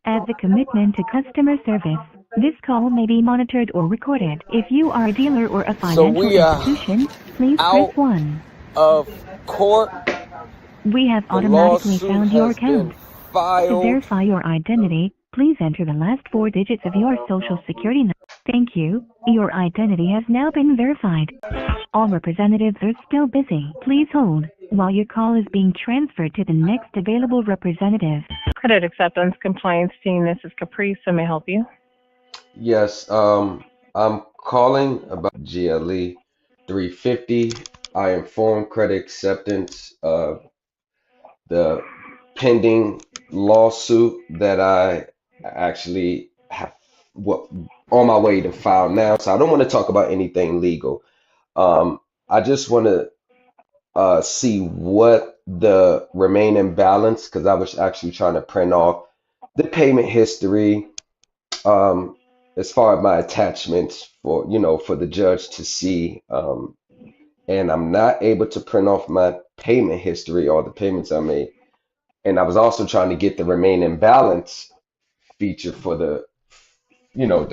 As a commitment to customer service, this call may be monitored or recorded. If you are a dealer or a financial institution, please press 1. Of court. We have automatically found your account. To verify your identity, please enter the last 4 digits of your social security number. Thank you. Your identity has now been verified. All representatives are still busy. Please hold while your call is being transferred to the next available representative. Credit Acceptance Compliance Team, this is Caprice. May I help you? Yes, I'm calling about GLE 350. I informed Credit Acceptance of the pending lawsuit that I actually have on my way to file now. So I don't want to talk about anything legal. I just want to see what the remaining balance, because I was actually trying to print off the payment history as far as my attachments for the judge to see, and I'm not able to print off my payment history or the payments I made. And I was also trying to get the remaining balance feature for the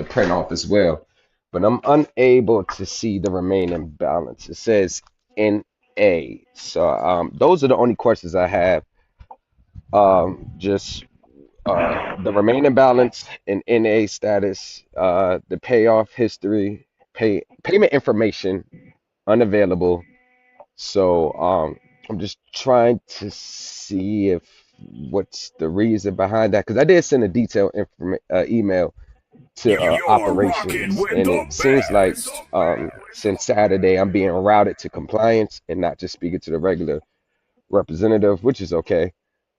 print off as well, but I'm unable to see the remaining balance. It says NA. So those are the only questions I have. Just the remaining balance and NA status, the payoff history, payment information unavailable. So I'm just trying to see what's the reason behind that, because I did send a detailed email to operations, and it seems like since Saturday I'm being routed to compliance and not just speaking to the regular representative, which is okay.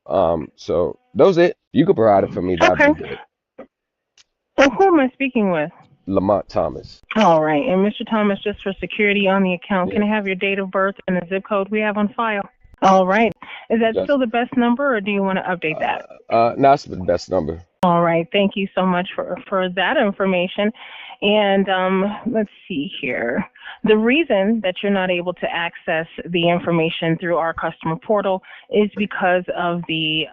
So those it. You could provide it for me. That'd be good. So who am I speaking with? Lamont Thomas. All right. And Mr. Thomas, just for security on the account, can I have your date of birth and the zip code we have on file? All right. Is that still the best number, or do you want to update that? No, that's the best number. All right. Thank you so much for that information. And let's see here. The reason that you're not able to access the information through our customer portal is because of the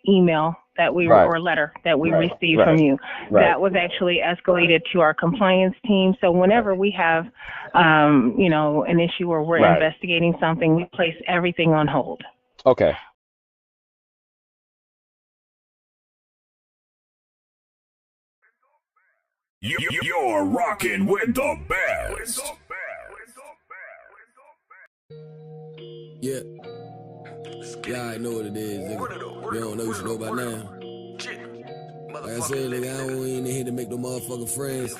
email that we or letter that we received from you. That was actually escalated to our compliance team. So whenever we have, an issue or we're investigating something, we place everything on hold. Okay. You're rocking with the best. Yeah. Yeah, I know what it is, nigga. You don't know what you know by now. Like I said, nigga, I don't even here to make no motherfucking friends.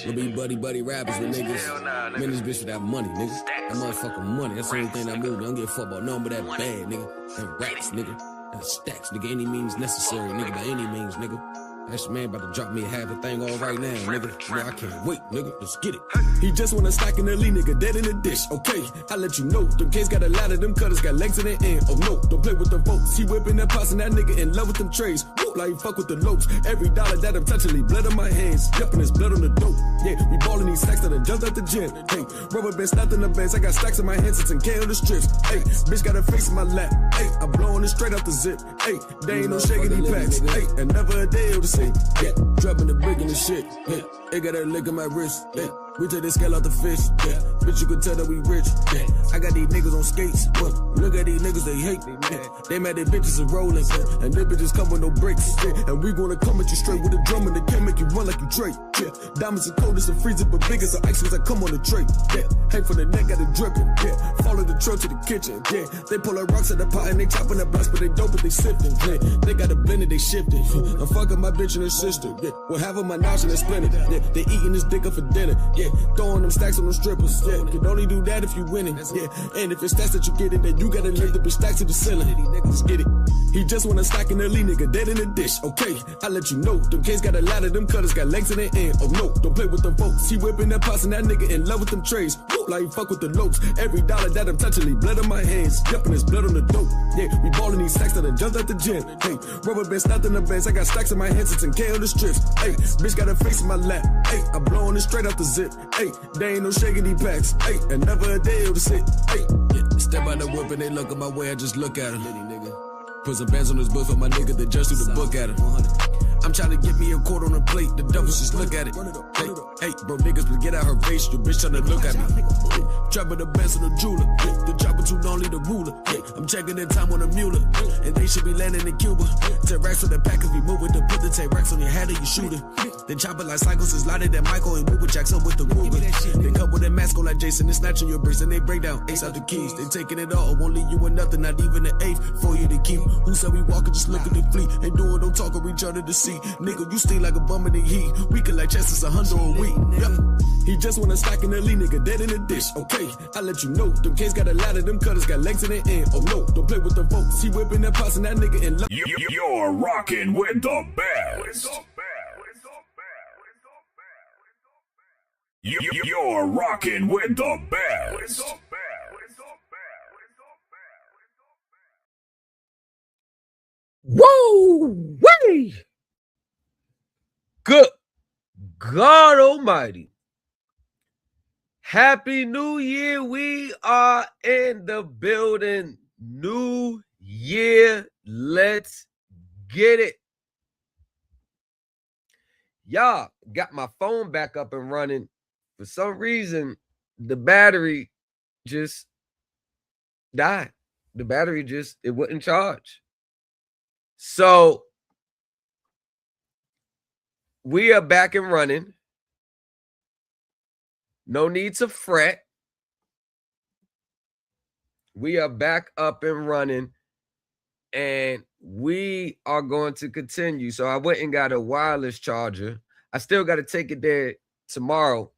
To be buddy rappers with niggas. Man, this bitch for that money, nigga. That motherfucking money. That's the only thing I move. I don't give a fuck about nothing but that bag, nigga. And racks, nigga. And stacks, nigga. Any means necessary, nigga. By any means, nigga. That man about to drop me half a thing all right now, nigga. I can't wait, nigga. Let's get it. He just wanna stack in the lean, nigga. Dead in the dish, okay. I let you know. Them kids got a lot of them cutters, got legs in the end. Oh no, don't play with them folks. He whipping that pots and that nigga in love with them trays. Woo, like he fuck with the lopes. Every dollar that I'm touching, leave blood on my hands. Yupping his blood on the dope. Yeah, we ballin' these stacks that I jumped out the gym. Hey, rubber band snapped in the bands. I got stacks in my hands, it's in K on the strips. Hey, bitch got her face in my lap. Hey, I'm blowing it straight out the zip. Hey, they ain't no shaking these packs. Hey, and never a day able to say, yeah. Dropping the brick in the shit, yeah. They got that lick in my wrist, yeah. We take the scale out the fish, yeah. Bitch, you can tell that we rich, yeah. I got these niggas on skates, but look at these niggas, they hate, yeah. They mad that bitches are rolling, yeah. And they bitches come with no bricks, yeah. And we gonna come at you straight with a drum and they can't make you run like you Drake, yeah. Diamonds are cold as a freezer, but big as the ice as I come on the tray, yeah. Hang from the neck, got it dripping, yeah. Follow the truck to the kitchen, yeah. They pull up rocks at the pot and they chopping the blunts, but they dope but they sifting, yeah. They got a blended, they shifting, I'm fucking my bitch and her sister, yeah. Well, half of my knowledge and they splinter, yeah. They eating this dick up for dinner, yeah. Throwing them stacks on them strippers, yeah. Can only do that if you winning, yeah. And if it's stats that you get in, then you gotta lift the bitch stacks to the ceiling. Let's get it. He just wanna stack in the lean, nigga, dead in the dish, okay. I let you know, them kids got a lot of them cutters, got legs in their end. Oh no, don't play with them folks. He whipping that pots and that nigga in love with them trays. Woo, like he fuck with the lopes. Every dollar that I'm touching, leave blood on my hands. Yupping his blood on the dope. Yeah, we ballin' these stacks that I jumped at the gym. Hey, rubber band snapped in the bands. I got stacks in my hands, it's in K on the strips. Hey, bitch got her face in my lap. Hey, I'm blowing it straight out the zip. Hey, they ain't no shaking these packs. Hey, and never a day able to sit. Hey, yeah, step out the whip and they look at my way. I just look at him. Put some bands on his book for my nigga that just threw the book at him. I'm trying to get me a quart on a plate. The devils just look at it. Hey, bro, niggas, but get out her face. Your bitch trying to look at me. Trapping the best on the jeweler. The chopper too lonely, the ruler. I'm checking the time on the mule. And they should be landing in Cuba. 10 racks for the pack if we move it. To put the 10 racks on your head and you shooting. Then chopper like cycles is lighter than Michael and move with Jackson with the Ruger. They come with a mask on like Jason and snatching your bricks and they break down ace out the keys. They taking it all, won't leave you with nothing, not even an eighth for you to keep. Who said we walking, just look at the fleet. Ain't doing no talking, return to the sea. Nigga, you stay like a bum in the heat. We can like chest is 100 a week. Yep. He just wanna stack in the lead, nigga, dead in the dish. Okay, I let you know. Them kids got a ladder, them cutters got legs in the end. Oh no, don't play with the folks. He whipping that pots and that nigga in love. You're rocking with the best. You're rocking with the best. Woo! Wee! Good God Almighty. Happy New Year. We are in the building. New Year. Let's get it. Y'all got my phone back up and running. For some reason, the battery just died. The battery just, it wouldn't charge. So we are back and running. No need to fret. We are back up and running. And we are going to continue. So I went and got a wireless charger. I still got to take it there tomorrow.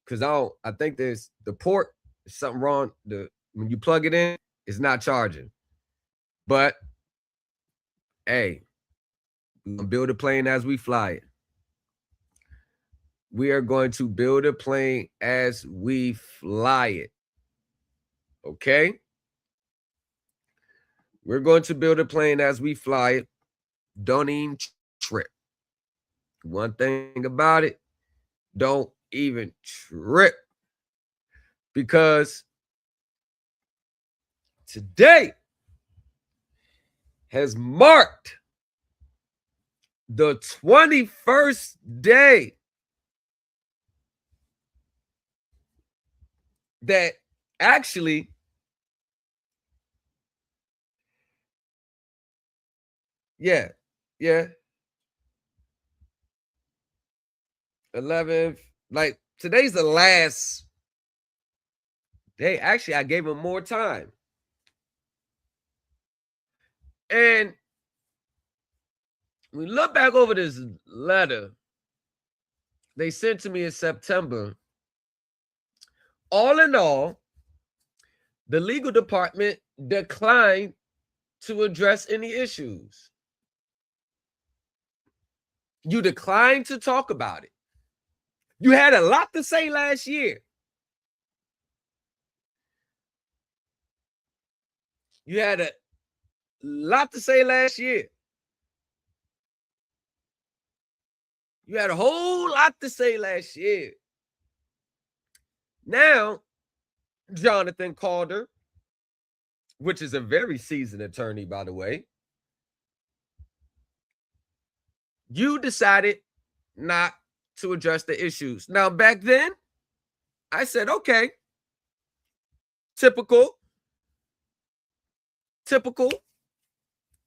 Because I think there's the port, there's something wrong. When you plug it in, it's not charging. But hey, we're gonna build a plane as we fly it. We are going to build a plane as we fly it. Okay? We're going to build a plane as we fly it. Don't even trip. One thing about it, don't even trip. Because today has marked the 21st day that actually yeah 11th, like today's the last day. Actually, I gave him more time. And we look back over this letter they sent to me in September. All in all, the legal department declined to address any issues. You declined to talk about it. You had a lot to say last year. You had a lot to say last year. You had a whole lot to say last year. Now, Jonathan Calder, which is a very seasoned attorney, by the way, you decided not to address the issues. Now, back then, I said, okay, typical,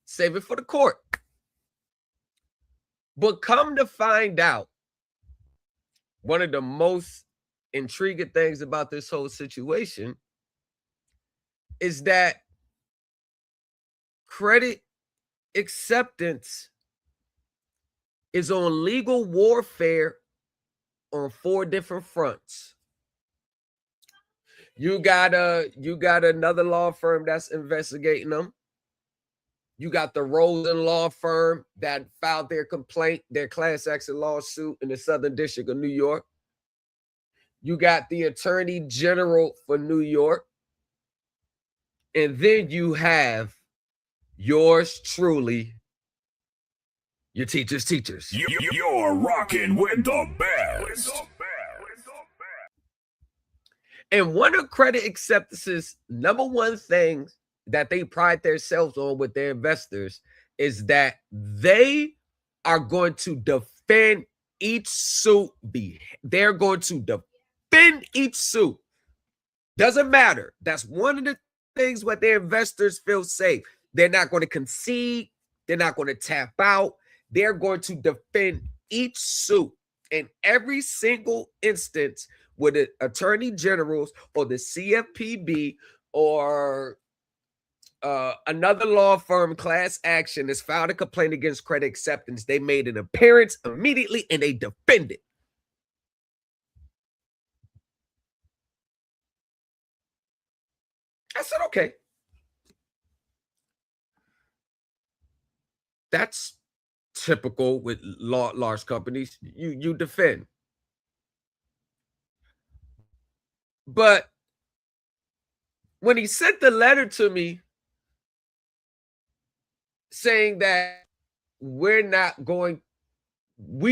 save it for the court. But come to find out, one of the most intriguing things about this whole situation is that credit acceptance is on legal warfare on 4 different fronts. You got another law firm that's investigating them. You got the Rosen law firm that filed their complaint, their class action lawsuit in the Southern District of New York. You got the Attorney General for New York. And then you have yours truly, your teacher's teachers. You're rocking with the best. And one of credit acceptance's number one things that they pride themselves on with their investors is that they are going to defend each suit. They're going to defend each suit. Doesn't matter. That's one of the things where their investors feel safe. They're not going to concede. They're not going to tap out. They're going to defend each suit in every single instance where the attorney generals or the CFPB or another law firm class action has filed a complaint against credit acceptance. They made an appearance immediately and they defended. I said, okay. That's typical with large companies. You defend. But when he sent the letter to me saying that we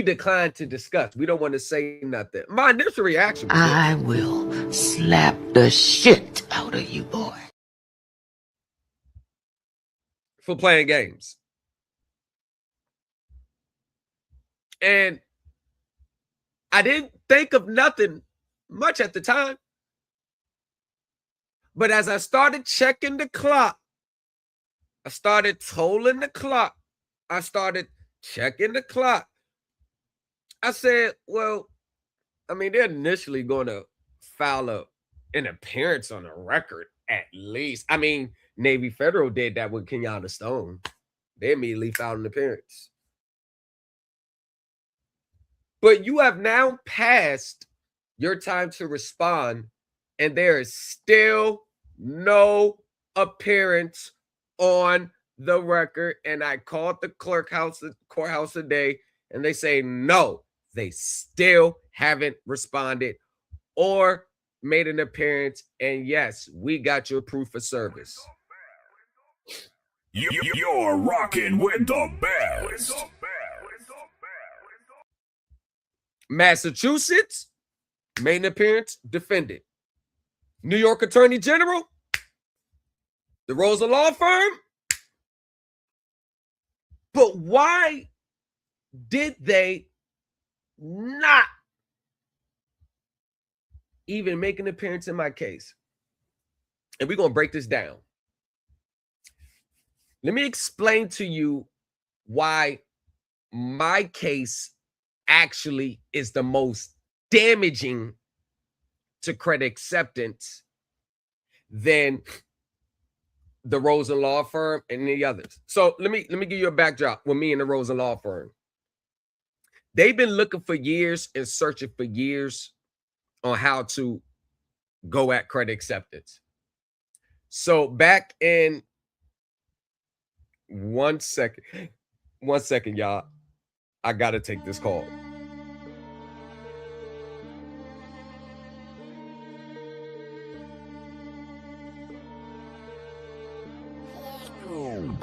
declined to discuss, we don't want to say nothing, my initial reaction was, I will slap the shit out of you, boy. For playing games. And I didn't think of nothing much at the time. But as I started checking the clock, I started tolling the clock. I started checking the clock. I said, well, I mean, they're initially going to file an appearance on a record at least. I mean, Navy Federal did that with Kenyatta Stone. They immediately filed an appearance. But you have now passed your time to respond, and there is still no appearance on the record. And I called the courthouse today, and they say no, they still haven't responded or made an appearance. And yes, we got your proof of service. You're rocking with the best. Massachusetts made an appearance, defended. New York Attorney General, the Rosa Law Firm. But why did they not even make an appearance in my case? And we're going to break this down. Let me explain to you why my case actually is the most damaging to credit acceptance than the Rosen Law Firm and the others. So let me give you a backdrop with me and the Rosen Law Firm. They've been looking for years and searching for years on how to go at credit acceptance. So back in one second, y'all. I gotta take this call.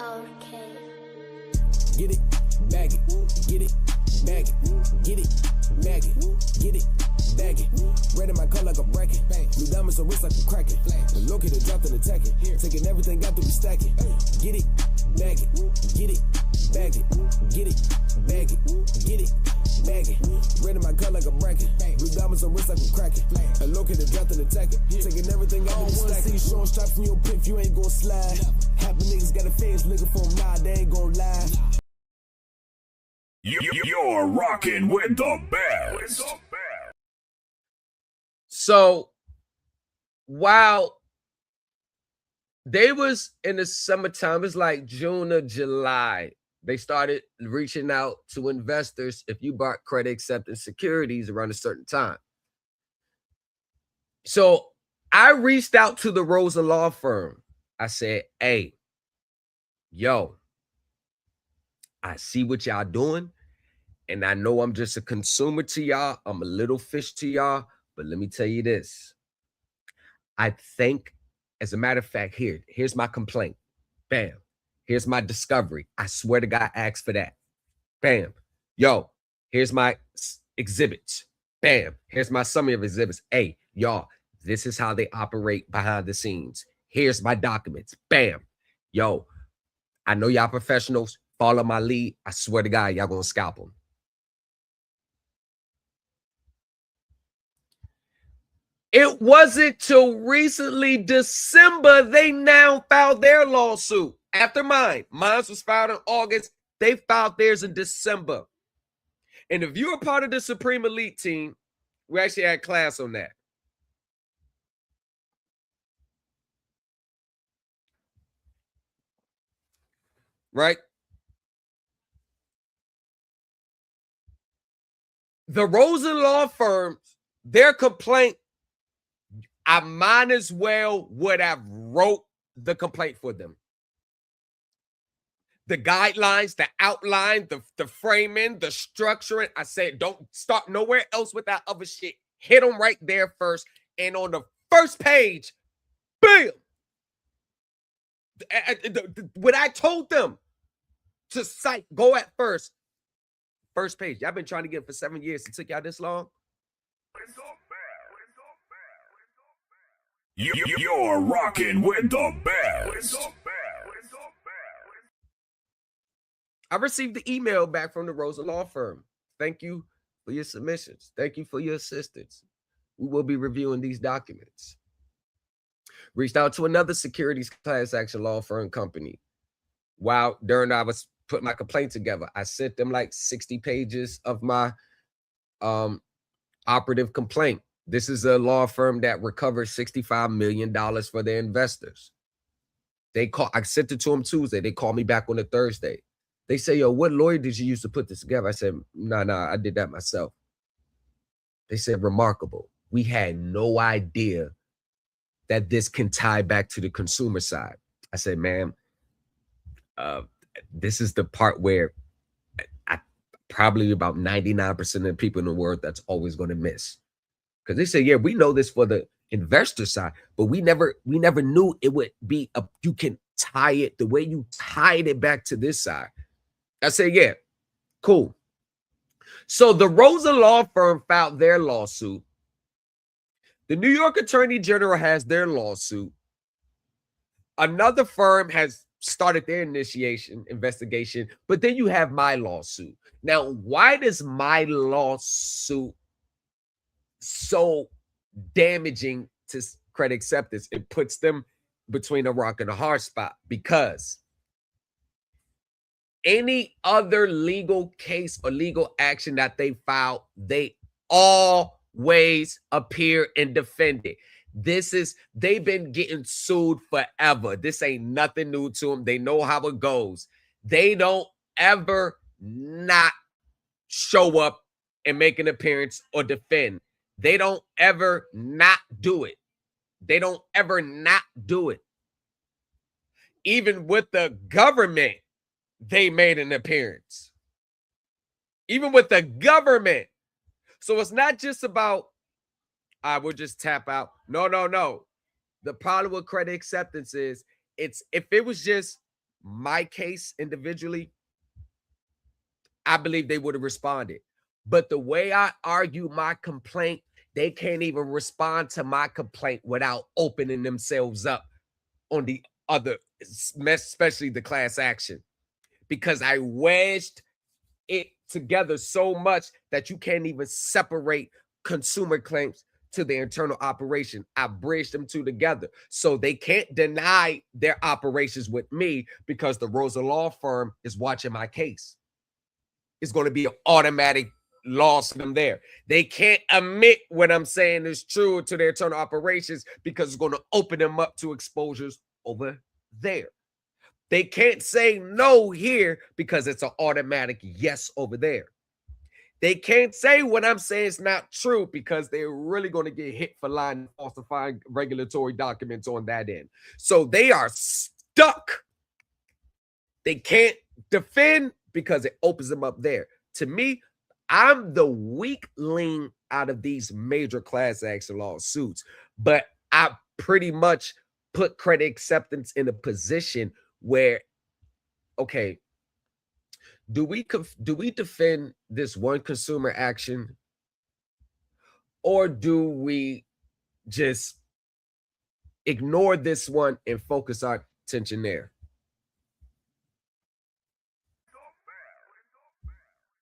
Okay. Get it, bag it, get it, bag it, get it, bag it, get it, bag it. Red in my car like a bracket. Blue diamonds on wrist like I'm cracking. And located dropped and attacking. Taking everything out to be stacking. Get it, bag it, get it, bag it, get it, bag it, get it, bag it. Red in my car like a bracket. Blue diamonds on wrist like I'm cracking. And located dropped and attacking. Taking everything out to be stacking. See showing straps in your pimp, you ain't gon' slide. Happy niggas got a fans looking for them, nah, they ain't gon' lie. You're rocking with the best. So while they was in the summertime, it's like June or July, they started reaching out to investors if you bought credit acceptance securities around a certain time. So I reached out to the Rosa Law Firm. I said, hey, yo, I see what y'all doing. And I know I'm just a consumer to y'all. I'm a little fish to y'all. But let me tell you this. I think, as a matter of fact, here's my complaint. Bam. Here's my discovery. I swear to God, I asked for that. Bam. Yo, here's my exhibits. Bam. Here's my summary of exhibits. Hey, y'all, this is how they operate behind the scenes. Here's my documents. Bam. Yo, I know y'all professionals. follow my lead, I swear to God, y'all gonna scalp them. It wasn't till recently, December, they now filed their lawsuit after mine. Mine was filed in August. They filed theirs in December. And if you're a part of the Supreme Elite team, we actually had class on that. Right? The Rosen law firms, their complaint, I might as well would have wrote the complaint for them. The guidelines, the outline, the framing, the structuring. I said, don't start nowhere else with that other shit. Hit them right there first. And on the first page, bam! What I told them to cite, go at first. First page. Y'all been trying to get it for 7 years. It took y'all this long? You're rocking with the best. I received the email back from the Rosen law firm. Thank you for your submissions. Thank you for your assistance. We will be reviewing these documents. Reached out to another securities class action law firm company. While during I was putting my complaint together, I sent them like 60 pages of my operative complaint. This is a law firm that recovered $65 million for their investors. I sent it to them Tuesday. They called me back on a Thursday. They say, yo, what lawyer did you use to put this together? I said, nah, I did that myself. They said, remarkable. We had no idea that this can tie back to the consumer side. I said, ma'am, this is the part where I probably about 99% of the people in the world that's always going to miss. Because they say, yeah, we know this for the investor side, but we never knew it would be you can tie it the way you tied it back to this side. I said, yeah, cool. So the Rosen law firm filed their lawsuit. The New York Attorney General has their lawsuit. Another firm has started their investigation, but then you have my lawsuit. Now, why does my lawsuit so damaging to credit acceptance? It puts them between a rock and a hard spot, because any other legal case or legal action that they file, they always appear and defend it. They've been getting sued forever. This ain't nothing new to them. They know how it goes. They don't ever not show up and make an appearance or defend. They don't ever not do it. They don't ever not do it. Even with the government, they made an appearance. Even with the government. So it's not just about, I will just tap out. No. The problem with credit acceptance is, if it was just my case individually, I believe they would have responded. But the way I argue my complaint, they can't even respond to my complaint without opening themselves up on the other, especially the class action. Because I wedged it together so much that you can't even separate consumer claims to their internal operation. I bridged them two together. So they can't deny their operations with me, because the Rosen law firm is watching my case. It's going to be an automatic loss for them there. They can't admit what I'm saying is true to their internal operations, because it's going to open them up to exposures over there. They can't say no here, because it's an automatic yes over there. They can't say what I'm saying is not true, because they're really going to get hit for lying and falsifying regulatory documents on that end. So they are stuck. They can't defend because it opens them up there. To me, I'm the weakling out of these major class action lawsuits, but I pretty much put credit acceptance in a position where, okay, do we defend this one consumer action, or do we just ignore this one and focus our attention there?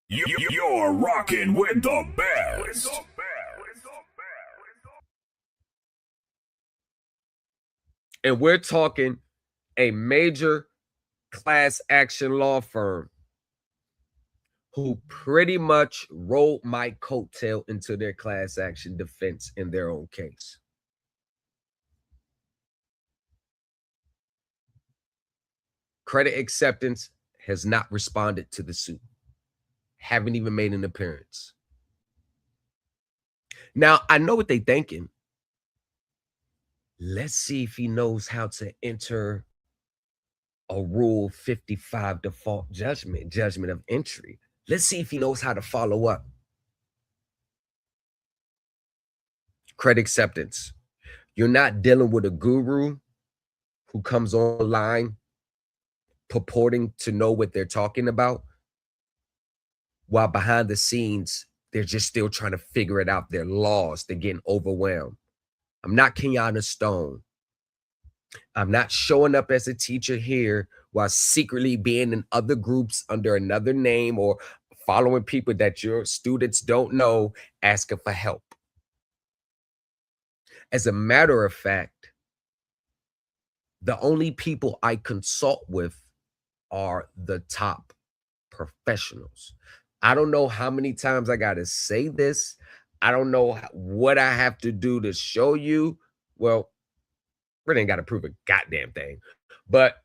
You're rocking with the best. And we're talking a major class action law firm who pretty much rolled my coattail into their class action defense in their own case. Credit Acceptance has not responded to the suit, haven't even made an appearance. Now, I know what they're thinking. Let's see if he knows how to enter a Rule 55 default judgment of entry. Let's see if he knows how to follow up. Credit Acceptance. You're not dealing with a guru who comes online purporting to know what they're talking about, while behind the scenes, they're just still trying to figure it out. They're lost. They're getting overwhelmed. I'm not Kenyatta Stone. I'm not showing up as a teacher here while secretly being in other groups under another name or following people that your students don't know, asking for help. As a matter of fact, the only people I consult with are the top professionals. I don't know how many times I got to say this. I don't know what I have to do to show you. Well, really ain't got to prove a goddamn thing. But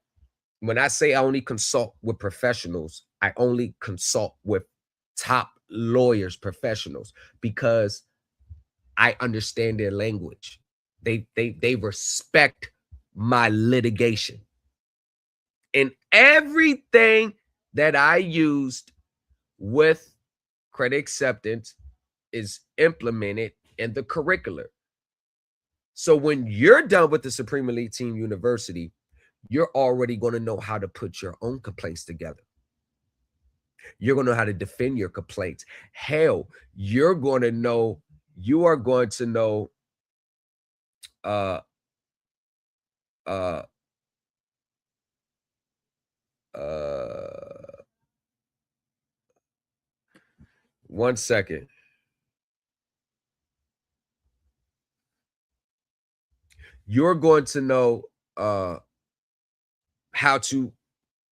when I say I only consult with professionals, I only consult with top lawyers, professionals, because I understand their language. They respect my litigation. And everything that I used with Credit Acceptance is implemented in the curriculum. So when you're done with the Supreme Elite Team University, you're already going to know how to put your own complaints together. You're going to know how to defend your complaints. Hell, you are going to know one second. You're going to know how to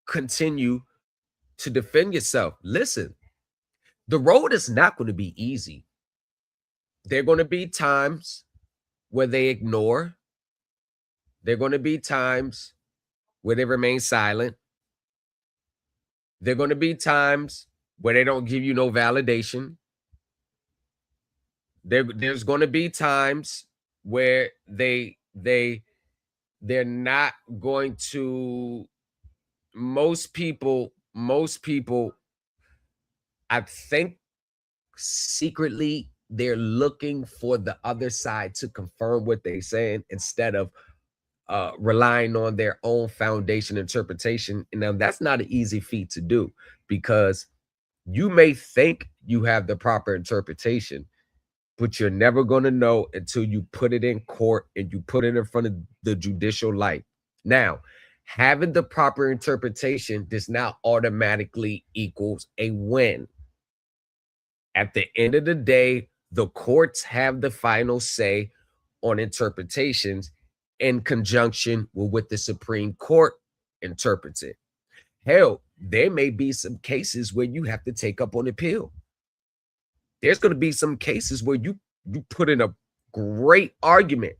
continue to defend yourself. Listen, the road is not going to be easy. There are going to be times where they ignore. There are going to be times where they remain silent. There are going to be times where they don't give you no validation. There's going to be times where they're not going to. Most people, I think secretly they're looking for the other side to confirm what they're saying instead of relying on their own foundation interpretation. And now that's not an easy feat to do, because you may think you have the proper interpretation, but you're never going to know until you put it in court and you put it in front of the judicial light. Now, having the proper interpretation does not automatically equals a win. At the end of the day, the courts have the final say on interpretations in conjunction with what the Supreme Court interprets it. Hell, there may be some cases where you have to take up on appeal. There's going to be some cases where you put in a great argument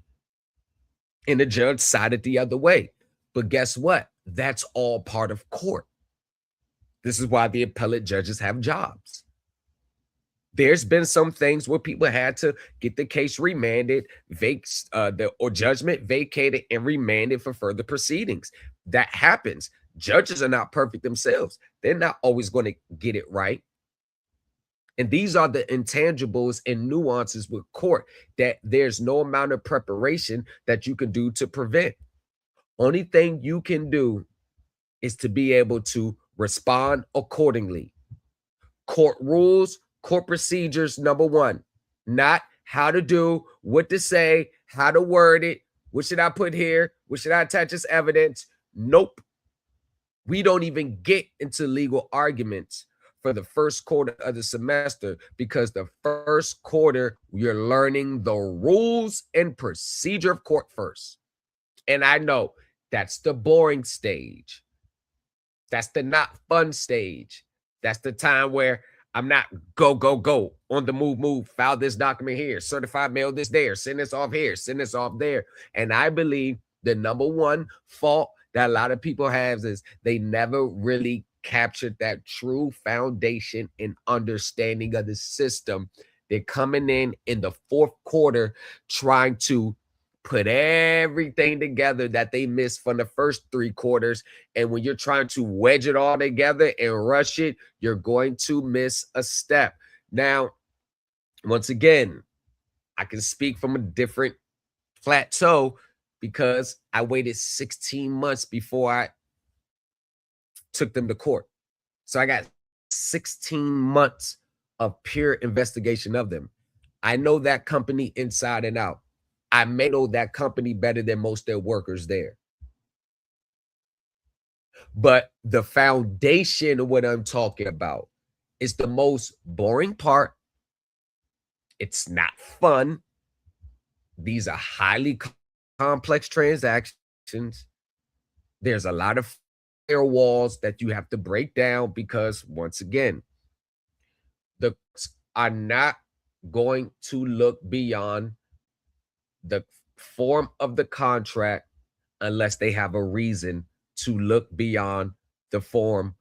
and the judge sided the other way. But guess what? That's all part of court. This is why the appellate judges have jobs. There's been some things where people had to get the case remanded, or judgment vacated and remanded for further proceedings. That happens. Judges are not perfect themselves. They're not always going to get it right. And these are the intangibles and nuances with court that there's no amount of preparation that you can do to prevent. Only thing you can do is to be able to respond accordingly. Court rules, court procedures, number one, not how to do, what to say, how to word it, what should I put here, what should I attach as evidence? Nope. We don't even get into legal arguments for the first quarter of the semester, because the first quarter, you're learning the rules and procedure of court first. And I know that's the boring stage. That's the not fun stage. That's the time where I'm not go, go, go, on the move, file this document here, certified mail this there, send this off here, send this off there. And I believe the number one fault that a lot of people have is they never really captured that true foundation and understanding of the system. They're coming in the fourth quarter trying to put everything together that they missed from the first 3 quarters. And when you're trying to wedge it all together and rush it, you're going to miss a step. Now, once again, I can speak from a different plateau because I waited 16 months before I took them to court. So I got 16 months of pure investigation of them. I know that company inside and out. I may know that company better than most of their workers there. But the foundation of what I'm talking about is the most boring part. It's not fun. These are highly complex transactions. There's a lot of firewalls that you have to break down because, once again, the are not going to look beyond the form of the contract unless they have a reason to look beyond the form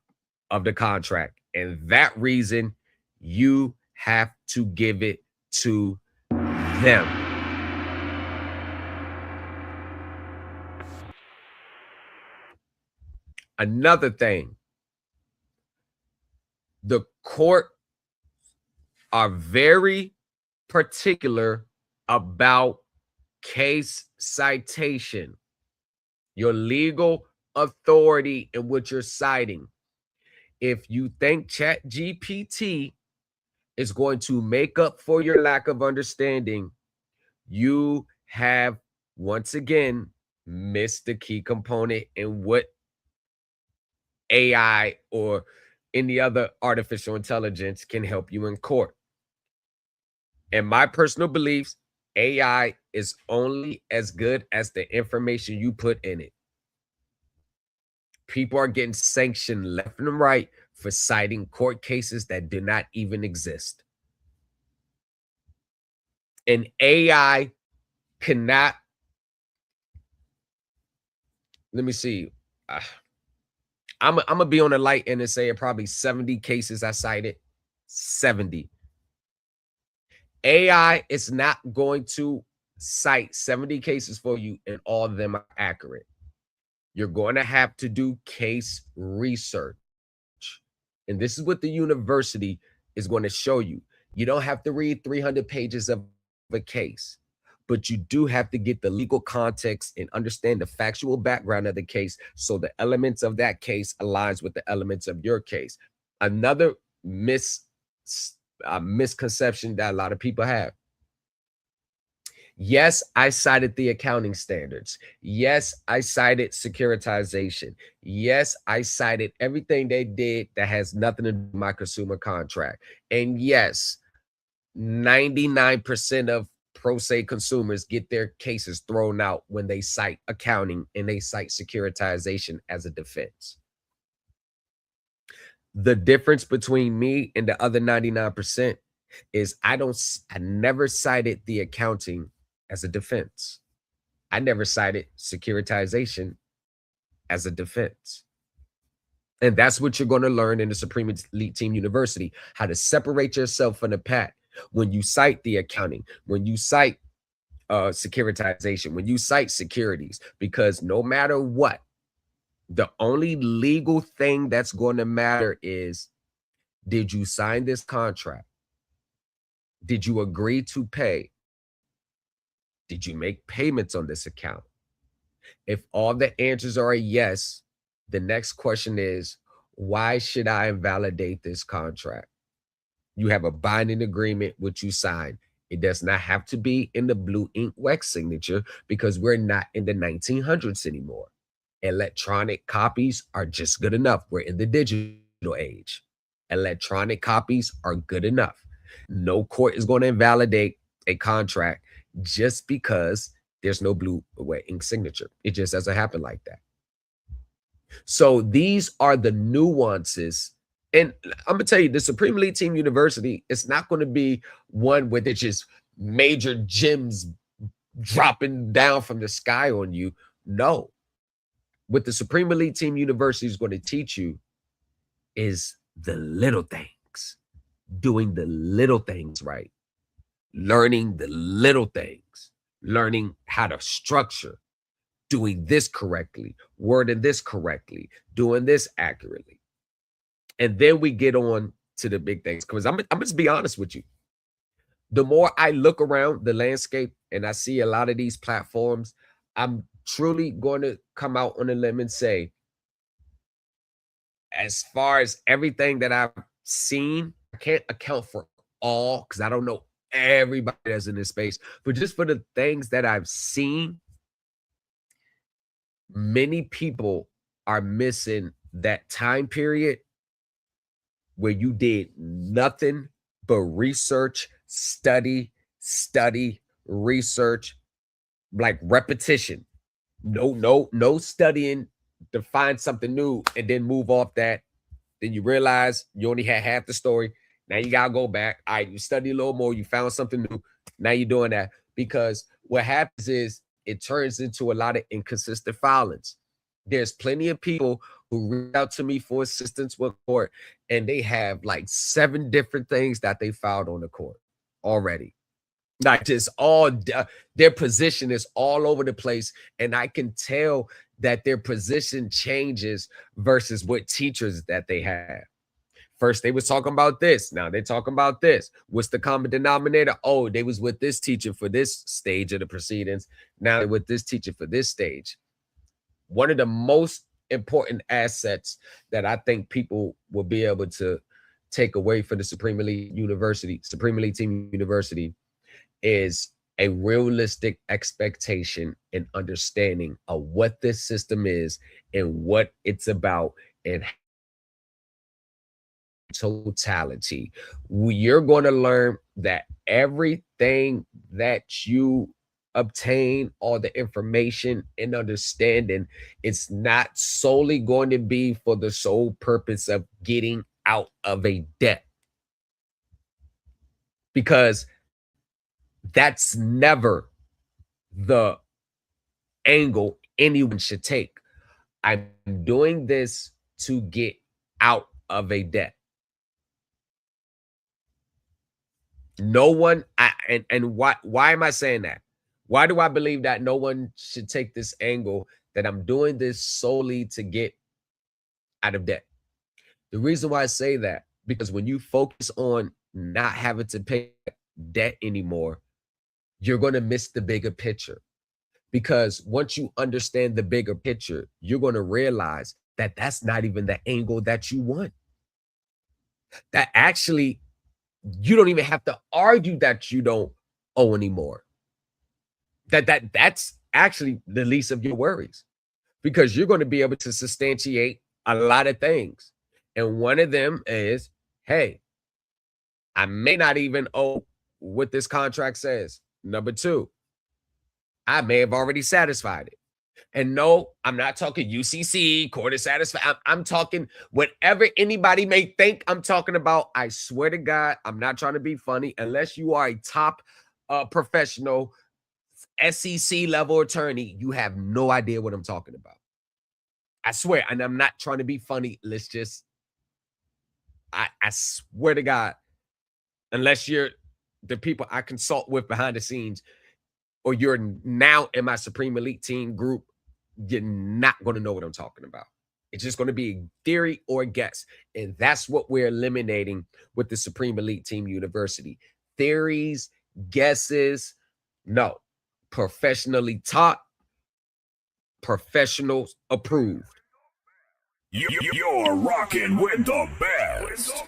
of the contract. And that reason, you have to give it to them. Another thing, the court are very particular about case citation, your legal authority in what you're citing. If you think ChatGPT is going to make up for your lack of understanding, you have once again missed the key component in what AI or any other artificial intelligence can help you in court. In my personal beliefs, AI is only as good as the information you put in it. People are getting sanctioned left and right for citing court cases that do not even exist. And AI cannot, let me see. I'm going to be on the light end and say probably 70 cases I cited. 70. AI is not going to cite 70 cases for you and all of them are accurate. You're going to have to do case research. And this is what the university is going to show you. You don't have to read 300 pages of a case, but you do have to get the legal context and understand the factual background of the case so the elements of that case aligns with the elements of your case. Another misconception that a lot of people have. Yes, I cited the accounting standards. Yes, I cited securitization. Yes, I cited everything they did that has nothing to do with my consumer contract. And yes, 99% of pro se consumers get their cases thrown out when they cite accounting and they cite securitization as a defense. The difference between me and the other 99% is I never cited the accounting as a defense. I never cited securitization as a defense. And that's what you're going to learn in the Supreme Elite Team University, how to separate yourself from the pack when you cite the accounting, when you cite securitization, when you cite securities, because no matter what, the only legal thing that's going to matter is, did you sign this contract? Did you agree to pay? Did you make payments on this account? If all the answers are a yes, the next question is, why should I invalidate this contract? You have a binding agreement which you sign. It does not have to be in the blue ink wax signature because we're not in the 1900s anymore. Electronic copies are just good enough. We're in the digital age. Electronic copies are good enough. No court is going to invalidate a contract just because there's no blue wet ink signature. It just doesn't happen like that. So these are the nuances. And I'm gonna tell you, the Supreme Elite Team University, it's not going to be one where there's just major gems dropping down from the sky on you. No. What the Supreme Elite Team University is going to teach you is the little things, doing the little things right, learning the little things, learning how to structure, doing this correctly, wording this correctly, doing this accurately. And then we get on to the big things. Because I'm just be honest with you. The more I look around the landscape and I see a lot of these platforms, I'm truly going to come out on a limb and say, as far as everything that I've seen, I can't account for all because I don't know everybody that's in this space, but just for the things that I've seen, many people are missing that time period where you did nothing but research, study, research, like repetition. No studying to find something new and then move off that. Then you realize you only had half the story. Now you gotta go back. All right, you study a little more, you found something new. Now you're doing that. Because what happens is it turns into a lot of inconsistent filings. There's plenty of people who reach out to me for assistance with court, and they have like 7 different things that they filed on the court already. Like just all their position is all over the place, and I can tell that their position changes versus what teachers that they have. First, they was talking about this. Now they're talking about this. What's the common denominator? Oh, they was with this teacher for this stage of the proceedings. Now they're with this teacher for this stage. One of the most important assets that I think people will be able to take away from the Supreme Elite Team University is a realistic expectation and understanding of what this system is and what it's about and totality. You're going to learn that everything that you obtain, all the information and understanding, it's not solely going to be for the sole purpose of getting out of a debt, because that's never the angle anyone should take. I'm doing this to get out of a debt. No one, why am I saying that? Why do I believe that no one should take this angle that I'm doing this solely to get out of debt? The reason why I say that, because when you focus on not having to pay debt anymore, you're going to miss the bigger picture. Because once you understand the bigger picture, you're going to realize that that's not even the angle that you want. That actually, you don't even have to argue that you don't owe anymore. That's actually the least of your worries, because you're going to be able to substantiate a lot of things. And one of them is, hey, I may not even owe what this contract says. Number 2, I may have already satisfied it. And no, I'm not talking UCC, court is satisfied. I'm talking whatever anybody may think I'm talking about. I swear to God, I'm not trying to be funny. Unless you are a top professional SEC level attorney, you have no idea what I'm talking about. I swear, and I'm not trying to be funny. Let's just, I swear to God, unless you're the people I consult with behind the scenes, or you're now in my Supreme Elite Team group, you're not going to know what I'm talking about. It's just going to be a theory or a guess. And that's what we're eliminating with the Supreme Elite Team University. Theories, guesses, no. Professionally taught, professionals approved. You're rocking with the best.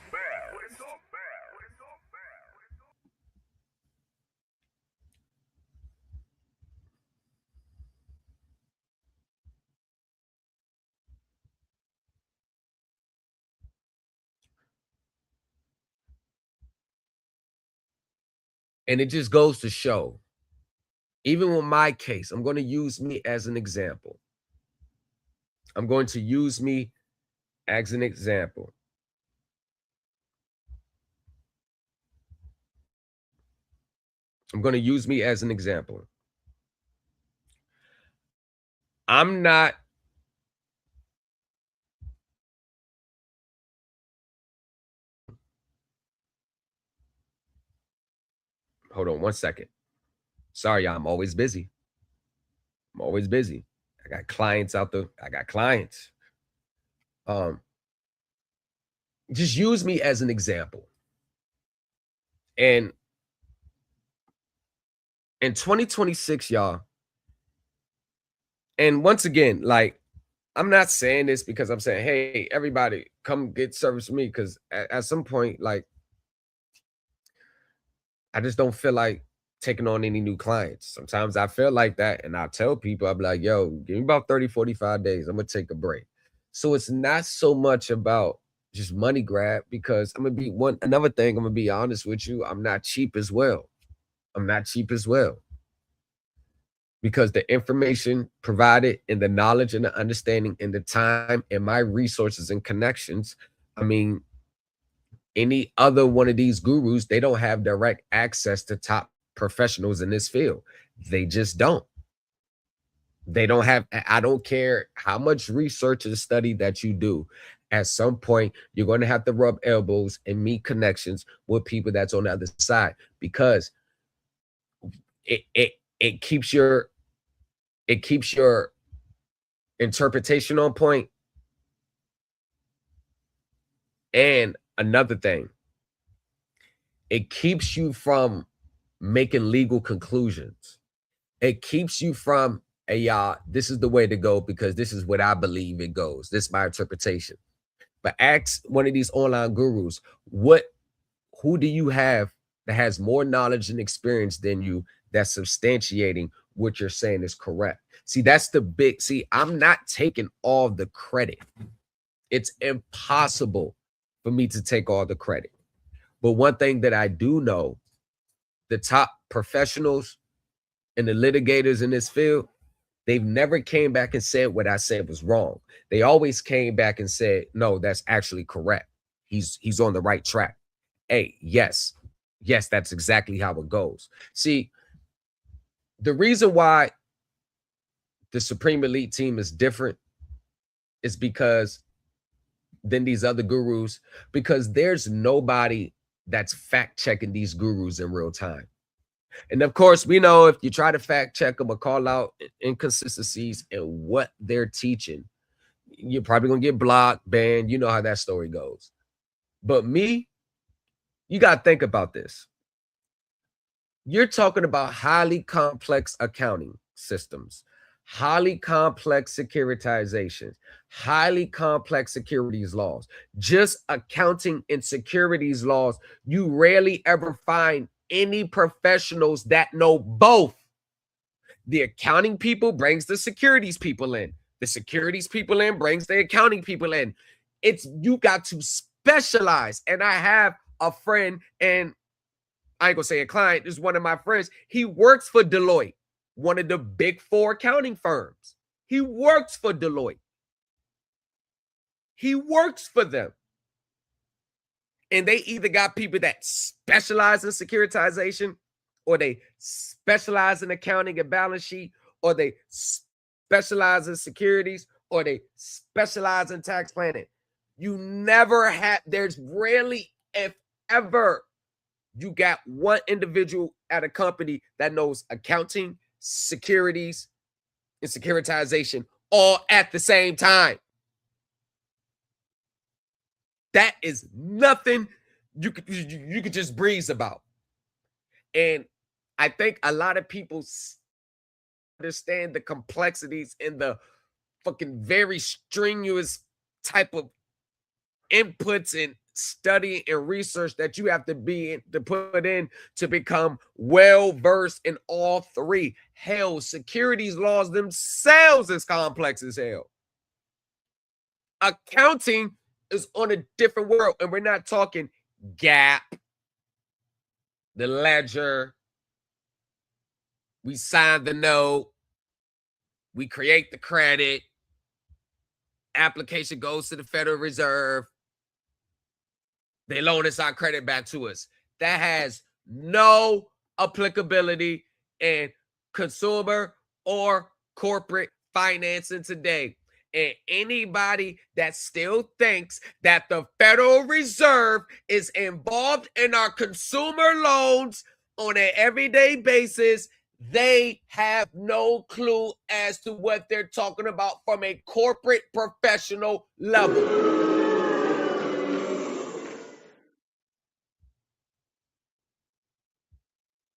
And it just goes to show, even with my case, I'm going to use me as an example. I'm going to use me as an example. I'm going to use me as an example. I'm not hold on one second. Sorry, y'all, I'm always busy. I'm always busy. I got clients out there. I got clients. Just use me as an example. And in 2026, y'all, and once again, like, I'm not saying this because I'm saying, hey, everybody, come get service from me. Because at some point, like, I just don't feel like taking on any new clients. Sometimes I feel like that. And I tell people, I'm like, yo, give me about 30, 45 days. I'm going to take a break. So it's not so much about just money grab, because I'm going to be another thing. I'm going to be honest with you. I'm not cheap as well. I'm not cheap as well. Because the information provided and the knowledge and the understanding and the time and my resources and connections, I mean, any other one of these gurus, they don't have direct access to top professionals in this field. They just don't. They don't have, I don't care how much research and study that you do. At some point, you're going to have to rub elbows and meet connections with people that's on the other side, because it keeps your interpretation on point. And another thing, it keeps you from making legal conclusions. It keeps you from, hey, y'all, this is the way to go because this is what I believe it goes. This is my interpretation. But ask one of these online gurus, who do you have that has more knowledge and experience than you that's substantiating what you're saying is correct? See, that's the big, I'm not taking all the credit. It's impossible for me to take all the credit. But one thing that I do know, the top professionals and the litigators in this field, they've never came back and said what I said was wrong. They always came back and said, no, that's actually correct. He's on the right track. Hey, yes, that's exactly how it goes. See, the reason why the Supreme Elite team is different is because than these other gurus, because there's nobody that's fact checking these gurus in real time. And of course, we know if you try to fact check them or call out inconsistencies in what they're teaching, you're probably going to get blocked, banned. You know how that story goes. But me, you got to think about this. You're talking about highly complex accounting systems, highly complex securitizations, highly complex securities laws. Just accounting and securities laws, you rarely ever find any professionals that know both. The accounting people brings the securities people in. The securities people in brings the accounting people in. You got to specialize. And I have a friend, and I ain't gonna say a client, this is one of my friends. He works for Deloitte, one of the big 4 accounting firms. He works for Deloitte. He works for them. And they either got people that specialize in securitization, or they specialize in accounting and balance sheet, or they specialize in securities, or they specialize in tax planning. You never have, there's rarely, if ever, you got one individual at a company that knows accounting, securities, and securitization all at the same time. That is nothing you could just breeze about. And I think a lot of people understand the complexities and the fucking very strenuous type of inputs and study and research that you have to put in to become well versed in all 3. Hell, securities laws themselves is complex as hell. Accounting is on a different world, and we're not talking GAAP. the ledger, we sign the note, we create the credit, application goes to the Federal Reserve, they loan us our credit back to us. That has no applicability in consumer or corporate financing today. And anybody that still thinks that the Federal Reserve is involved in our consumer loans on an everyday basis, they have no clue as to what they're talking about from a corporate professional level.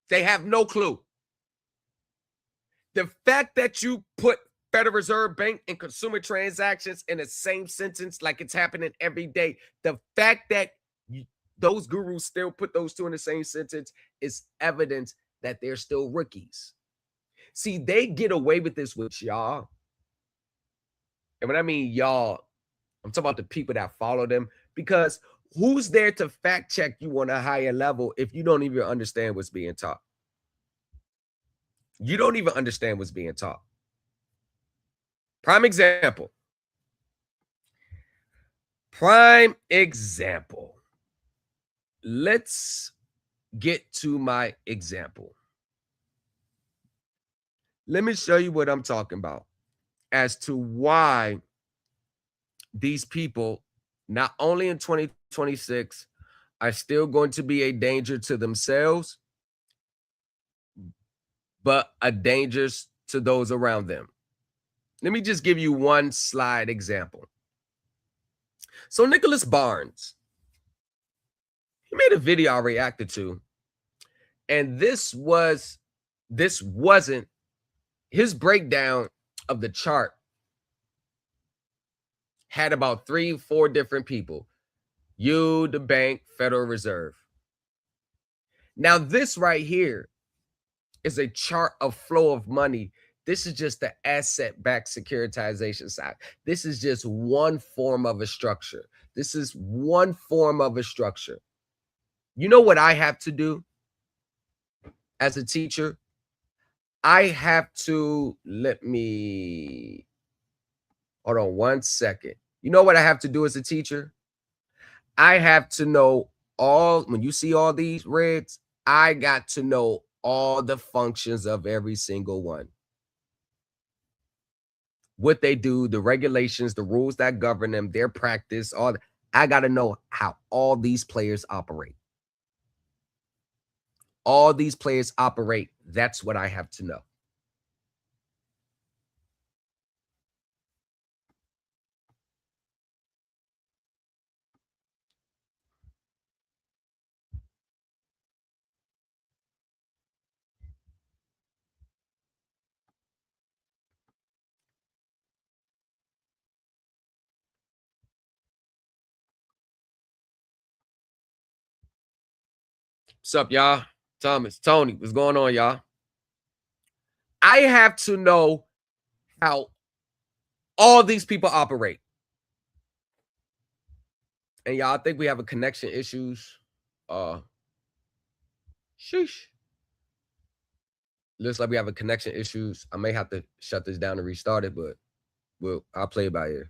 They have no clue. The fact that you put Federal Reserve Bank and consumer transactions in the same sentence like it's happening every day, the fact that those gurus still put those two in the same sentence is evidence that they're still rookies. See, they get away with this with y'all. And when I mean y'all, I'm talking about the people that follow them, because who's there to fact check you on a higher level if you don't even understand what's being taught? You don't even understand what's being taught. Prime example. Let's get to my example. Let me show you what I'm talking about as to why these people, not only in 2026, are still going to be a danger to themselves, but a danger to those around them. Let me just give you one slide example. So Nicholas Barnes, he made a video I reacted to, and this wasn't his breakdown of the chart. Had about 3-4 different people. You, the bank, Federal Reserve. Now this right here is a chart of flow of money. This is just the asset-backed securitization side. This is just one form of a structure. This is one form of a structure. You know what I have to do as a teacher? I have to, hold on one second. You know what I have to do as a teacher? I have to know when you see all these reds, I got to know all the functions of every single one. What they do, the regulations, the rules that govern them, their practice, I got to know how all these players operate. All these players operate. That's what I have to know. What's up, y'all? Thomas, Tony, what's going on, y'all? I have to know how all these people operate. And y'all, I think we have a connection issues. Sheesh. Looks like we have a connection issues. I may have to shut this down and restart it, but I'll play it by ear.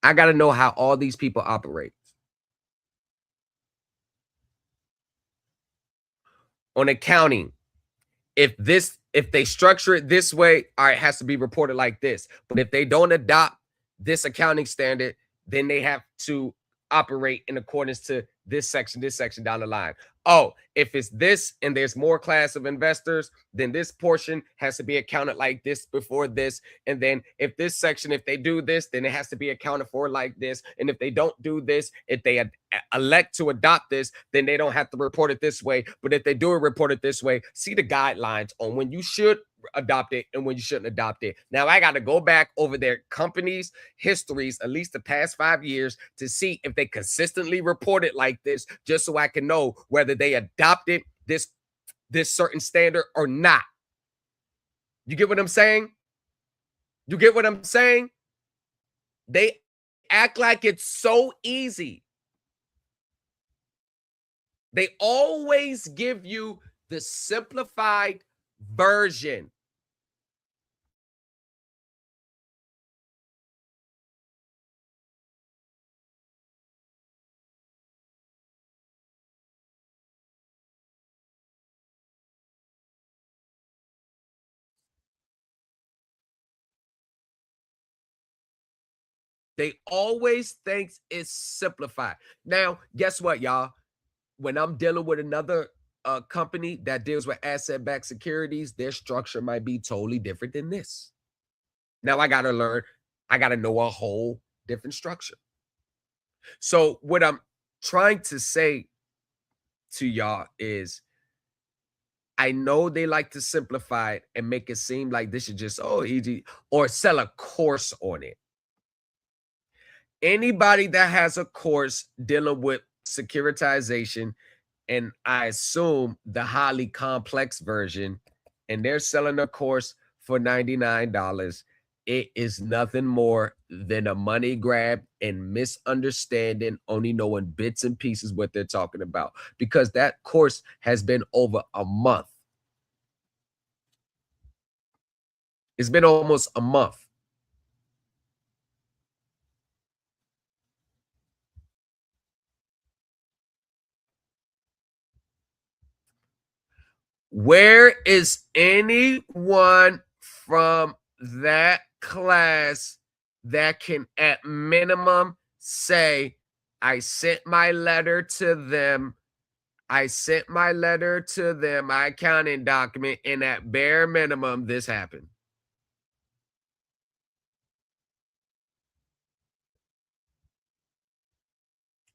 I got to know how all these people operate. On accounting, if they structure it this way, all right, it has to be reported like this. But if they don't adopt this accounting standard, then they have to operate in accordance to this section down the line. Oh, if it's this and there's more class of investors, then this portion has to be accounted like this before this. And then if this section, if they do this, then it has to be accounted for like this. And if they don't do this, if they elect to adopt this, then they don't have to report it this way. But if they do report it this way, see the guidelines on when you should adopt it and when you shouldn't adopt it. Now I got to go back over their companies' histories, at least the past 5 years, to see if they consistently report it like this, just so I can know whether they adopted this certain standard or not. You get what I'm saying? You get what I'm saying? They act like it's so easy. They always give you the simplified version. They always think it's simplified. Now, guess what, y'all? When I'm dealing with another company that deals with asset-backed securities, their structure might be totally different than this. Now I got to learn, I got to know a whole different structure. So what I'm trying to say to y'all is, I know they like to simplify it and make it seem like this is just, oh, easy, or sell a course on it. Anybody that has a course dealing with securitization, and I assume the highly complex version, and they're selling a course for $99, it is nothing more than a money grab and misunderstanding, only knowing bits and pieces what they're talking about, because that course has been over a month. It's been almost a month. Where is anyone from that class that can at minimum say, I sent my letter to them, my accounting document, and at bare minimum, this happened?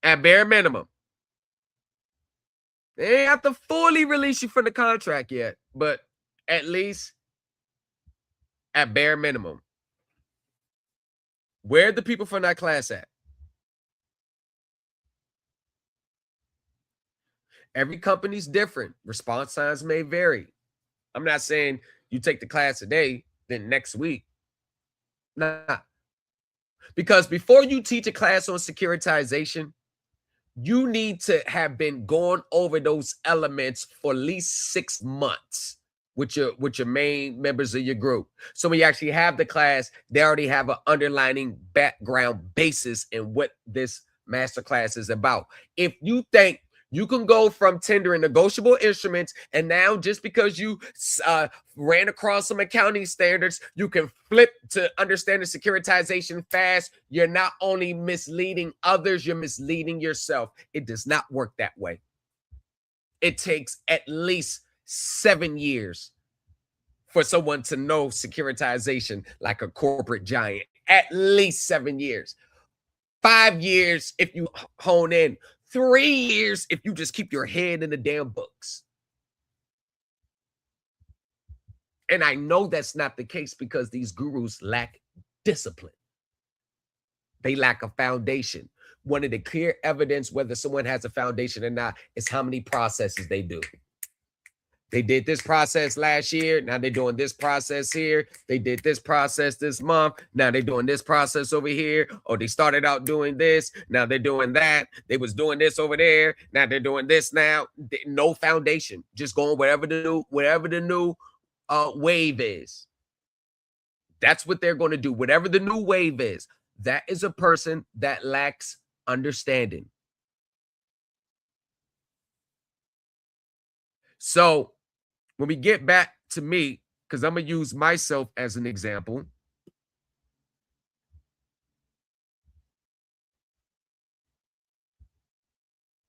At bare minimum. They ain't have to fully release you from the contract yet, but at least at bare minimum. Where are the people from that class at? Every company's different. Response times may vary. I'm not saying you take the class today, then next week. Nah. Because before you teach a class on securitization, you need to have been going over those elements for at least 6 months with your main members of your group. So when you actually have the class, they already have an underlining background basis in what this master class is about. If you think you can go from tendering negotiable instruments, and now just because you ran across some accounting standards, you can flip to understanding securitization fast, you're not only misleading others, you're misleading yourself. It does not work that way. It takes at least 7 years for someone to know securitization like a corporate giant. At least 7 years. 5 years if you hone in. 3 years if you just keep your head in the damn books. And I know that's not the case because these gurus lack discipline. They lack a foundation. One of the clear evidence whether someone has a foundation or not is how many processes they do. They did this process last year. Now they're doing this process here. They did this process this month. Now they're doing this process over here. Or they started out doing this. Now they're doing that. They was doing this over there. Now they're doing this now. No foundation. Just going wherever the new wave is. That's what they're going to do. Whatever the new wave is. That is a person that lacks understanding. So when we get back to me, because I'm going to use myself as an example.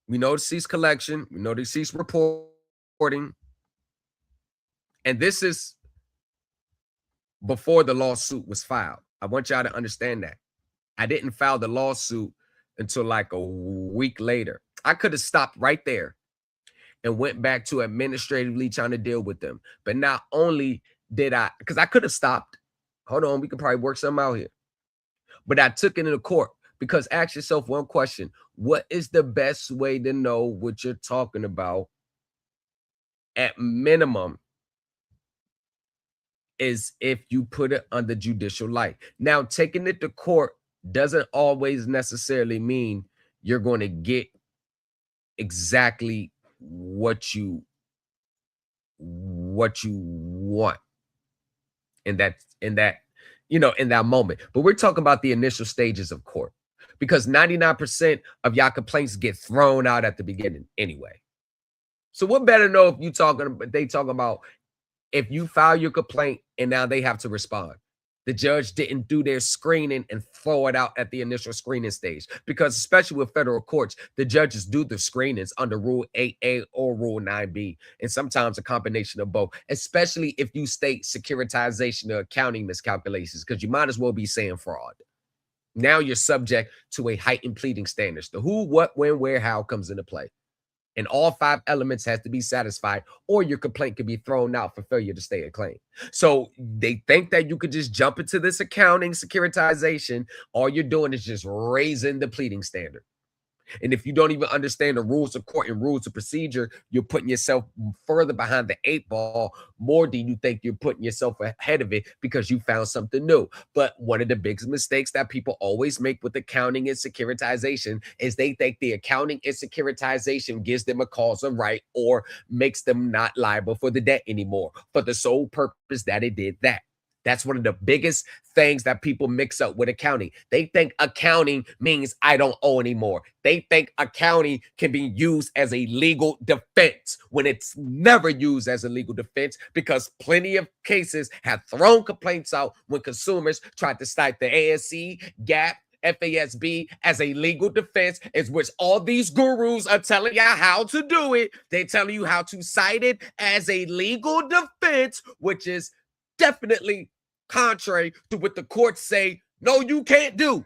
We know to cease collection. We know to cease reporting. And this is before the lawsuit was filed. I want y'all to understand that. I didn't file the lawsuit until like a week later. I could have stopped right there and went back to administratively trying to deal with them. But not only did I, because I could have stopped. Hold on, we could probably work something out here. But I took it into court because ask yourself one question. What is the best way to know what you're talking about? At minimum, is if you put it under judicial light. Now, taking it to court doesn't always necessarily mean you're going to get exactly what you want in that in that moment. But we're talking about the initial stages of court, because 99% of y'all complaints get thrown out at the beginning anyway. So what better know if they talking about if you file your complaint and now they have to respond. The judge didn't do their screening and throw it out at the initial screening stage, because especially with federal courts, the judges do the screenings under Rule 8A or Rule 9B, and sometimes a combination of both, especially if you state securitization or accounting miscalculations, because you might as well be saying fraud. Now you're subject to a heightened pleading standards. The who, what, when, where, how comes into play. And all 5 elements has to be satisfied, or your complaint can be thrown out for failure to state a claim. So they think that you could just jump into this accounting securitization. All you're doing is just raising the pleading standard. And if you don't even understand the rules of court and rules of procedure, you're putting yourself further behind the 8 ball more than you think you're putting yourself ahead of it, because you found something new. But one of the biggest mistakes that people always make with accounting and securitization is they think the accounting and securitization gives them a cause of right or makes them not liable for the debt anymore, for the sole purpose that it did that. That's one of the biggest things that people mix up with accounting. They think accounting means I don't owe anymore. They think accounting can be used as a legal defense, when it's never used as a legal defense, because plenty of cases have thrown complaints out when consumers tried to cite the ASC, GAAP, FASB as a legal defense, is which all these gurus are telling you how to do it. They're telling you how to cite it as a legal defense, which is definitely contrary to what the courts say, no, you can't do.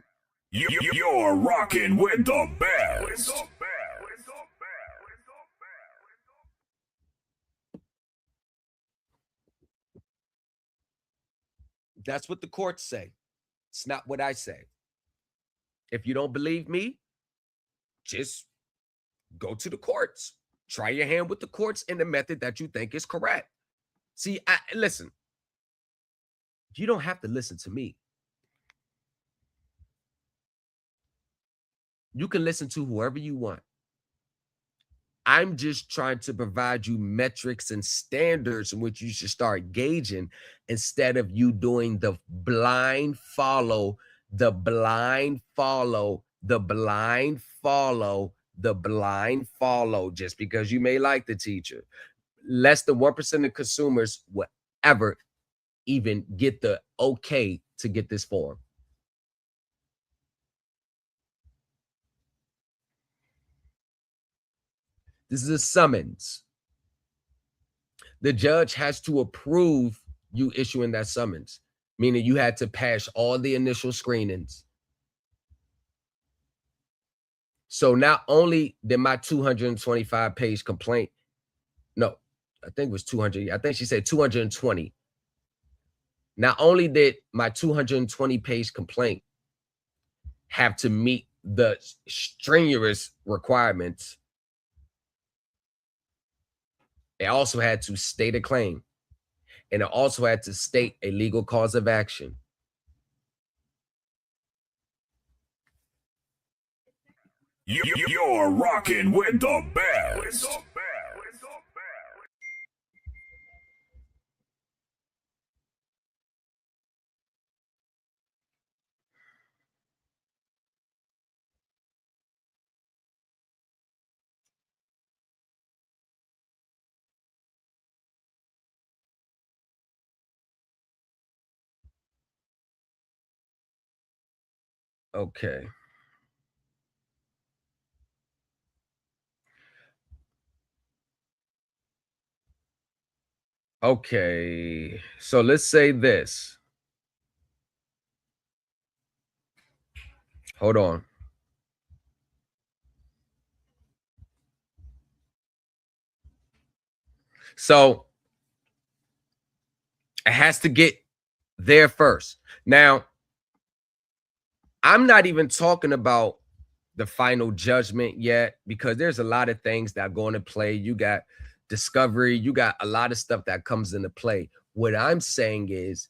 You're rocking with the best. That's what the courts say. It's not what I say. If you don't believe me, just go to the courts. Try your hand with the courts in the method that you think is correct. See, listen. You don't have to listen to me. You can listen to whoever you want. I'm just trying to provide you metrics and standards in which you should start gauging, instead of you doing the blind follow, the blind follow, the blind follow, the blind follow, just because you may like the teacher. Less than 1% of consumers will ever even get the okay to get this form. This is a summons. The judge has to approve you issuing that summons, meaning you had to pass all the initial screenings. So not only did my 225-page complaint, no, I think it was 200. I think she said 220. Not only did my 220-page complaint have to meet the strenuous requirements, it also had to state a claim, and it also had to state a legal cause of action. You're rocking with the best. Okay. Okay. So let's say this. Hold on. So it has to get there first. Now, I'm not even talking about the final judgment yet, because there's a lot of things that go into play. You got discovery, you got a lot of stuff that comes into play. What I'm saying is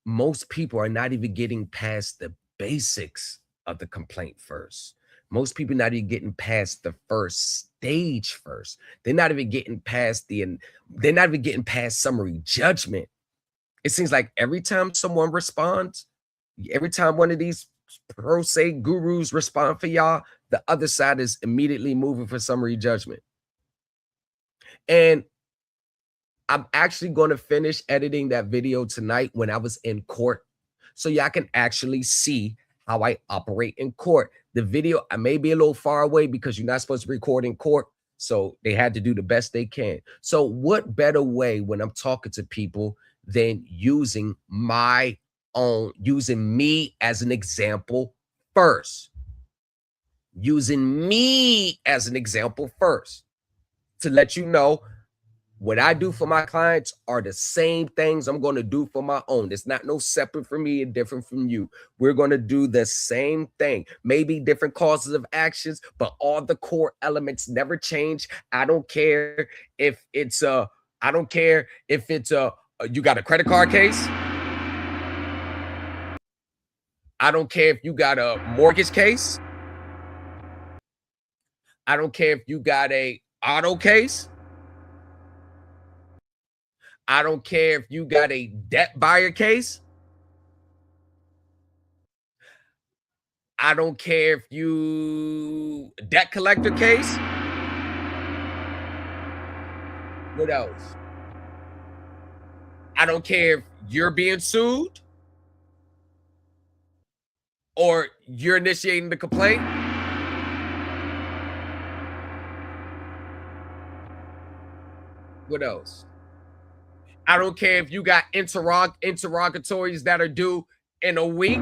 most people are not even getting past the basics of the complaint first. Most people not even getting past the first stage first. They're not even getting past they're not even getting past summary judgment. It seems like every time someone responds, every time one of these pro se gurus respond for y'all, the other side is immediately moving for summary judgment. And I'm actually going to finish editing that video tonight when I was in court, so y'all can actually see how I operate in court. The video, I may be a little far away because you're not supposed to record in court, so they had to do the best they can. So what better way when I'm talking to people than using me as an example first? Using me as an example first to let you know what I do for my clients are the same things I'm going to do for my own. It's not no separate from me and different from you. We're going to do the same thing. Maybe different causes of actions, but all the core elements never change. I don't care if it's you got a credit card case. I don't care if you got a mortgage case. I don't care if you got a auto case. I don't care if you got a debt buyer case. I don't care if you debt collector case. What else? I don't care if you're being sued or you're initiating the complaint. What else? I don't care if you got interrogatories that are due in a week.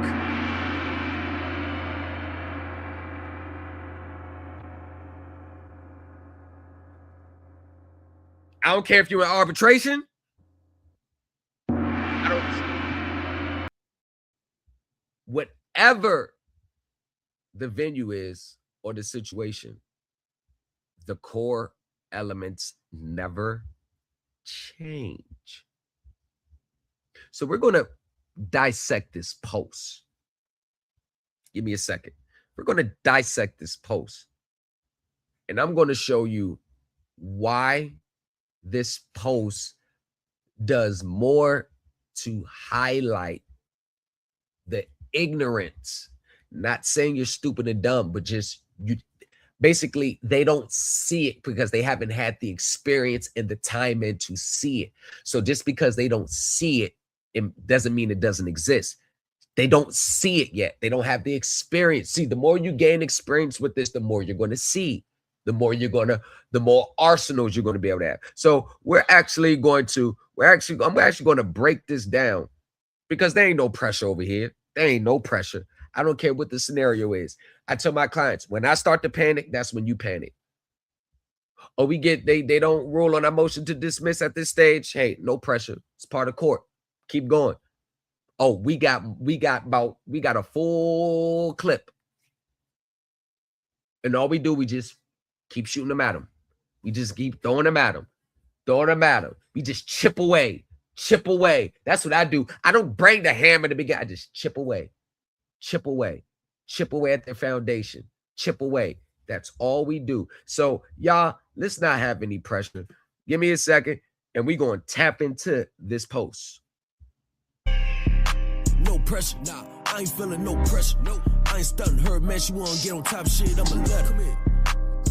I don't care if you're in arbitration. Whatever the venue is or the situation, the core elements never change. So we're going to dissect this post. Give me a second. We're going to dissect this post. And I'm going to show you why this post does more to highlight the ignorance. Not saying you're stupid and dumb, but just you. Basically, they don't see it because they haven't had the experience and the time in to see it. So just because they don't see it, it doesn't mean it doesn't exist. They don't see it yet. They don't have the experience. See, the more you gain experience with this, the more you're going to see. The more arsenals you're going to be able to have. So I'm actually going to break this down because there ain't no pressure over here. There ain't no pressure. I don't care what the scenario is. I tell my clients, when I start to panic, that's when you panic. Or they don't rule on our motion to dismiss at this stage. Hey, no pressure. It's part of court. Keep going. Oh, we got a full clip. And all we do, we just keep shooting them at them. We just keep throwing them at them. We just chip away. That's what I do. I don't bring the hammer to begin. I just chip away at their foundation, chip away. That's all we do. So y'all, let's not have any pressure. Give me a second and we're going to tap into this post. No pressure, nah, I ain't feeling no pressure. No, I ain't stunting her, man. She wanna get on top of shit, I'ma let her. Come in.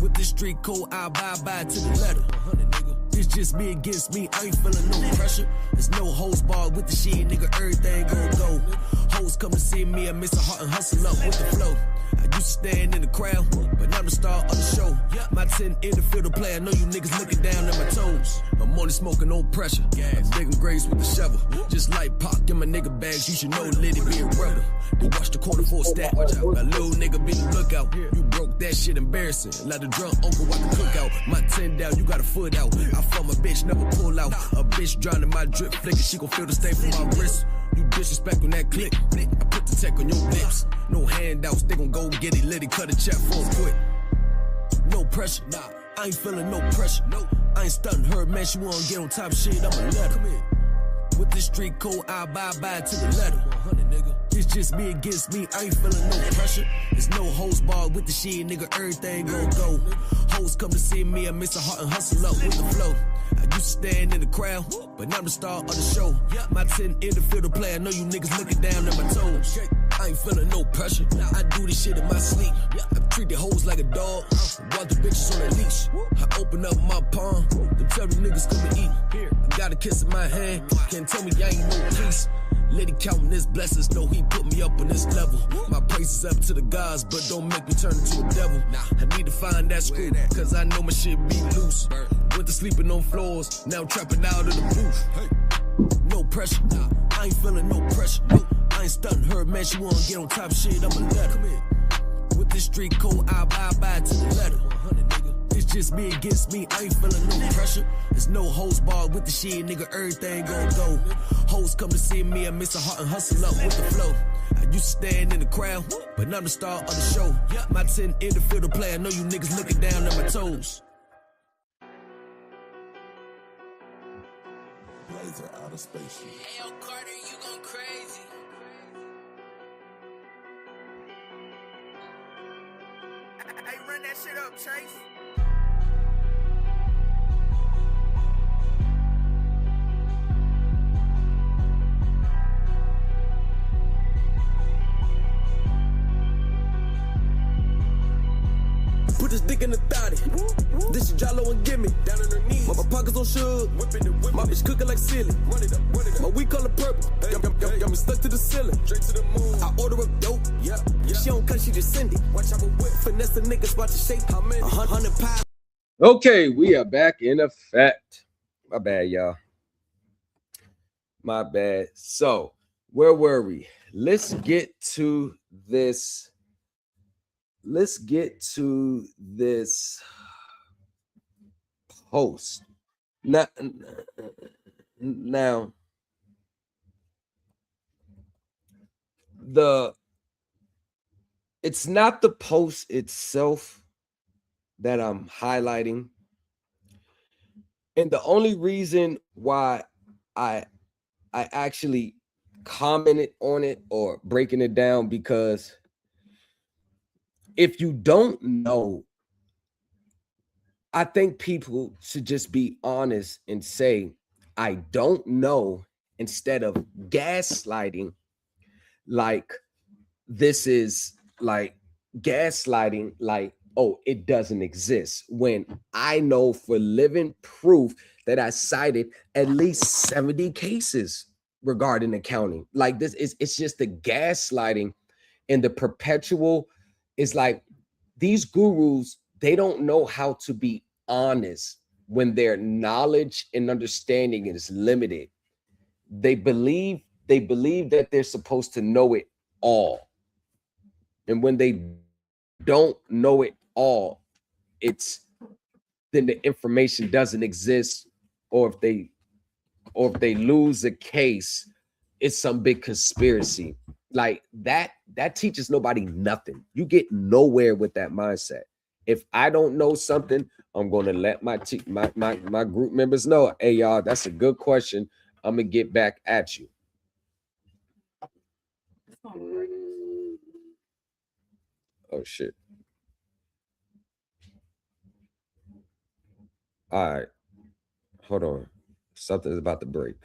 With this street code, I abide by to the letter. 100, nigga. It's just me against me, I ain't feeling no pressure. There's no hoes bar with the shit, nigga, everything gon' go. Hoes come to see me, I miss a heart and hustle up with the flow. I used to stand in the crowd, but now I'm the star of the show. My 10 in the field to play, I know you niggas looking down at my toes. I'm only smoking, no pressure. I'm digging graves with the shovel. Just like Pac in my nigga bags, you should know Liddy be a rebel. They watch the corner for a stat. Watch out, a little nigga be the lookout. You broke that shit embarrassing. Like the drunk uncle at the cookout. My 10 down, you got a foot out. I fuck my bitch, never pull out. A bitch drowning my drip flicker, she gon' feel the stain from my wrist. You disrespect on that click. I put the tech on your lips. No handouts, they gon' go get it litty, cut a check for quick. No pressure, nah, I ain't feeling no pressure. No, I ain't stunting her, man. She wanna get on top of shit, I'ma let her. With this street code, I abide by to the letter. 100, nigga. It's just me against me, I ain't feeling no pressure. There's no hoes barred with the shit, nigga, everything gon' go. Hoes come to see me, I miss a heart and hustle up with the flow. I used to stand in the crowd, but now I'm the star of the show. My 10 in the field of play, I know you niggas looking down at my toes. I ain't feeling no pressure, I do this shit in my sleep. I treat the hoes like a dog, want the bitches on a leash. I open up my palm, them tell the niggas come and eat. I got a kiss in my hand, can't tell me I ain't no peace. Let him counting his blessings, know he put me up on this level. My praise is up to the gods, but don't make me turn into a devil. I need to find that screw, cause I know my shit be loose. Went to sleeping on floors, now I'm trapping out of the booth. No pressure, I ain't feeling no pressure. I ain't stunting her, man, she wanna get on top of shit, I'ma let her. With this street code, I abide to the letter. It's just me against me, I ain't feeling no pressure. There's no hoes barred with the shit, nigga, everything gon' go. Hoes come to see me, I miss a heart and hustle up with the flow. I used to stand in the crowd, but now I'm the star of the show. My 10 in the field of play, I know you niggas looking down at my toes. Blazer out of spaceship. Hey, yo, Carter, you going crazy. Hey, run that shit up, Chase. Put this dick in the thotty. This shit Jalo and gimme. Down on her knees. My pockets on shook. My bitch cooking like silly. My weed color purple. Got me stuck to the ceiling. Straight to the moon. I order up dope. Yeah. She don't cut, she just send it. Watch out for whip. Finesse the niggas about to shake. How many? 100 pounds. Okay, we are back in effect. My bad, y'all. My bad. So, where were we? Let's get to this. Let's get to this post. Now, it's not the post itself that I'm highlighting. And the only reason why I actually commented on it or breaking it down, because if you don't know, I think people should just be honest and say, I don't know, instead of gaslighting. Like, this is like gaslighting, like, oh, it doesn't exist, when I know for living proof that I cited at least 70 cases regarding accounting. Like, this is, it's just the gaslighting and the perpetual. It's like these gurus, they don't know how to be honest when their knowledge and understanding is limited. They believe that they're supposed to know it all. And when they don't know it all, then the information doesn't exist. Or if they lose a case, it's some big conspiracy. Like that teaches nobody nothing. You get nowhere with that mindset. If I don't know something, I'm going to let my group members know, hey, y'all, that's a good question. I'm going to get back at you. Oh, shit. All right. Hold on. Something's about to break.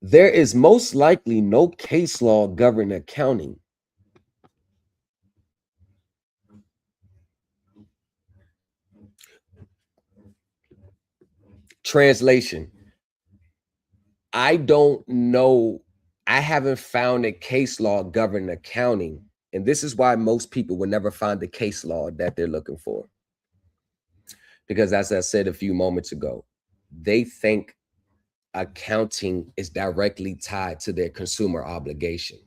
There is most likely no case law governing accounting. Translation: I don't know. I haven't found a case law governing accounting. And this is why most people will never find the case law that they're looking for. Because as I said a few moments ago, they think accounting is directly tied to their consumer obligation.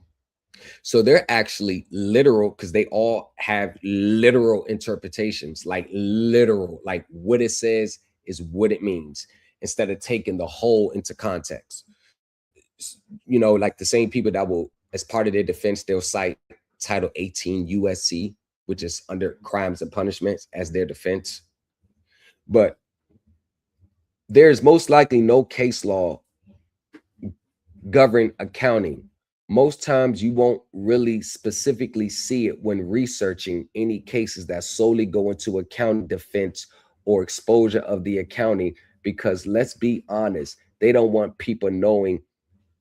So they're actually literal because they all have literal interpretations, like literal, like what it says is what it means, instead of taking the whole into context. You know, like the same people that will, as part of their defense, they'll cite Title 18 USC, which is under crimes and punishments, as their defense. But there's most likely no case law govern accounting. Most times you won't really specifically see it when researching any cases that solely go into accounting defense or exposure of the accounting, because let's be honest, they don't want people knowing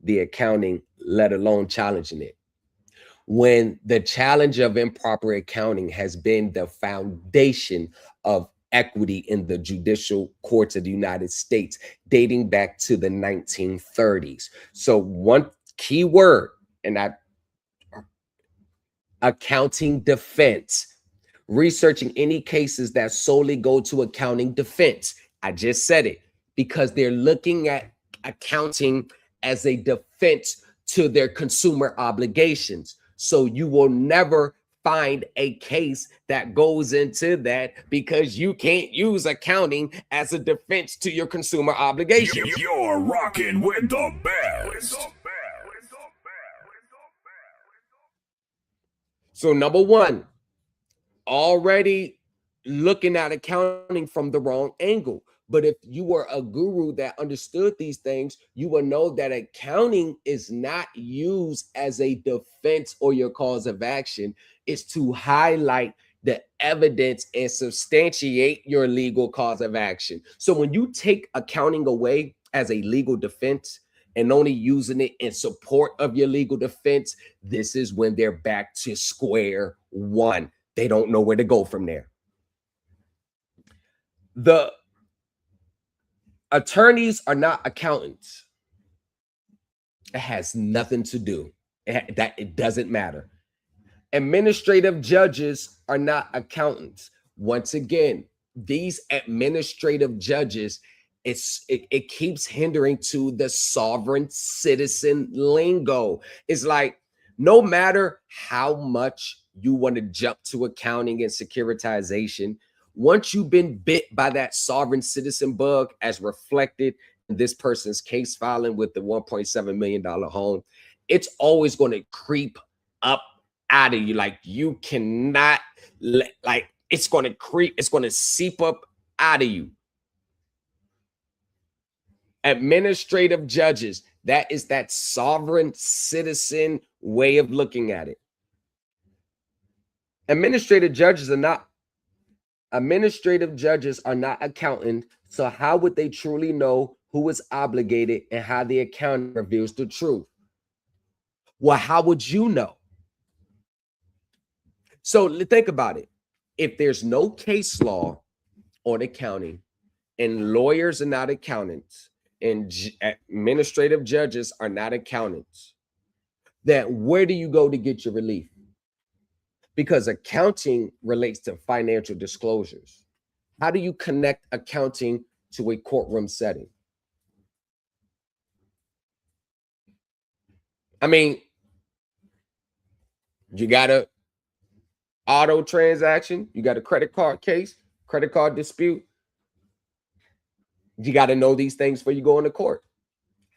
the accounting, let alone challenging it. When the challenge of improper accounting has been the foundation of equity in the judicial courts of the United States, dating back to the 1930s. So one key word, and that accounting defense, researching any cases that solely go to accounting defense. I just said it, because they're looking at accounting as a defense to their consumer obligations. So you will never find a case that goes into that, because you can't use accounting as a defense to your consumer obligations. You're rocking with the best. So number one, already looking at accounting from the wrong angle. But if you were a guru that understood these things, you will know that accounting is not used as a defense or your cause of action. It's to highlight the evidence and substantiate your legal cause of action. So when you take accounting away as a legal defense and only using it in support of your legal defense, this is when they're back to square one. They don't know where to go from there. The attorneys are not accountants. It has nothing to do. It doesn't matter. Administrative judges are not accountants. Once again, these administrative judges, it keeps hindering to the sovereign citizen lingo. It's like, no matter how much you want to jump to accounting and securitization, once you've been bit by that sovereign citizen bug, as reflected in this person's case filing with the $1.7 million home, it's always going to creep up out of you. Like, you cannot let, like, it's going to creep, it's going to seep up out of you. Administrative judges, that is that sovereign citizen way of looking at it. Administrative judges are not accountants. So how would they truly know who is obligated and how the accounting reveals the truth? Well, how would you know? So think about it. If there's no case law on accounting, and lawyers are not accountants, and administrative judges are not accountants, then where do you go to get your relief? Because accounting relates to financial disclosures. How do you connect accounting to a courtroom setting? I mean, you got a auto transaction, you got a credit card case, credit card dispute. You got to know these things before you go into court.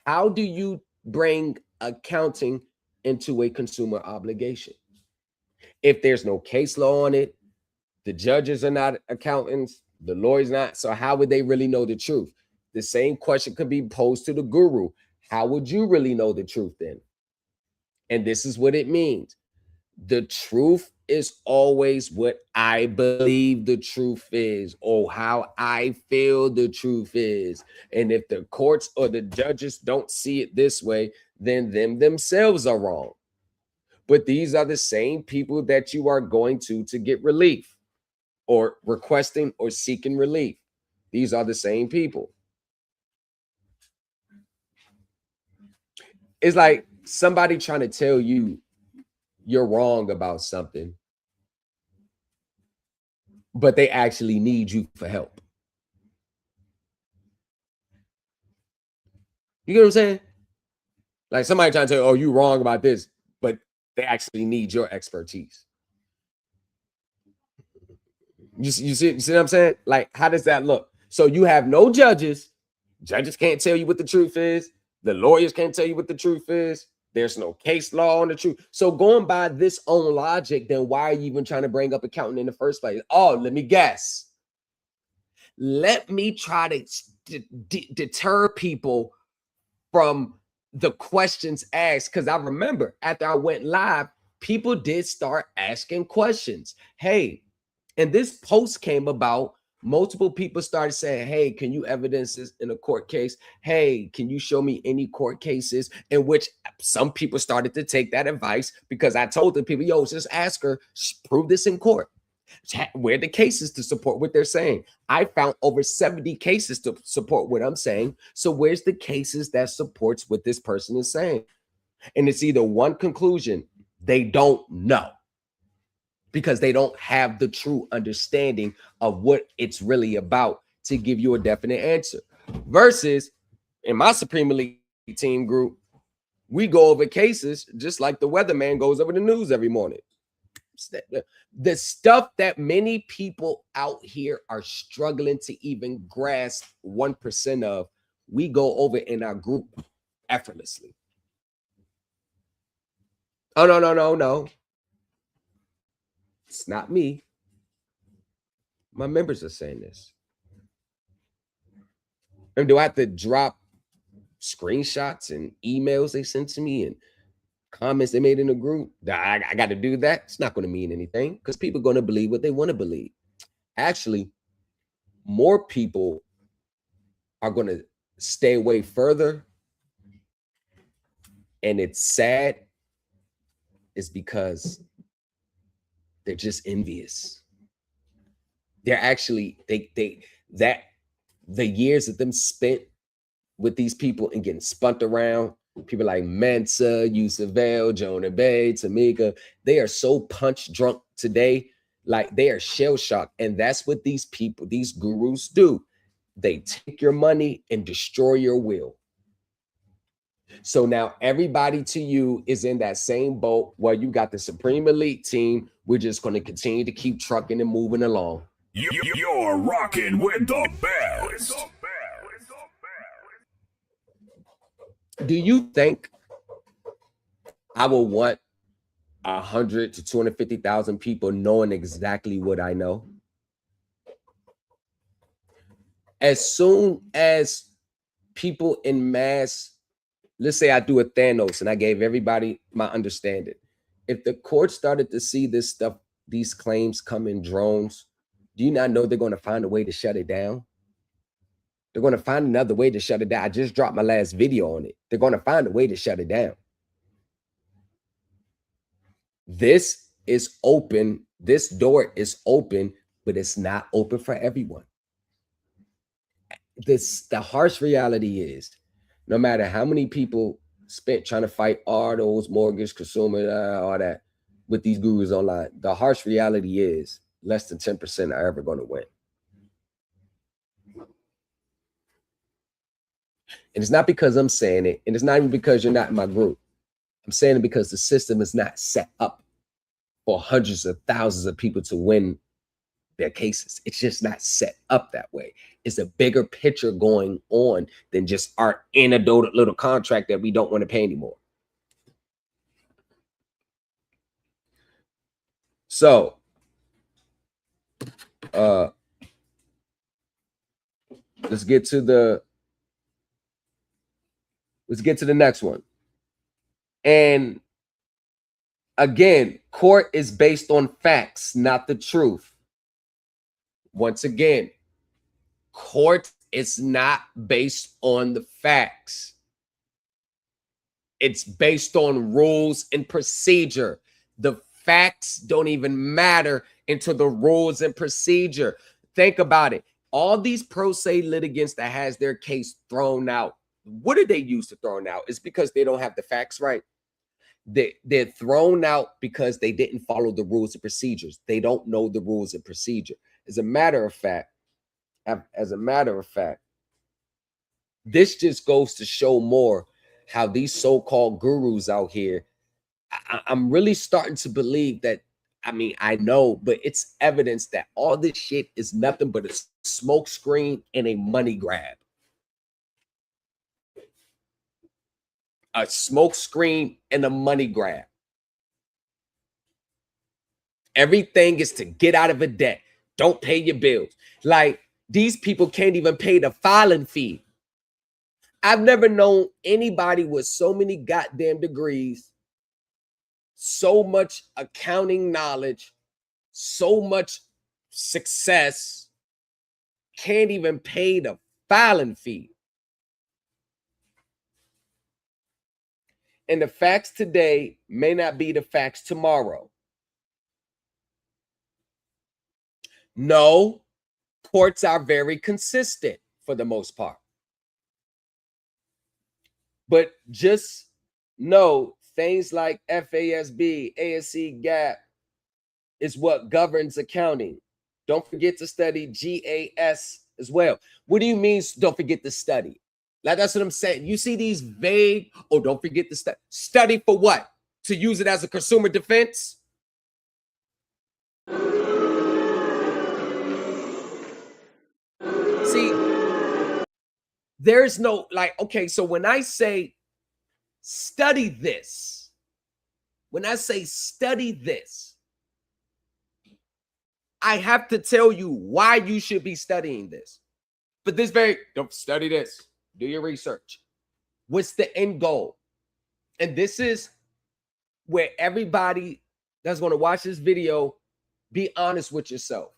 How do you bring accounting into a consumer obligation? If there's no case law on it, the judges are not accountants, the lawyers not. So how would they really know the truth? The same question could be posed to the guru. How would you really know the truth then? And this is what it means. The truth is always what I believe the truth is, or how I feel the truth is. And if the courts or the judges don't see it this way, then them themselves are wrong. But these are the same people that you are going to get relief, or requesting or seeking relief. These are the same people. It's like somebody trying to tell you you're wrong about something, but they actually need you for help. You get what I'm saying? Like somebody trying to tell you, oh, you wrong about this, but They actually need your expertise. You see what I'm saying? Like, how does that look? So you have no judges. Judges can't tell you what the truth is. The lawyers can't tell you what the truth is. There's no case law on the truth. So going by this own logic, then why are you even trying to bring up accounting in the first place? Oh, let me guess. Let me try to deter people from the questions asked. Because I remember after I went live, people did start asking questions. Hey, and this post came about. Multiple people started saying, hey, can you evidence this in a court case? Hey, can you show me any court cases? In which some people started to take that advice, because I told the people, yo, just ask her, prove this in court. Where are the cases to support what they're saying? I found over 70 cases to support what I'm saying. So where's the cases that supports what this person is saying? And it's either one conclusion: they don't know, because they don't have the true understanding of what it's really about to give you a definite answer. Versus in my Supreme Elite team group, we go over cases just like the weatherman goes over the news every morning. The stuff that many people out here are struggling to even grasp 1% of, we go over in our group effortlessly. Oh, no. It's not me. My members are saying this. And do I have to drop screenshots and emails they sent to me and comments they made in the group? I got to do that. It's not going to mean anything, because people are going to believe what they want to believe. Actually, more people are going to stay away further. And it's sad. It's because they're just envious. They're actually, that the years of them spent with these people and getting spunt around, people like Mensa, Yusavelle, Jonah Bay, Tamika, they are so punch drunk today, like they are shell shocked. And that's what these people, these gurus do. They take your money and destroy your will. So now everybody to you is in that same boat where you got the Supreme Elite team. We're just going to continue to keep trucking and moving along. You're rocking with the best. Do you think I will want 100 to 250,000 people knowing exactly what I know? As soon as people in mass, let's say I do a Thanos and I gave everybody my understanding. If the court started to see this stuff, these claims come in drones, do you not know they're going to find a way to shut it down? They're going to find another way to shut it down. I just dropped my last video on it. They're going to find a way to shut it down. This is open. This door is open, but it's not open for everyone. The harsh reality is, no matter how many people spent trying to fight all those mortgage, consumer, all that with these gurus online, the harsh reality is less than 10% are ever going to win. And it's not because I'm saying it, and it's not even because you're not in my group. I'm saying it because the system is not set up for hundreds of thousands of people to win their cases. It's just not set up that way. It's a bigger picture going on than just our anecdotal little contract that we don't want to pay anymore. So, let's get to the next one. And again, court is based on facts, not the truth. Once again, court is not based on the facts. It's based on rules and procedure. The facts don't even matter until the rules and procedure. Think about it. All these pro se litigants that has their case thrown out, what did they use to throw out? It's because they don't have the facts right. They're thrown out because they didn't follow the rules and procedures. They don't know the rules and procedure. As a matter of fact, this just goes to show more how these so-called gurus out here I'm really starting to believe that. I mean, I know, but it's evidence that all this shit is nothing but a smoke screen and a money grab. A smoke screen and a money grab. Everything is to get out of a debt. Don't pay your bills. Like, these people can't even pay the filing fee. I've never known anybody with so many goddamn degrees, so much accounting knowledge, so much success, can't even pay the filing fee. And the facts today may not be the facts tomorrow. No, courts are very consistent for the most part. But just know things like FASB, ASC GAAP is what governs accounting. Don't forget to study GAS as well. What do you mean don't forget to study? Like, that's what I'm saying. You see these vague, oh, don't forget to study. Study for what? To use it as a consumer defense? See, there's no, like, okay, so when I say study this, I have to tell you why you should be studying this. But this don't study this. Do your research. What's the end goal? And this is where everybody that's going to watch this video, be honest with yourself.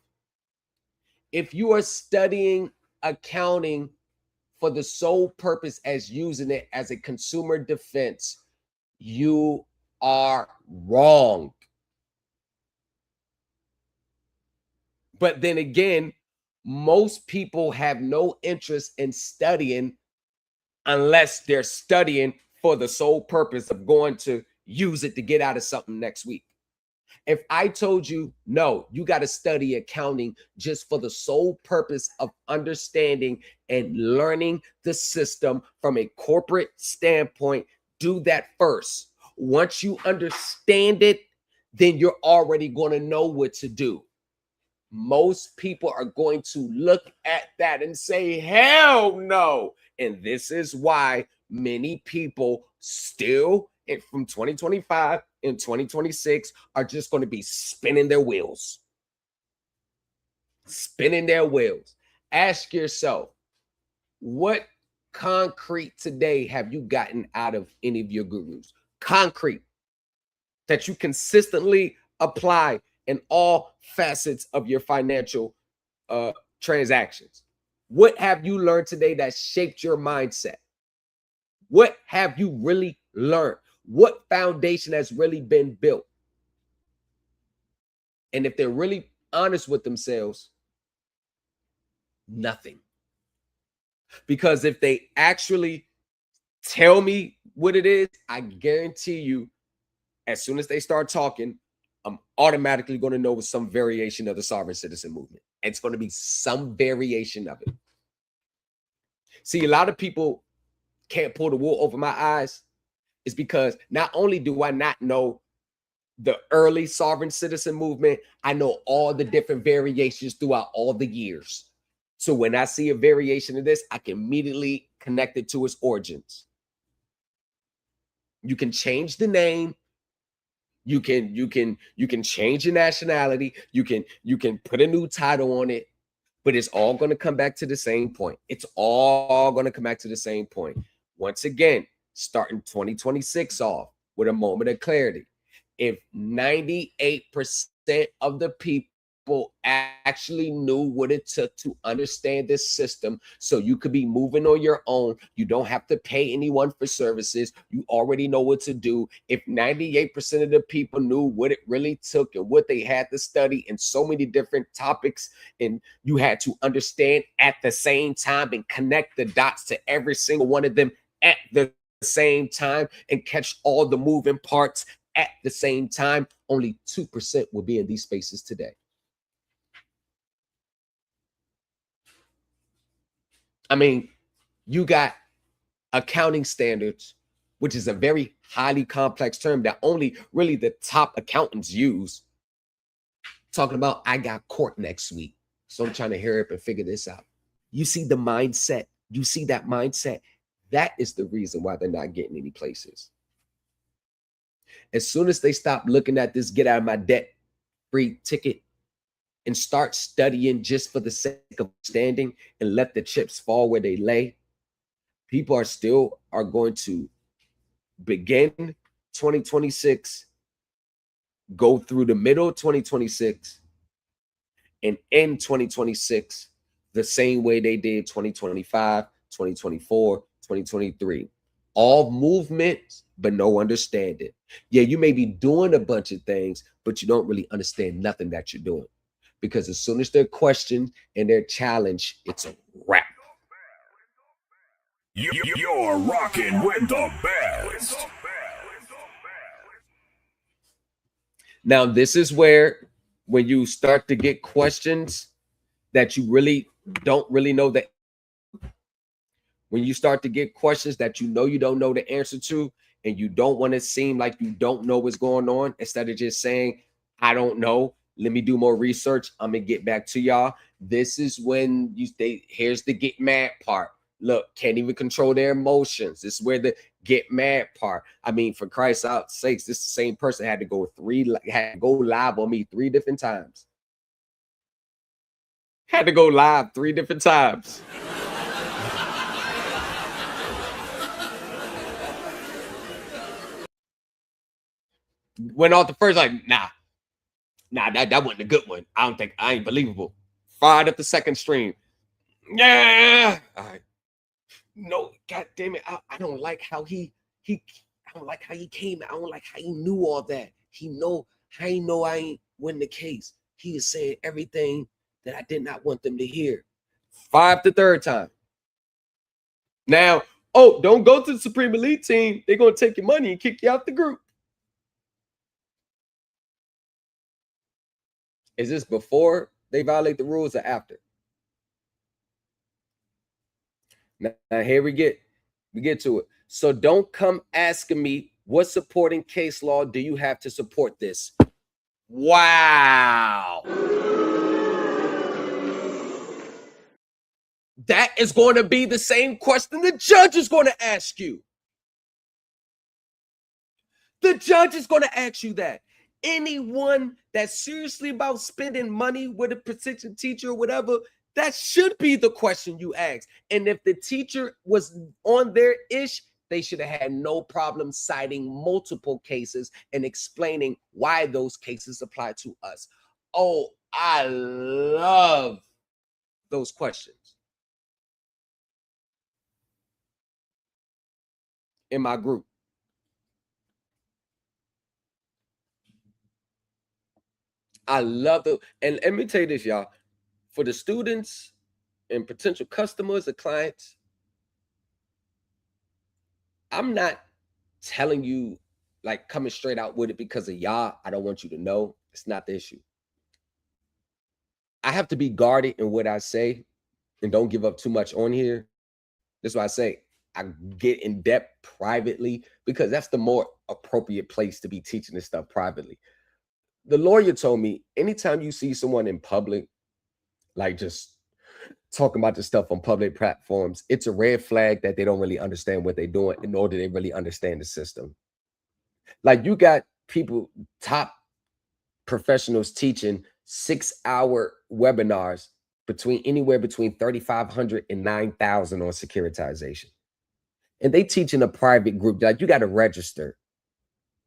If you are studying accounting for the sole purpose as using it as a consumer defense, you are wrong. But then again, most people have no interest in studying unless they're studying for the sole purpose of going to use it to get out of something next week. If I told you, no, you got to study accounting just for the sole purpose of understanding and learning the system from a corporate standpoint, do that first. Once you understand it, then you're already going to know what to do. Most people are going to look at that and say, hell no. And this is why many people still from 2025 and 2026 are just going to be spinning their wheels. Ask yourself, what concrete today have you gotten out of any of your gurus? Concrete that you consistently apply in all facets of your financial transactions. What have you learned today that shaped your mindset? What have you really learned? What foundation has really been built? And if they're really honest with themselves, nothing. Because if they actually tell me what it is, I guarantee you, as soon as they start talking, I'm automatically going to know with some variation of the sovereign citizen movement. It's going to be some variation of it. See, a lot of people can't pull the wool over my eyes. Is because not only do I not know the early sovereign citizen movement, I know all the different variations throughout all the years. So when I see a variation of this, I can immediately connect it to its origins. You can change the name. You can change your nationality. You can put a new title on it, but it's all going to come back to the same point. It's all going to come back to the same point. Once again, starting 2026 off with a moment of clarity. If 98% of the people actually knew what it took to understand this system, so you could be moving on your own, you don't have to pay anyone for services, you already know what to do. If 98% of the people knew what it really took and what they had to study in so many different topics, and you had to understand at the same time and connect the dots to every single one of them at the same time and catch all the moving parts at the same time, only 2% will be in these spaces today. I mean, you got accounting standards which is a very highly complex term that only really the top accountants use. Talking about, I got court next week, so I'm trying to hurry up and figure this out. You see the mindset. You see that mindset. That is the reason why they're not getting any places. As soon as they stop looking at this get out of my debt free ticket and start studying just for the sake of standing and let the chips fall where they lay, people are going to begin 2026, go through the middle of 2026, and end 2026 the same way they did 2025, 2024, 2023. All movements, but no understanding. Yeah, you may be doing a bunch of things, but you don't really understand nothing that you're doing. Because as soon as they're questioned and they're challenged, it's a wrap. You're rocking with the best. Now, this is where when you start to get questions that you really don't really know when you start to get questions that you don't know the answer to, and you don't want to seem like you don't know what's going on, instead of just saying, I don't know, let me do more research, I'm gonna get back to y'all. This is when here's the get mad part. Look, can't even control their emotions. This is where the get mad part. I mean, for Christ's sakes, this same person had to go live on me 3 different times. Had to go live 3 different times. Went off the first, like, nah, that wasn't a good one. I ain't believable. Fired up the second stream. Yeah. All right. No, god damn it. I don't like how I don't like how he came. I don't like how he knew all that. I ain't win the case. He is saying everything that I did not want them to hear. 5 the third time. Now, don't go to the Supreme Elite team. They're gonna take your money and kick you out the group. Is this before they violate the rules or after? Now here we get to it. So don't come asking me what supporting case law do you have to support this. Wow. That is going to be the same question the judge is going to ask you. The judge is going to ask you that. Anyone that's seriously about spending money with a particular teacher or whatever, that should be the question you ask. And if the teacher was on their ish, they should have had no problem citing multiple cases and explaining why those cases apply to us. Oh, I love those questions in my group. I love it. And let me tell you this, y'all. For the students and potential customers or clients, I'm not telling you, like, coming straight out with it because of y'all. I don't want you to know. It's not the issue. I have to be guarded in what I say and don't give up too much on here. That's why I say I get in depth privately, because that's the more appropriate place to be teaching this stuff privately. The lawyer told me, anytime you see someone in public, like just talking about this stuff on public platforms, it's a red flag that they don't really understand what they're doing, nor do they really understand the system. Like, you got people, top professionals, teaching 6-hour webinars anywhere between 3,500 and 9,000 on securitization. And they teach in a private group. Like, you got to register.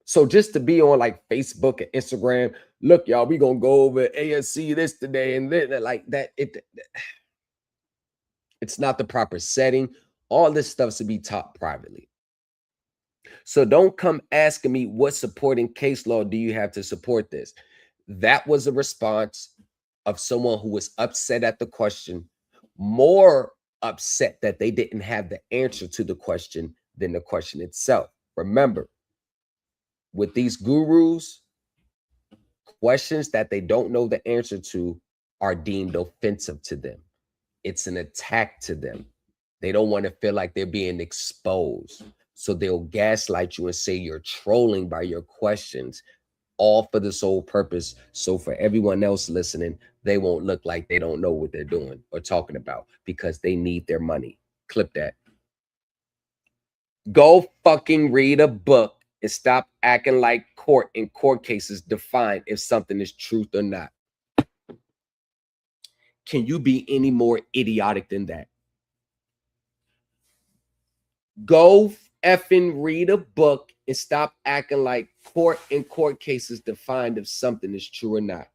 So just to be on like Facebook and Instagram, look, y'all, we gonna go over ASC this today and then, like that, it's not the proper setting. All this stuff should be taught privately. So don't come asking me what supporting case law do you have to support this. That was a response of someone who was upset at the question, more upset that they didn't have the answer to the question than the question itself. Remember, with these gurus, questions that they don't know the answer to are deemed offensive to them. It's an attack to them. They don't want to feel like they're being exposed. So they'll gaslight you and say you're trolling by your questions, all for the sole purpose. So for everyone else listening, they won't look like they don't know what they're doing or talking about because they need their money. Clip that. Go fucking read a book and stop acting like court in court cases define if something is truth or not. Can you be any more idiotic than that? Go effing read a book and stop acting like court in court cases define if something is true or not.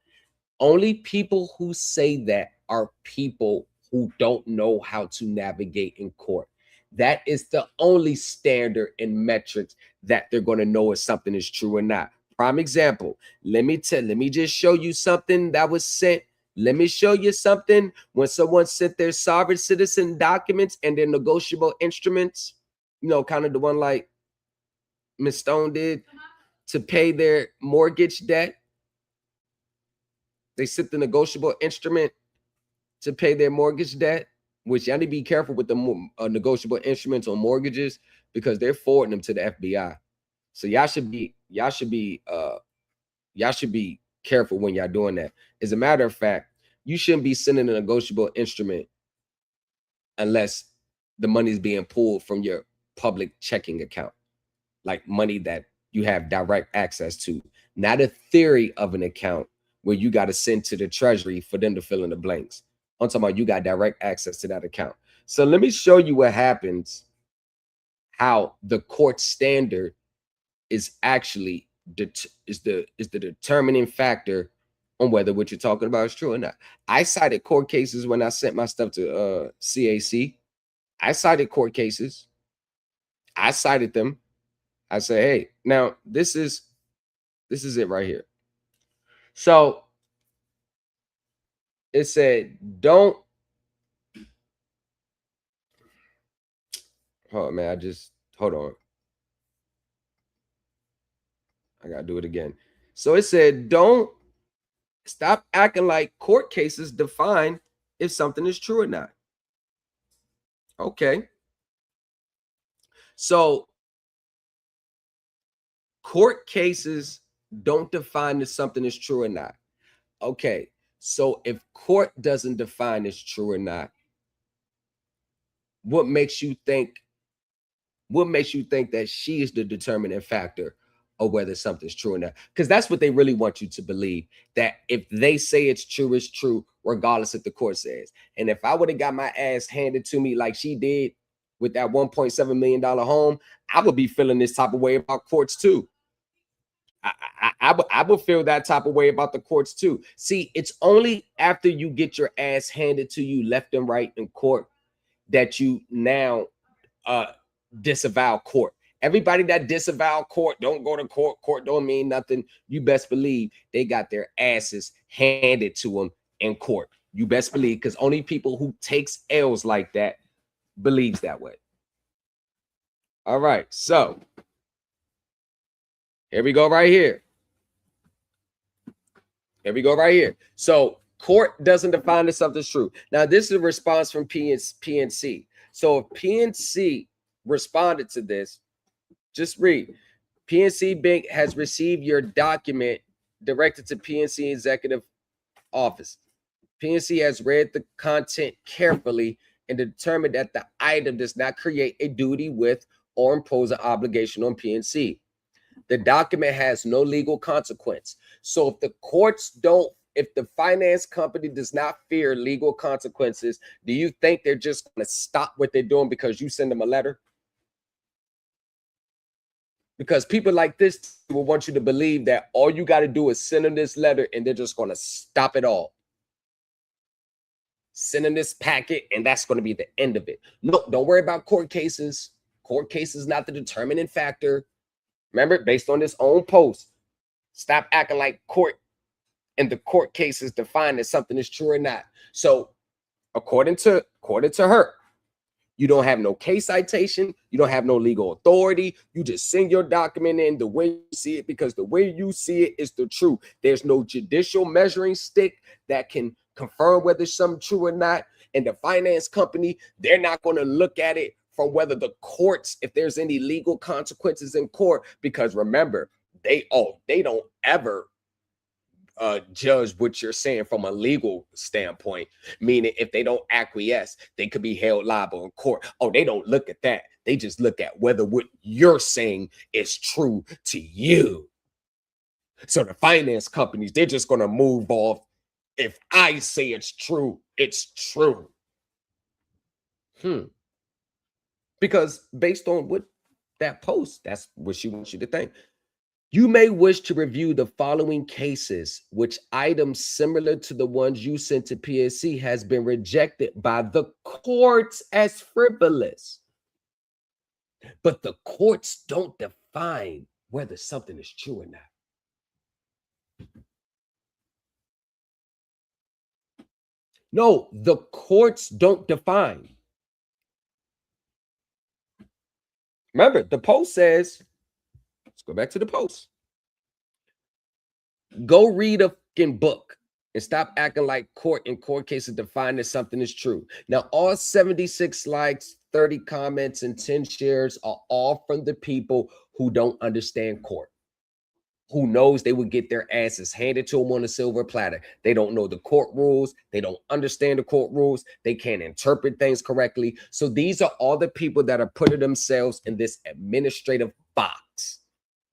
Only people who say that are people who don't know how to navigate in court. That is the only standard and metrics that they're going to know if something is true or not. Prime example, let me just show you something that was sent. Let me show you something when someone sent their sovereign citizen documents and their negotiable instruments, you know, kind of the one like Ms. Stone did to pay their mortgage debt. They sent the negotiable instrument to pay their mortgage debt, which y'all need to be careful with the negotiable instruments on mortgages because they're forwarding them to the FBI. So y'all should be careful when y'all doing that. As a matter of fact, you shouldn't be sending a negotiable instrument unless the money's being pulled from your public checking account, like money that you have direct access to, not a theory of an account where you got to send to the treasury for them to fill in the blanks. I'm talking about you got direct access to that account. So let me show you what happens, how the court standard is actually the determining factor on whether what you're talking about is true or not. I cited court cases when I sent my stuff to CAC. I cited court cases. I cited them. I say, hey, now this is it right here. So it said, don't. Oh man, hold on. I gotta do it again. So it said, don't stop acting like court cases define if something is true or not. Okay. So court cases don't define if something is true or not. Okay. So if court doesn't define it's true or not, what makes you think that she is the determining factor of whether something's true or not? Because that's what they really want you to believe, that if they say it's true, regardless if the court says. And if I would have got my ass handed to me like she did with that $1.7 million home, I would be feeling this type of way about courts too. I would feel that type of way about the courts too. See, it's only after you get your ass handed to you left and right in court that you now disavow court. Everybody that disavow court, don't go to court, court don't mean nothing. You best believe they got their asses handed to them in court. You best believe, because only people who takes L's like that believes that way. All right, so here we go right here. Here we go right here. So court doesn't define if something's true. Now, this is a response from PNC. So if PNC responded to this, just read. PNC Bank has received your document directed to PNC Executive Office. PNC has read the content carefully and determined that the item does not create a duty with or impose an obligation on PNC. The document has no legal consequence. So if the courts don't, if the finance company does not fear legal consequences, do you think they're just going to stop what they're doing because you send them a letter? Because people like this will want you to believe that all you got to do is send them this letter and they're just going to stop it all. Send them this packet and that's going to be the end of it. No, don't worry about court cases. Court cases not the determining factor. Remember, based on this own post, stop acting like court and the court cases define that something is true or not. So according to her, you don't have no case citation. You don't have no legal authority. You just send your document in the way you see it because the way you see it is the truth. There's no judicial measuring stick that can confirm whether something's true or not. And the finance company, they're not going to look at it from whether the courts, if there's any legal consequences in court, because remember, they don't ever judge what you're saying from a legal standpoint, meaning if they don't acquiesce, they could be held liable in court. Oh, they don't look at that. They just look at whether what you're saying is true to you. So the finance companies, they're just going to move off. If I say it's true, it's true. Because based on what that post, that's what she wants you to think. You may wish to review the following cases, which items similar to the ones you sent to PSC has been rejected by the courts as frivolous. But the courts don't define whether something is true or not. No, the courts don't define. Remember, the post says, let's go back to the post. Go read a fucking book and stop acting like court and court cases define that something is true. Now, all 76 likes, 30 comments, and 10 shares are all from the people who don't understand court, who knows they would get their asses handed to them on a silver platter. They don't know the court rules. They don't understand the court rules. They can't interpret things correctly. So these are all the people that are putting themselves in this administrative box,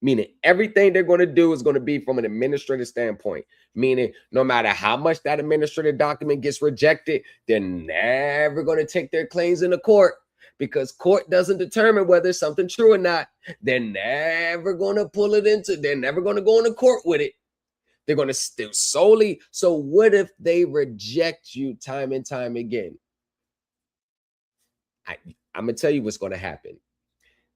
meaning everything they're going to do is going to be from an administrative standpoint, meaning no matter how much that administrative document gets rejected, they're never going to take their claims into court. Because court doesn't determine whether it's something true or not. They're never going to pull it into, they're never going to go into court with it. They're going to still solely. So what if they reject you time and time again? I'm going to tell you what's going to happen.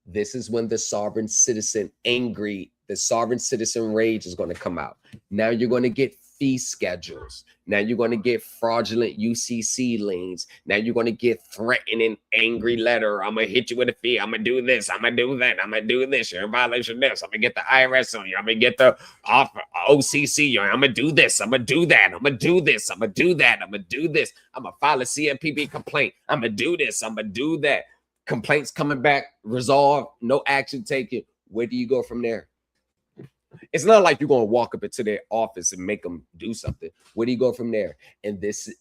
This is when the sovereign citizen the sovereign citizen rage is going to come out. Now you're going to get fee schedules. Now you're going to get fraudulent UCC liens. Now you're going to get threatening angry letter. I'm going to hit you with a fee. I'm going to do this. I'm going to do that. I'm going to do this. You're in violation of this. I'm going to get the IRS on you. I'm going to get the OCC. I'm going to do this. I'm going to do that. I'm going to do this. I'm going to do that. I'm going to do this. I'm going to file a CMPB complaint. I'm going to do this. I'm going to do that. Complaints coming back, resolved, no action taken. Where do you go from there? It's not like you're going to walk up into their office and make them do something. Where do you go from there? And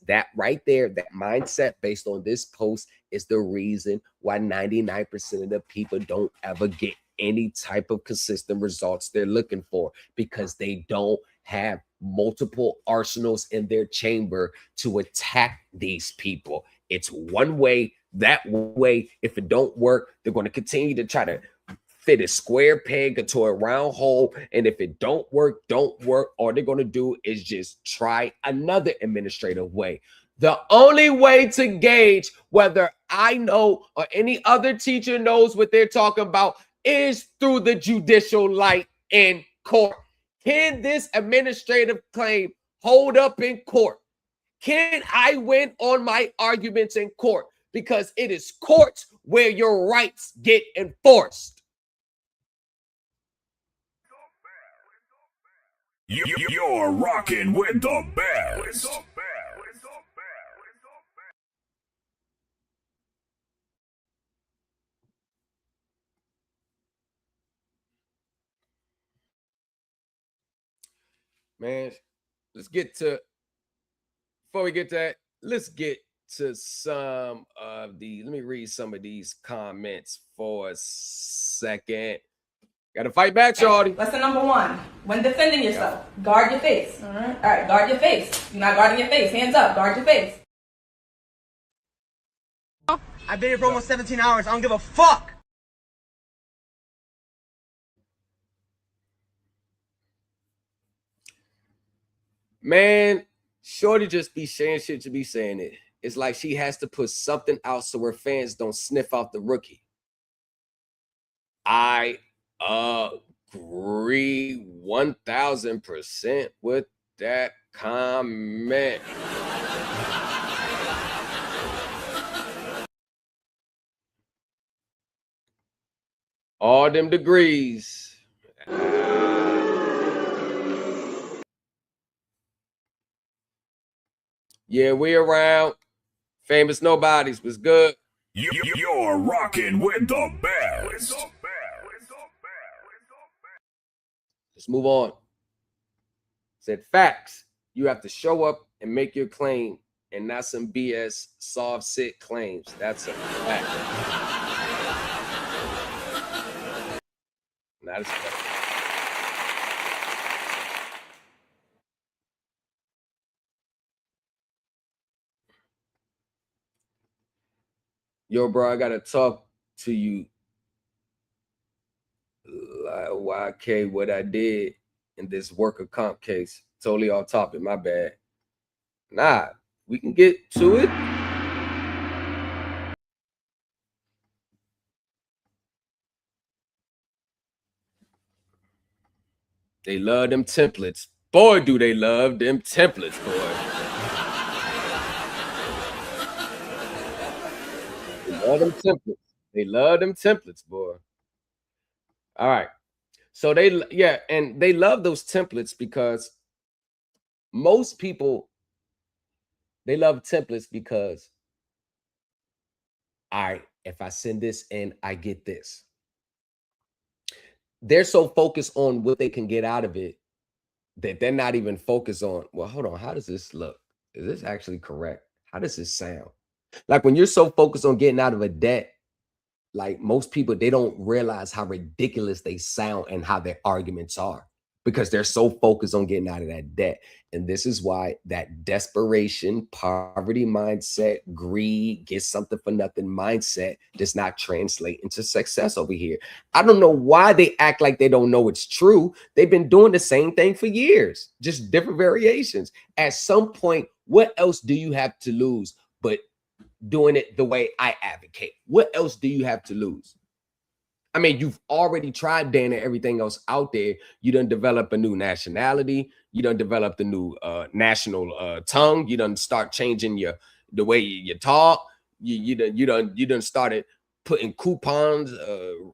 that right there, that mindset based on this post is the reason why 99% of the people don't ever get any type of consistent results they're looking for, because they don't have multiple arsenals in their chamber to attack these people. It's one way, that way. If it don't work, they're going to continue to try to fit a square peg into a round hole. And if it don't work, all they're going to do is just try another administrative way. The only way to gauge whether I know or any other teacher knows what they're talking about is through the judicial light in court. Can this administrative claim hold up in court? Can I win on my arguments in court? Because it is courts where your rights get enforced. You're rocking with the best. Man, let's get to, before we get to that, let's get to some of the, let me read some of these comments for a second. Gotta fight back, shorty. Lesson number 1, when defending yourself, guard your face. All right, guard your face. You're not guarding your face. Hands up, guard your face. I've been here for almost 17 hours. I don't give a fuck. Man, shorty just be saying shit to be saying it. It's like she has to put something out so her fans don't sniff out the rookie. I agree 1000% with that comment. All them degrees. Yeah, we around. Famous nobodies was good. You're rocking with the best. Let's move on. Said facts. You have to show up and make your claim and not some BS soft sit claims. That's a fact. Not as fact. Yo, bro, I gotta talk to you. Like, YK, what I did in this worker comp case. Totally off topic, my bad. Nah, we can get to it. They love them templates. Boy, do they love them templates, boy. They love them templates. They love them templates, boy. All right. So and they love those templates because most people, they love templates because, all right, if I send this in, I get this. They're so focused on what they can get out of it that they're not even focused on, well, hold on, how does this look? Is this actually correct? How does this sound? Like when you're so focused on getting out of a debt, like most people, they don't realize how ridiculous they sound and how their arguments are because they're so focused on getting out of that debt. And this is why that desperation, poverty mindset, greed, get something for nothing mindset does not translate into success over here. I don't know why they act like they don't know it's true. They've been doing the same thing for years, just different variations. At some point, what else do you have to lose but doing it the way I advocate? What else do you have to lose? I mean, you've already tried Dan and everything else out there. You done develop a new nationality. You done developed a new national tongue. You done start changing the way you talk. You done started putting coupons,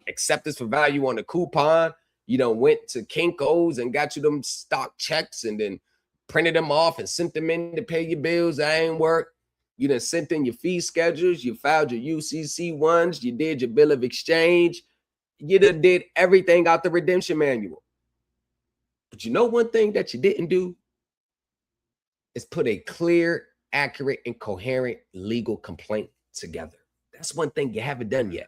acceptance for value on the coupon. You done went to Kinko's and got you them stock checks and then printed them off and sent them in to pay your bills. That ain't work. You done sent in your fee schedules. You filed your UCC ones. You did your bill of exchange. You done did everything out the redemption manual. But you know one thing that you didn't do is put a clear, accurate, and coherent legal complaint together. That's one thing you haven't done yet.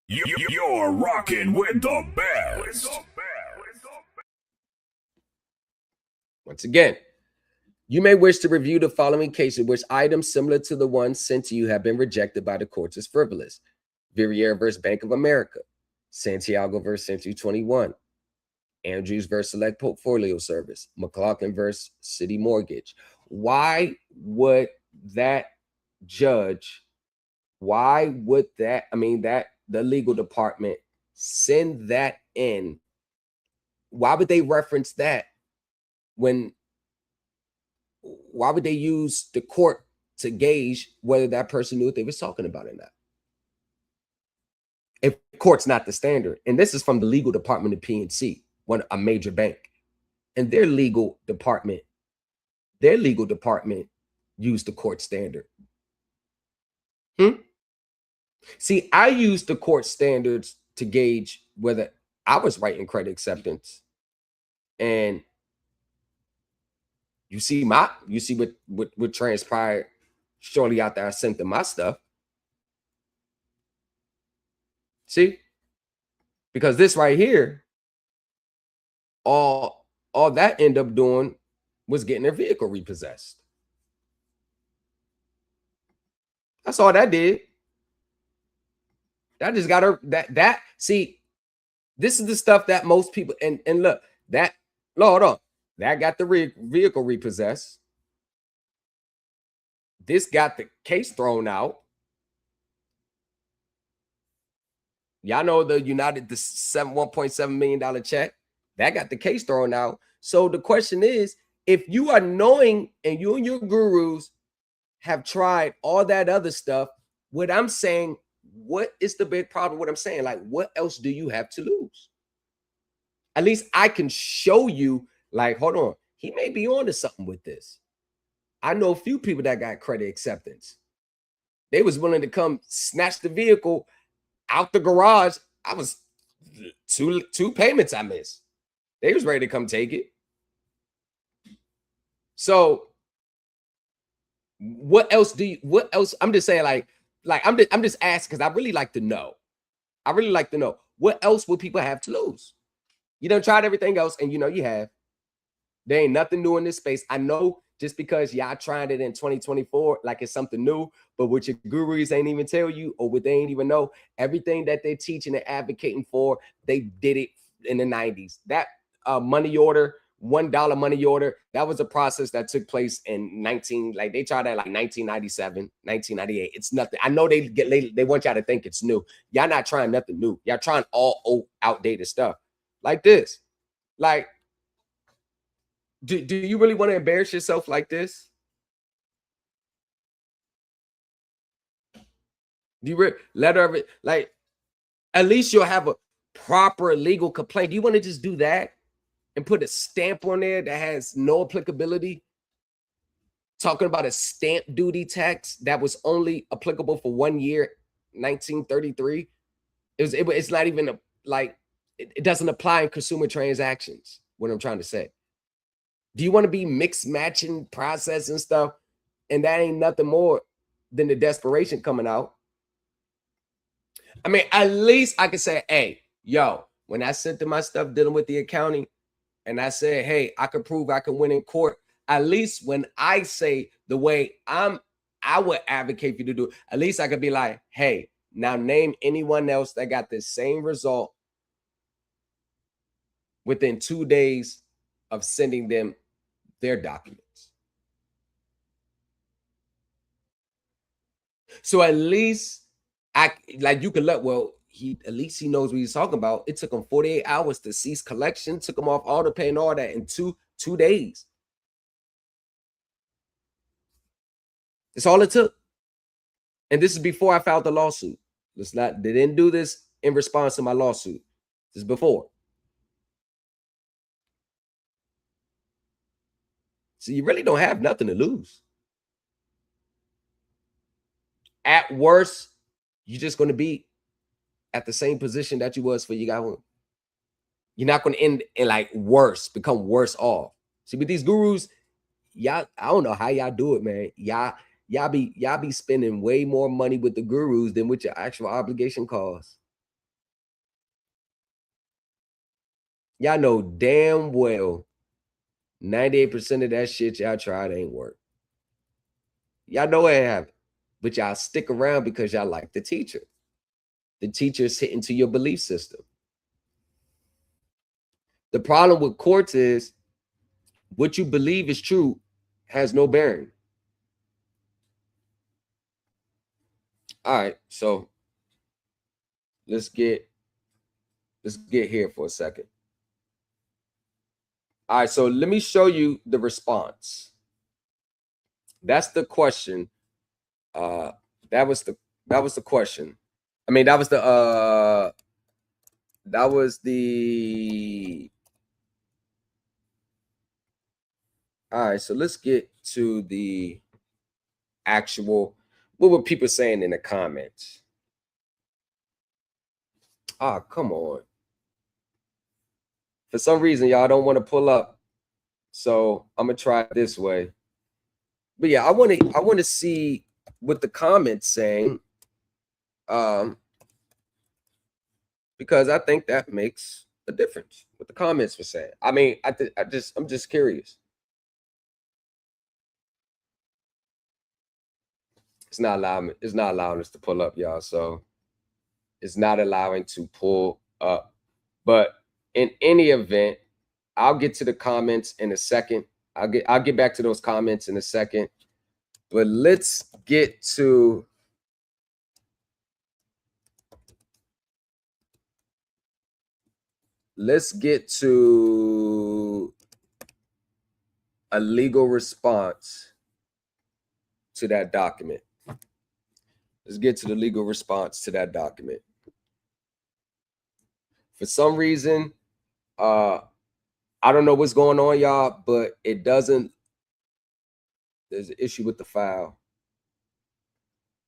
You're rocking with the best. Once again, you may wish to review the following cases in which items similar to the ones sent to you have been rejected by the courts as frivolous. Verrier versus Bank of America, Santiago versus Century 21, Andrews versus Select Portfolio Service, McLaughlin versus City Mortgage. Why would that judge, that the legal department send that in? Why would they reference that why would they use the court to gauge whether that person knew what they was talking about or not? If court's not the standard, and this is from the legal department of PNC, a major bank, and their legal department used the court standard. See, I used the court standards to gauge whether I was right in credit acceptance, and you see what transpired shortly after I sent them my stuff. See, because this right here, all that ended up doing was getting their vehicle repossessed. That's all that did. That just got her see, this is the stuff that most people and look, hold on. That got the vehicle repossessed. This got the case thrown out. Y'all know the $1.7 million check that got the case thrown out. So the question is, if you are knowing and you and your gurus have tried all that other stuff, what I'm saying, what is the big problem? What I'm saying, like, what else do you have to lose? At least I can show you, like, hold on, he may be on to something with this. I know a few people that got credit acceptance. They was willing to come snatch the vehicle out the garage. I was two payments I missed. They was ready to come take it. So what else? I'm just saying, like I'm just asking because I really like to know. I really like to know what else would people have to lose? You done tried everything else, and you know you have. There ain't nothing new in this space. I know just because y'all tried it in 2024, like it's something new, but what your gurus ain't even tell you, or what they ain't even know, everything that they're teaching and advocating for, they did it in the 90s. That money order, $1 money order, that was a process that took place in they tried that like 1997, 1998. It's nothing. I know they want y'all to think it's new. Y'all not trying nothing new. Y'all trying all old, outdated stuff like this. Like, do you really want to embarrass yourself like this? Do you let her, like, at least you'll have a proper legal complaint? Do you want to just do that and put a stamp on there that has no applicability? Talking about a stamp duty tax that was only applicable for 1 year, 1933. It's not even it doesn't apply in consumer transactions. What I'm trying to say. Do you want to be mixed matching process and stuff? And that ain't nothing more than the desperation coming out. I mean, at least I could say, hey, yo, when I sent them my stuff dealing with the accounting, and I said, hey, I could prove I can win in court. At least when I say the way I would advocate for you to do, at least I could be like, hey, now name anyone else that got the same result within 2 days of sending them their documents. So at least you could at least he knows what he's talking about. It took him 48 hours to cease collection, took him off auto pay and all that in two days. That's all it took. And this is before I filed the lawsuit. They didn't do this in response to my lawsuit. This is before. So you really don't have nothing to lose. At worst, you're just going to be at the same position that you was for you got one. You're not going to end in become worse off. See, with these gurus, y'all, I don't know how y'all do it, man. Y'all be spending way more money with the gurus than with your actual obligation costs. Y'all know damn well 98% of that shit y'all tried ain't work. Y'all know it happened, but y'all stick around because y'all like the teacher. The teacher's hitting to your belief system. The problem with courts is what you believe is true has no bearing. All right, so let's get here for a second. All right, so let me show you the response. That's the question. That was the question. I mean, that was the all right, so let's get to the actual, what were people saying in the comments? Ah, come on. For some reason, y'all don't want to pull up. So I'm gonna try it this way. But yeah, I want to see what the comments saying. Because I think that makes a difference. What the comments were saying. I mean, I'm just curious. It's not allowing us to pull up, y'all. So it's not allowing to pull up. But in any event, I'll get to the comments in a second. I'll get back to those comments in a second. But let's get to a legal response to that document. Let's get to the legal response to that document. For some reason, I don't know what's going on, y'all, but it doesn't. There's an issue with the file.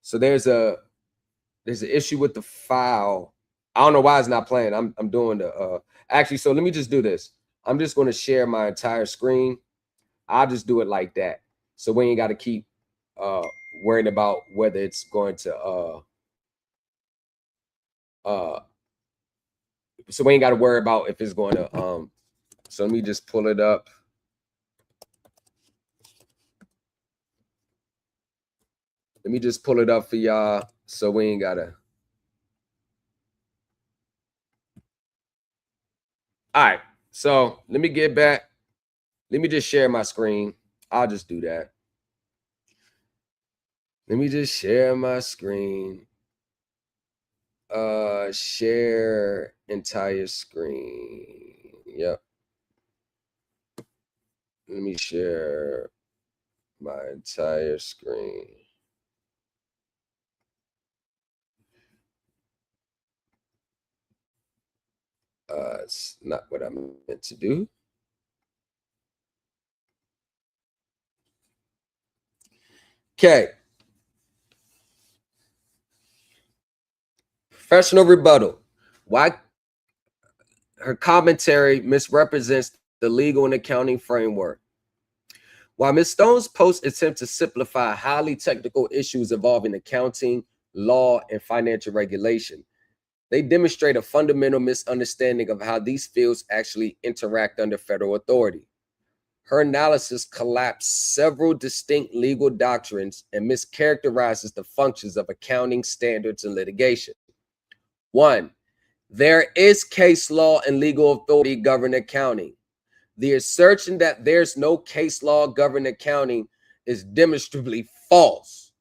So there's an issue with the file. I don't know why it's not playing. I'm doing the actually, so let me just do this. I'm just going to share my entire screen. I'll just do it like that. So we ain't got to keep worrying about whether it's going to so we ain't got to worry about if it's going to so let me just pull it up. Let me just pull it up for y'all so we ain't got to. All right. So let me get back. Let me just share my screen. I'll just do that. Let me just share my screen. Share entire screen. Yep. Let me share my entire screen. It's not what I'm meant to do. Okay. Professional rebuttal. Why her commentary misrepresents the legal and accounting framework. While Ms. Stone's posts attempt to simplify highly technical issues involving accounting, law, and financial regulation, they demonstrate a fundamental misunderstanding of how these fields actually interact under federal authority. Her analysis collapses several distinct legal doctrines and mischaracterizes the functions of accounting standards and litigation. 1. There is case law and legal authority governing accounting. The assertion that there's no case law governing accounting is demonstrably false.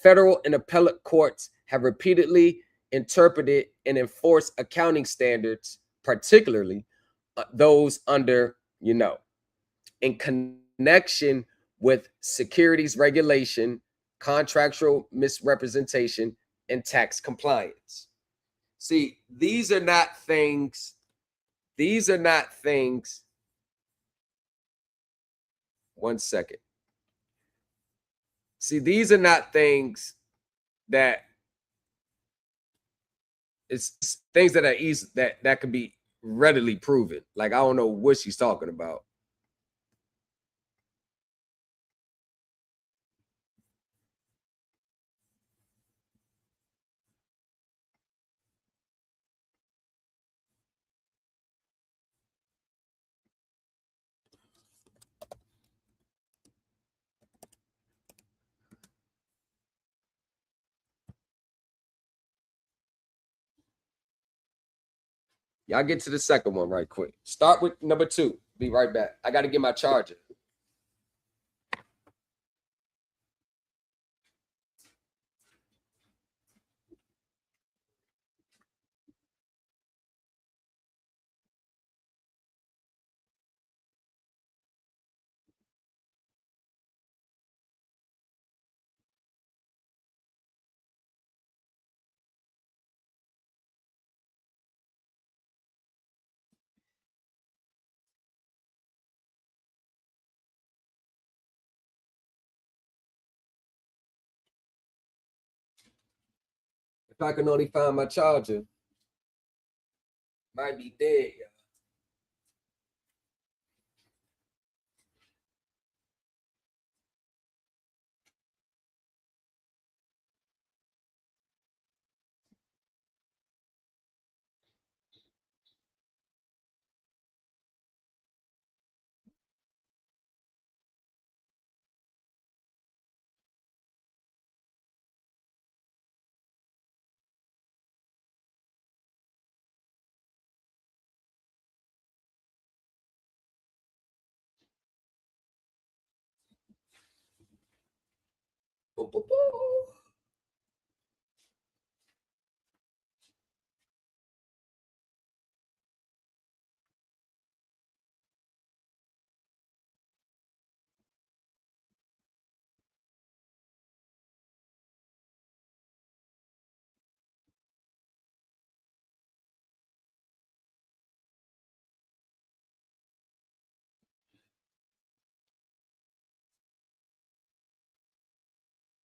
Federal and appellate courts have repeatedly interpreted and enforced accounting standards, particularly those under, in connection with securities regulation, contractual misrepresentation, and tax compliance. See, these are not things. One second. See, these are not things that it's things that are easy that can be readily proven. Like, I don't know what she's talking about. Y'all get to the second one right quick. Start with number 2. Be right back. I got to get my charger. If I can only find my charger, might be dead.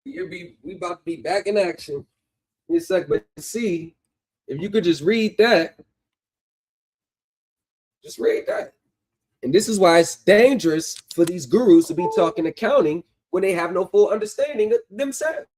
We about to be back in action in a sec, but see if you could just read that. Just read that. And this is why it's dangerous for these gurus to be talking accounting when they have no full understanding of themselves.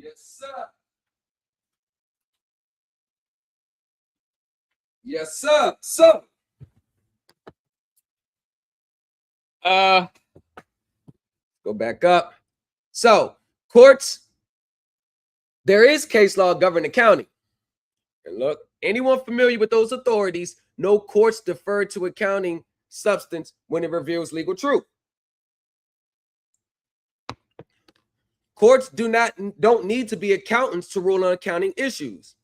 Yes, sir. Yes, sir. So, go back up. So, courts, there is case law governing accounting. And look, anyone familiar with those authorities know courts defer to accounting substance when it reveals legal truth. Courts don't need to be accountants to rule on accounting issues.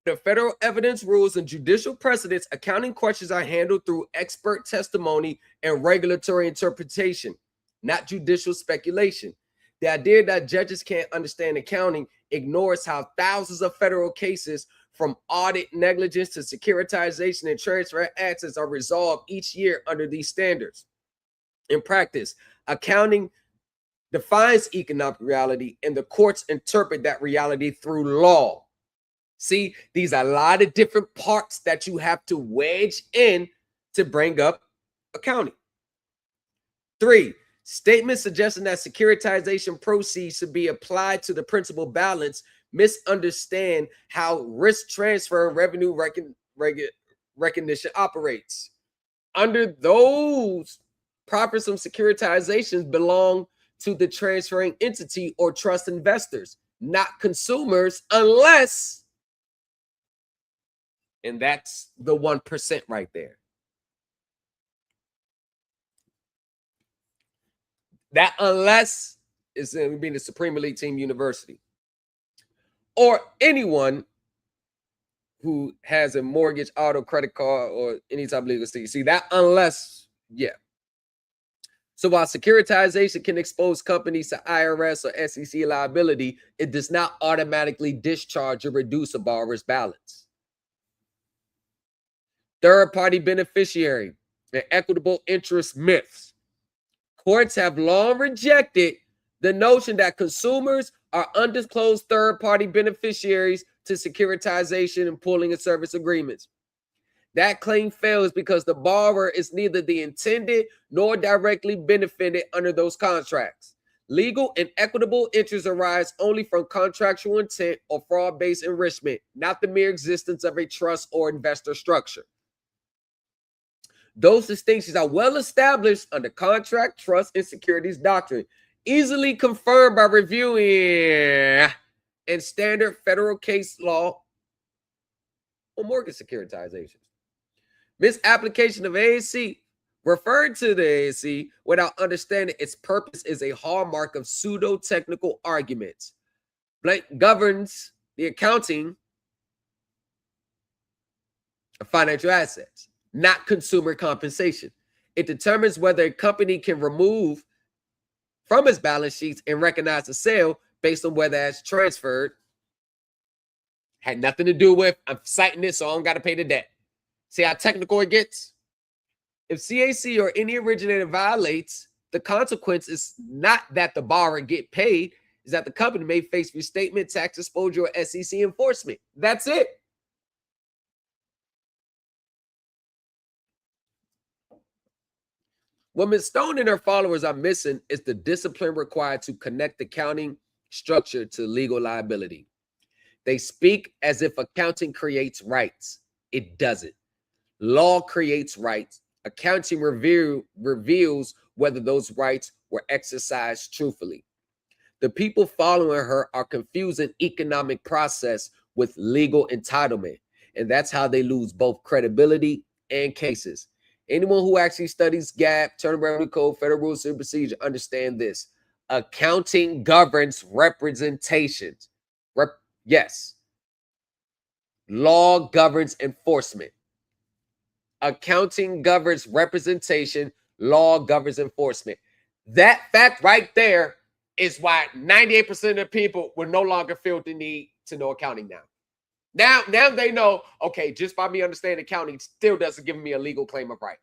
The federal evidence rules and judicial precedents, accounting questions are handled through expert testimony and regulatory interpretation, not judicial speculation. The idea that judges can't understand accounting ignores how thousands of federal cases, from audit negligence to securitization and transfer assets, are resolved each year under these standards. In practice, accounting defines economic reality, and the courts interpret that reality through law. See, these are a lot of different parts that you have to wedge in to bring up accounting. 3, statements suggesting that securitization proceeds should be applied to the principal balance misunderstand how risk transfer and revenue recognition operates. Under those, profits from securitizations belong to the transferring entity or trust investors, not consumers, unless, and that's the 1% right there. That unless is being the Supreme Elite Team University or anyone who has a mortgage, auto, credit card, or any type of legal estate. See that unless, yeah. So while securitization can expose companies to IRS or SEC liability, it does not automatically discharge or reduce a borrower's balance. Third-party beneficiary and equitable interest myths. Courts have long rejected the notion that consumers are undisclosed third-party beneficiaries to securitization and pooling and service agreements. That claim fails because the borrower is neither the intended nor directly benefited under those contracts. Legal and equitable interests arise only from contractual intent or fraud-based enrichment, not the mere existence of a trust or investor structure. Those distinctions are well established under contract, trust, and securities doctrine, easily confirmed by reviewing and standard federal case law on mortgage securitizations. Misapplication of AAC, referring to the AAC without understanding its purpose, is a hallmark of pseudo-technical arguments. Blank governs the accounting of financial assets, not consumer compensation. It determines whether a company can remove from its balance sheets and recognize the sale based on whether it's transferred. Had nothing to do with, I'm citing this, so I don't got to pay the debt. See how technical it gets? If CAC or any originator violates, the consequence is not that the borrower get paid, is that the company may face restatement, tax exposure, or SEC enforcement. That's it. What Ms. Stone and her followers are missing is the discipline required to connect accounting structure to legal liability. They speak as if accounting creates rights. It doesn't. Law creates rights. Accounting reveals whether those rights were exercised truthfully. The people following her are confusing economic process with legal entitlement, and that's how they lose both credibility and cases. Anyone who actually studies GAAP, Internal Revenue Code, Federal Rules of Procedure understand this. Accounting governs representations. Yes. Law governs enforcement. Accounting governs representation. Law governs enforcement. That fact right there is why 98% of the people will no longer feel the need to know accounting now. Now they know, okay, just by me understanding accounting still doesn't give me a legal claim of right.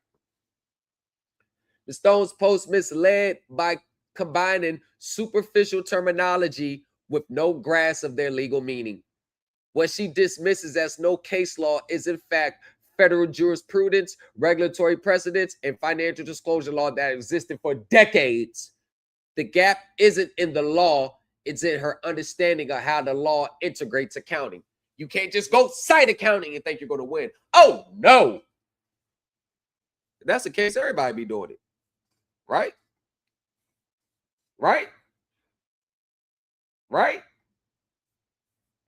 The Stones post misled by combining superficial terminology with no grasp of their legal meaning. What she dismisses as no case law is in fact federal jurisprudence, regulatory precedents, and financial disclosure law that existed for decades. The gap isn't in the law, it's in her understanding of how the law integrates accounting. You can't just go cite accounting and think you're going to win. Oh, no. If that's the case, everybody be doing it. Right? Right? Right?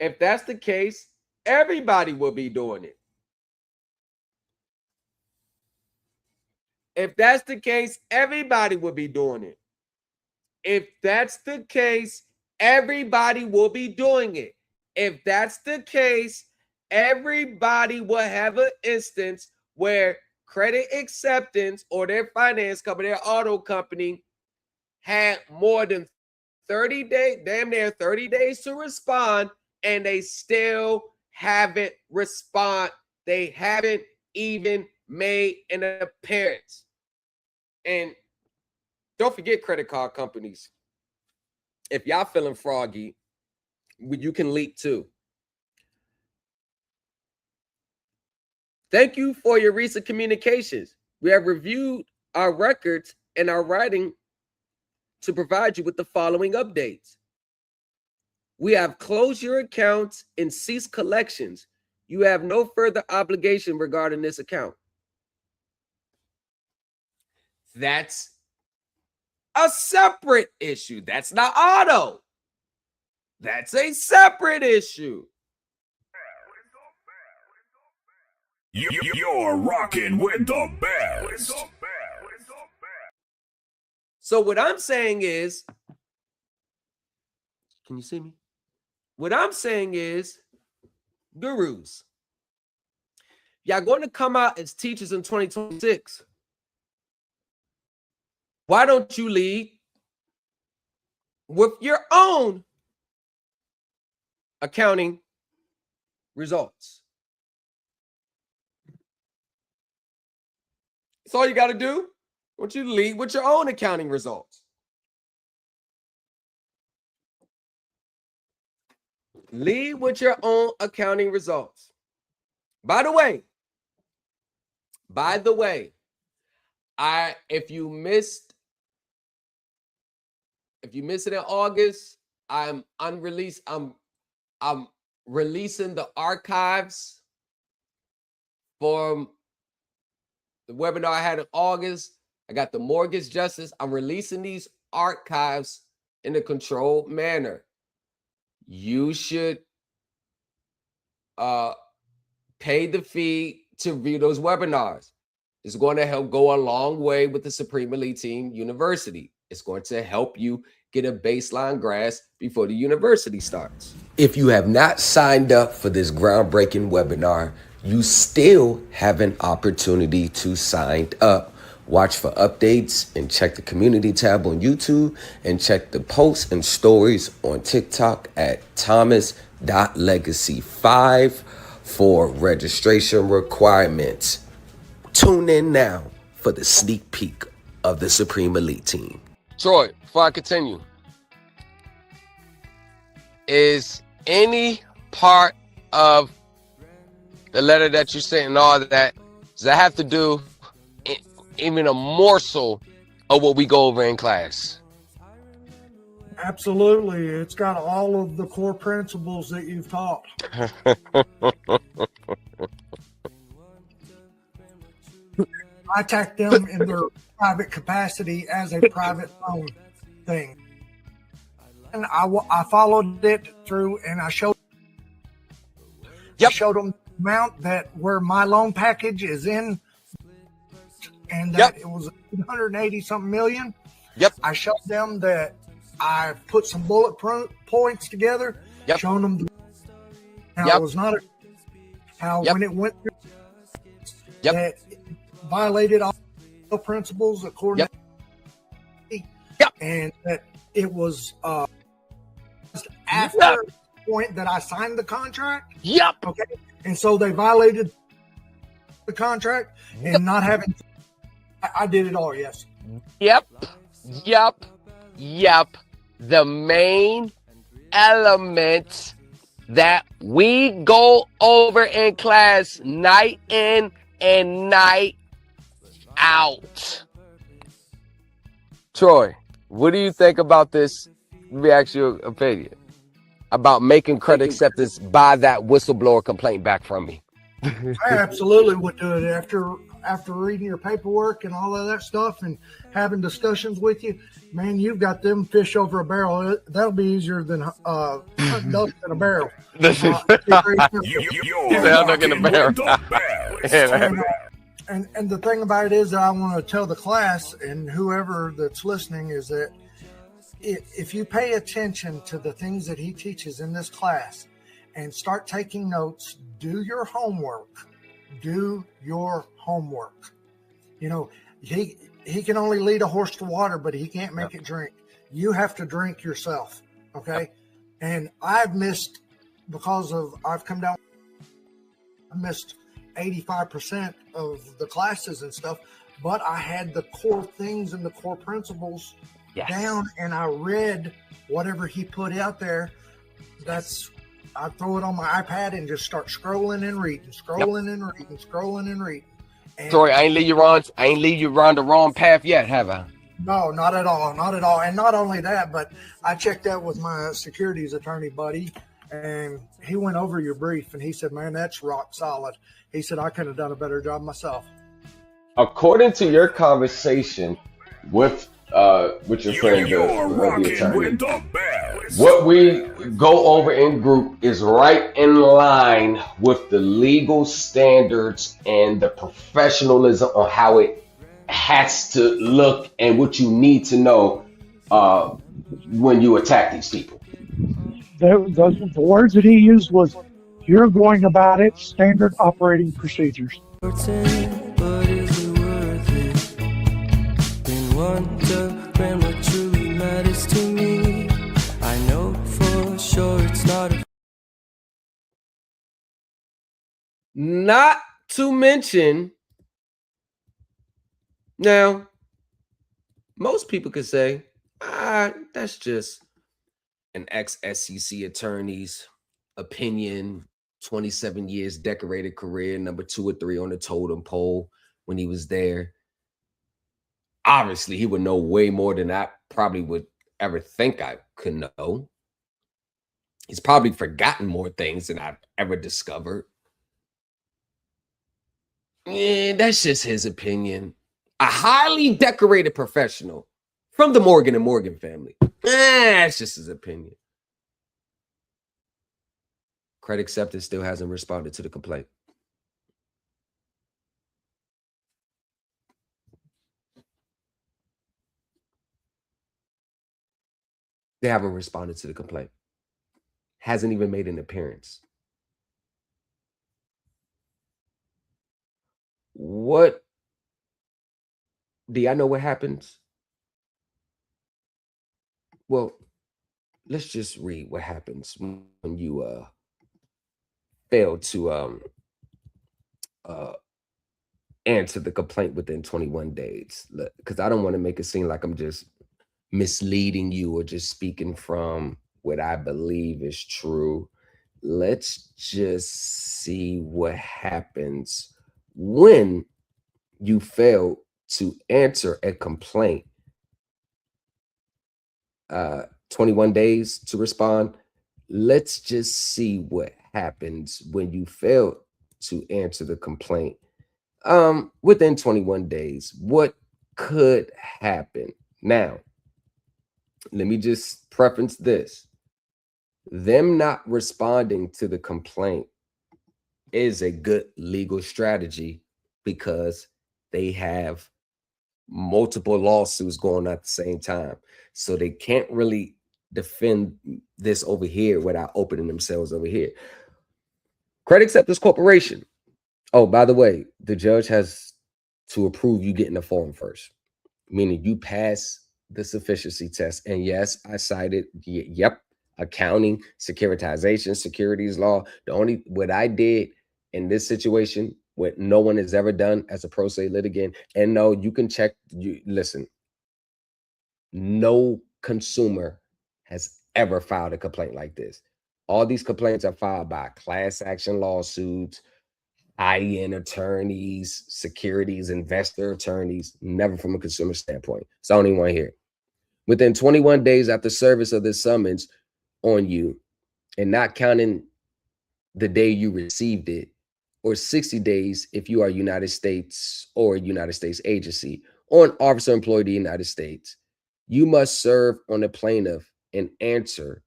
If that's the case, everybody will be doing it. If that's the case, everybody will be doing it. If that's the case, everybody will be doing it. If that's the case, everybody will have an instance where credit acceptance or their finance company, their auto company, had more than 30 days, damn near 30 days to respond, and they still haven't responded. They haven't even made an appearance. And don't forget, credit card companies, if y'all feeling froggy, you can leak too. Thank you for your recent communications. We have reviewed our records and our writing to provide you with the following updates. We have closed your accounts and ceased collections. You have no further obligation regarding this account. That's a separate issue. That's not auto. That's a separate issue. You're rocking with the best. So what I'm saying is, can you see me? What I'm saying is, gurus, y'all going to come out as teachers in 2026. Why don't you lead with your own accounting results? That's all you got to do. I want you to lead with your own accounting results. Lead with your own accounting results. By the way, if you missed it in August, I'm releasing the archives from the webinar I had in August. I got the mortgage justice. I'm releasing these archives in a controlled manner. You should pay the fee to view those webinars. It's going to help go a long way with the Supreme Elite Team University. It's going to help you get a baseline grasp before the university starts. If you have not signed up for this groundbreaking webinar, you still have an opportunity to sign up. Watch for updates and check the community tab on YouTube and check the posts and stories on TikTok at thomas.legacy5 for registration requirements. Tune in now for the sneak peek of the Supreme Elite Team. Troy, before I continue, is any part of the letter that you sent and all that, does that have to do even a morsel of what we go over in class? Absolutely. It's got all of the core principles that you've taught. I attacked them in their private capacity as a private loan thing. And I followed it through and I showed them the amount that where my loan package is in and that it was 180 something million. Yep. I showed them that I put some bullet points together, showing them how it was not how when it went through that it violated all principles according to and that it was after the point that I signed the contract. Okay. And so they violated the contract and not having. I did it all. Yes. Yep. The main elements that we go over in class night in and night out. Troy, what do you think about this? Let me ask your opinion about making credit acceptance by that whistleblower complaint back from me. I absolutely would do it after reading your paperwork and all of that stuff and having discussions with you. Man, you've got them fish over a barrel. That'll be easier than hunting ducks in a barrel. Duck in a barrel. And the thing about it is that I want to tell the class and whoever that's listening is that if you pay attention to the things that he teaches in this class and start taking notes, do your homework. Do your homework. You know, he can only lead a horse to water, but he can't make it drink. You have to drink yourself. Okay. And I've missed I've come down. I missed 85% of the classes and stuff, but I had the core things and the core principles down, and I read whatever he put out there. I throw it on my iPad and just start scrolling and reading. And Sorry, I ain't lead you around the wrong path yet, have I? No, not at all. And not only that, but I checked out with my securities attorney buddy, and he went over your brief, and he said, man, that's rock solid. He said, I could have done a better job myself. According to your conversation with your friend, the attorney, what we go over in group is right in line with the legal standards and the professionalism on how it has to look and what you need to know when you attack these people. The words that he used was, you're going about it standard operating procedures. Not to mention, now, most people could say, that's just an ex-SEC attorney's opinion, 27 years decorated career, number 2 or 3 on the totem pole when he was there. Obviously, he would know way more than I probably would ever think I could know. He's probably forgotten more things than I've ever discovered. That's just his opinion. A highly decorated professional from the Morgan and Morgan family. That's just his opinion. Credit acceptance still hasn't responded to the complaint. They haven't responded to the complaint. Hasn't even made an appearance. What? Do y'all know what happens? Well, let's just read what happens when you fail to answer the complaint within 21 days. Because I don't want to make it seem like I'm just misleading you or just speaking from what I believe is true. Let's just see what happens when you fail to answer a complaint. 21 days to respond. Let's just see what happens when you fail to answer the complaint within 21 days. What could happen? Now, let me just preface this. Them not responding to the complaint is a good legal strategy because they have multiple lawsuits going on at the same time. So they can't really defend this over here without opening themselves over here. Credit Acceptance Corporation. Oh, by the way, the judge has to approve you getting a form first, meaning you pass the sufficiency test. And yes, I cited, yep, accounting, securitization, securities law. What I did in this situation, what no one has ever done as a pro se litigant, and no, you can check, listen, no consumer has ever filed a complaint like this. All these complaints are filed by class action lawsuits, high-end attorneys, securities, investor attorneys, never from a consumer standpoint. So I don't even want to hear it. Within 21 days after service of this summons on you, and not counting the day you received it, or 60 days if you are United States or a United States agency, or an officer employed in the United States, you must serve on the plaintiff an answer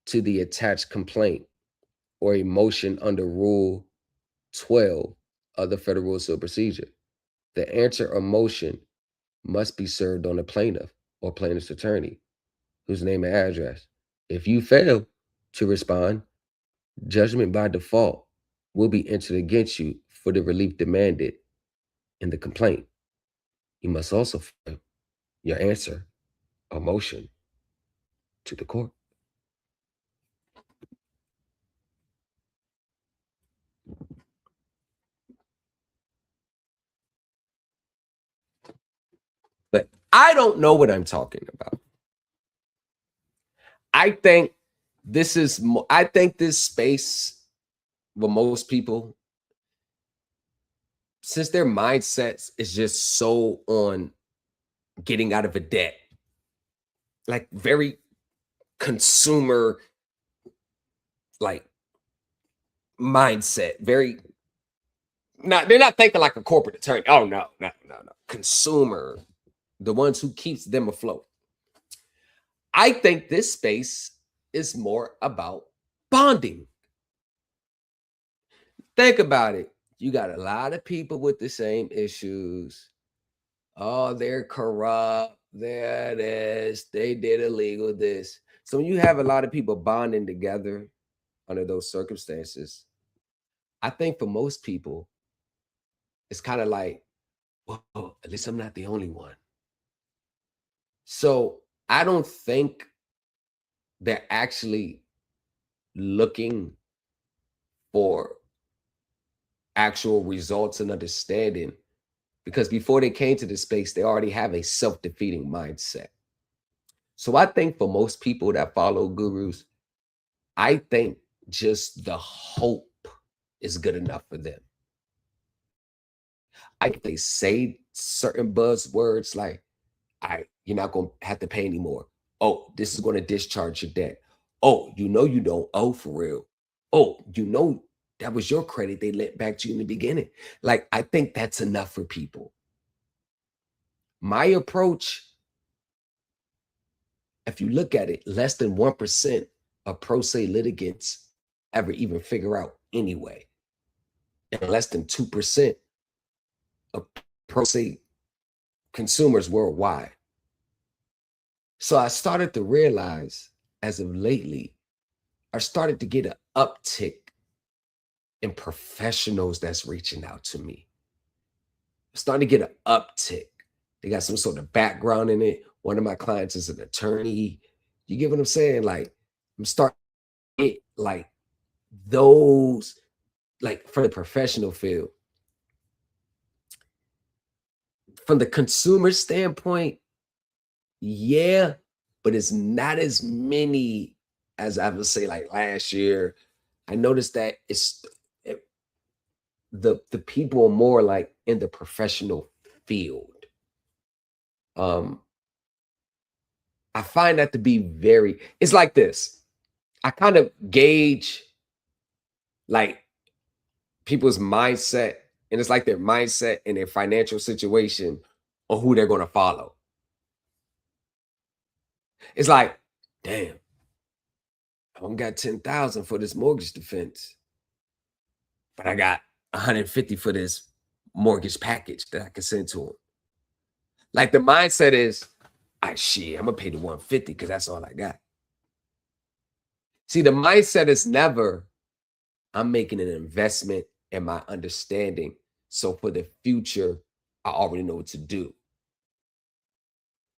to the attached complaint or a motion under Rule 12 of the Federal Rules of Procedure. The answer or motion must be served on the plaintiff or plaintiff's attorney, whose name and address. If you fail to respond, judgment by default will be entered against you for the relief demanded in the complaint. You must also file your answer or motion to the court. But I don't know what I'm talking about. I think this space for most people, since their mindsets is just so on getting out of a debt, like very consumer like mindset, they're not thinking like a corporate attorney. Oh no. Consumer, the ones who keeps them afloat. I think this space is more about bonding. Think about it. You got a lot of people with the same issues. Oh, they're corrupt. There it is. They did illegal this. So when you have a lot of people bonding together under those circumstances, I think for most people, it's kind of like, well, at least I'm not the only one. So I don't think they're actually looking for actual results and understanding, because before they came to this space, they already have a self-defeating mindset. So I think for most people that follow gurus, I think just the hope is good enough for them. I think they say certain buzzwords like, you're not going to have to pay anymore. Oh, this is going to discharge your debt. Oh, you don't owe for real. Oh, that was your credit they lent back to you in the beginning. Like, I think that's enough for people. My approach, if you look at it, less than 1% of pro se litigants ever even figure out anyway. And less than 2% of pro se consumers worldwide. So I started to realize, as of lately, I started to get an uptick in professionals that's reaching out to me. I'm starting to get an uptick. They got some sort of background in it. One of my clients is an attorney. You get what I'm saying? Like, I'm starting to get like those, like for the professional field. From the consumer standpoint, yeah, but it's not as many as I would say like last year. I noticed that the people are more like in the professional field. I find that to be it's like this. I kind of gauge like people's mindset, and it's like their mindset and their financial situation on who they're going to follow. It's like, damn, I only got 10,000 for this mortgage defense, but I got 150 for this mortgage package that I can send to them. Like the mindset is, shit, I'm gonna pay the 150 because that's all I got. See, the mindset is never, I'm making an investment in my understanding. So for the future, I already know what to do.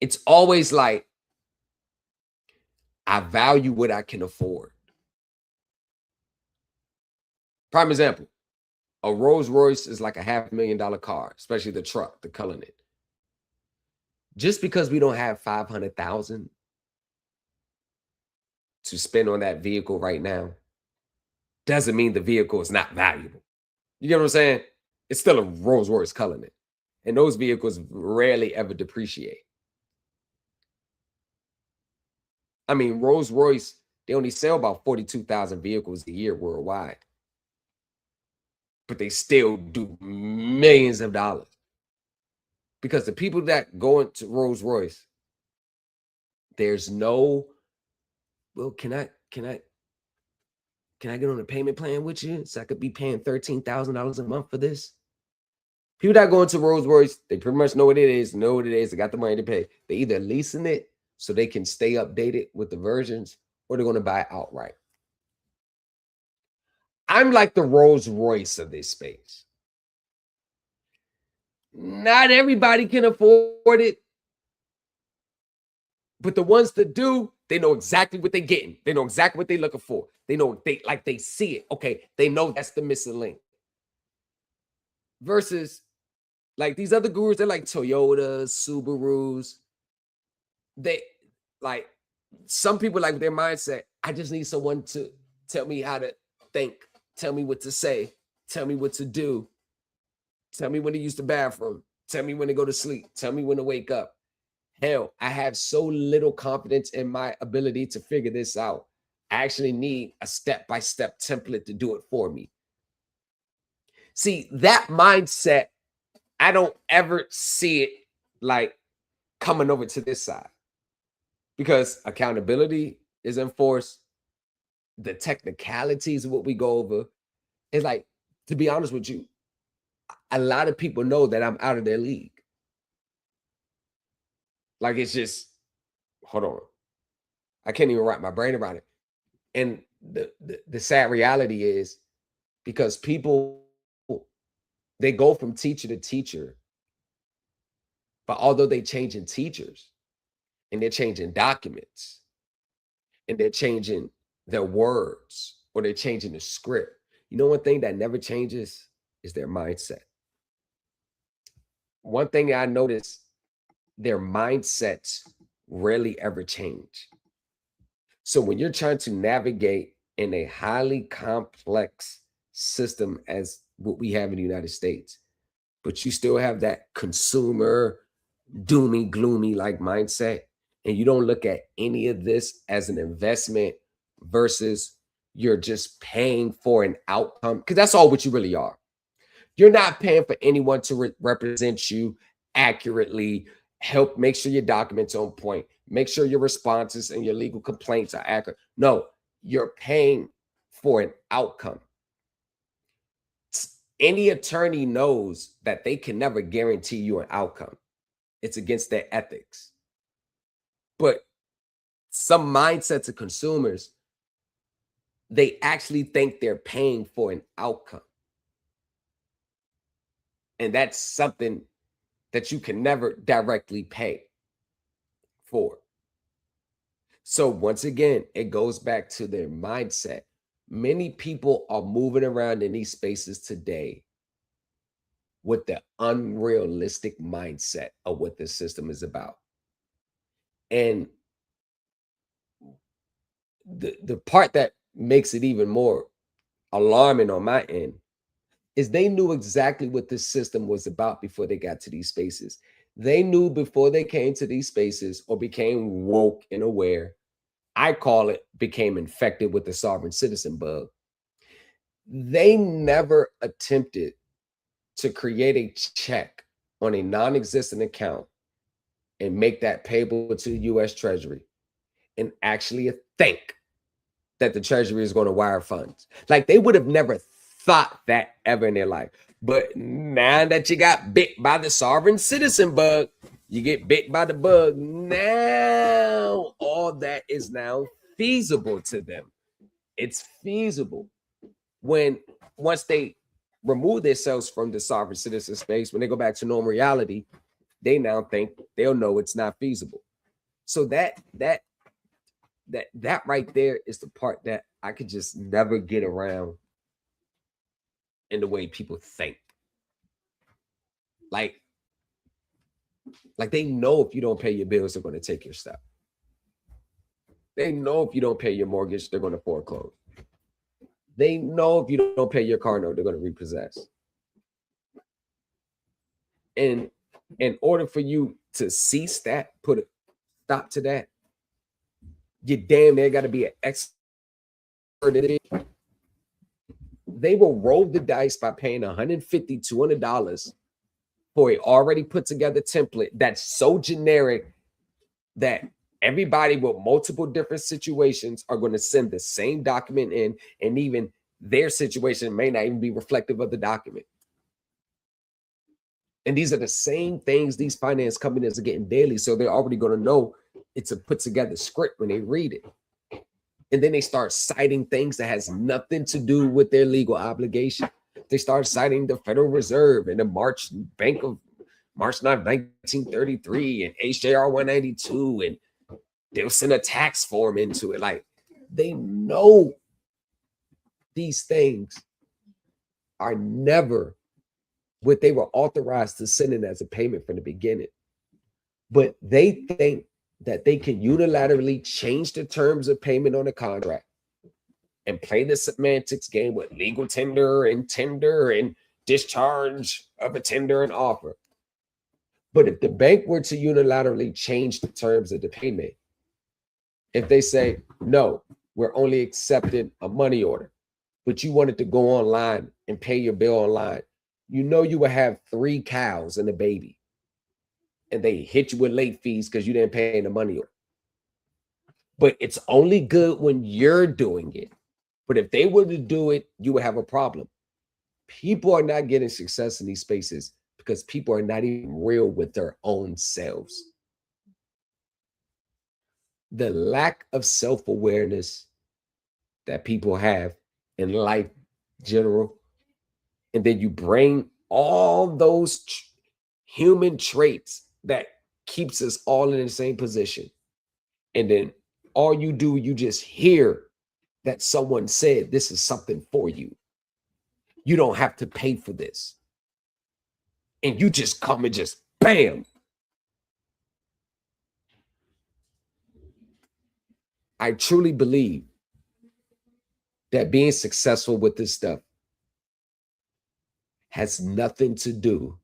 It's always like, I value what I can afford. Prime example, a Rolls Royce is like a $500,000 car, especially the truck, the color in it. Just because we don't have 500,000 to spend on that vehicle right now doesn't mean the vehicle is not valuable. You get what I'm saying? It's still a Rolls Royce color in it. And those vehicles rarely ever depreciate. I mean, Rolls Royce, they only sell about 42,000 vehicles a year worldwide. But they still do millions of dollars. Because the people that go into Rolls Royce, there's no, well, can I get on a payment plan with you so I could be paying $13,000 a month for this? People that go into Rolls Royce, they pretty much know what it is, They got the money to pay. They either leasing it so they can stay updated with the versions, or they're going to buy it outright. I'm like the Rolls Royce of this space. Not everybody can afford it, but the ones that do, they know exactly what they're getting. They know exactly what they're looking for. They know they see it. Okay, they know that's the missing link. Versus like these other gurus, they're like Toyotas, Subarus. They like some people like their mindset. I just need someone to tell me how to think, tell me what to say, tell me what to do, tell me when to use the bathroom, tell me when to go to sleep, tell me when to wake up. Hell, I have so little confidence in my ability to figure this out. I actually need a step-by-step template to do it for me. See, that mindset, I don't ever see it like coming over to this side because accountability is enforced. The technicalities of what we go over is like, to be honest with you, a lot of people know that I'm out of their league. Like, it's just, hold on. I can't even wrap my brain around it. And the sad reality is because people, they go from teacher to teacher, but although they changing teachers and they're changing documents and they're changing their words or they're changing the script, you know, one thing that never changes is their mindset. One thing I noticed, their mindsets rarely ever change. So when you're trying to navigate in a highly complex system as what we have in the United States, but you still have that consumer doomy, gloomy like mindset, and you don't look at any of this as an investment versus you're just paying for an outcome, because that's all what you really are. You're not paying for anyone to represent you accurately, help make sure your documents on point, make sure your responses and your legal complaints are accurate. No, you're paying for an outcome. Any attorney knows that they can never guarantee you an outcome. It's against their ethics. But some mindsets of consumers, they actually think they're paying for an outcome. And that's something that you can never directly pay for. So once again, it goes back to their mindset. Many people are moving around in these spaces today with the unrealistic mindset of what this system is about. And the part that makes it even more alarming on my end is they knew exactly what this system was about before they got to these spaces. They knew before they came to these spaces or became woke and aware. I call it became infected with the sovereign citizen bug. They never attempted to create a check on a non-existent account and make that payable to the U.S. Treasury and actually think that the Treasury is going to wire funds. Like they would have never thought that ever in their life. But now that you got bit by the sovereign citizen bug, you get bit by the bug. Now all that is now feasible to them. It's feasible when once they remove themselves from the sovereign citizen space, when they go back to normal reality, they now think they'll know it's not feasible. So that right there is the part that I could just never get around in the way people think. Like they know if you don't pay your bills, they're going to take your stuff. They know if you don't pay your mortgage, they're going to foreclose. They know if you don't pay your car note, they're going to repossess. And in order for you to cease that, put a stop to that, you damn near got to be an expert in it. They will roll the dice by paying $150, $200 for a already put together template that's so generic that everybody with multiple different situations are going to send the same document in, and even their situation may not even be reflective of the document. And these are the same things these finance companies are getting daily. So they're already going to know it's a put together script when they read it. And then they start citing things that has nothing to do with their legal obligation. They start citing the Federal Reserve and the March 9, 1933 and HJR 192, and they'll send a tax form into it. Like, they know these things are never what they were authorized to send in as a payment from the beginning. But they think that they can unilaterally change the terms of payment on a contract and play the semantics game with legal tender and discharge of a tender and offer. But if the bank were to unilaterally change the terms of the payment, if they say, no, we're only accepting a money order, but you wanted to go online and pay your bill online, you know you will have 3 cows and a baby, and they hit you with late fees because you didn't pay the money order. But it's only good when you're doing it. But if they were to do it, you would have a problem. People are not getting success in these spaces because people are not even real with their own selves. The lack of self-awareness that people have in life general, and then you bring all those human traits that keeps us all in the same position, and then all you do, you just hear that someone said this is something for you. You don't have to pay for this. And you just come and just bam. I truly believe that being successful with this stuff has nothing to do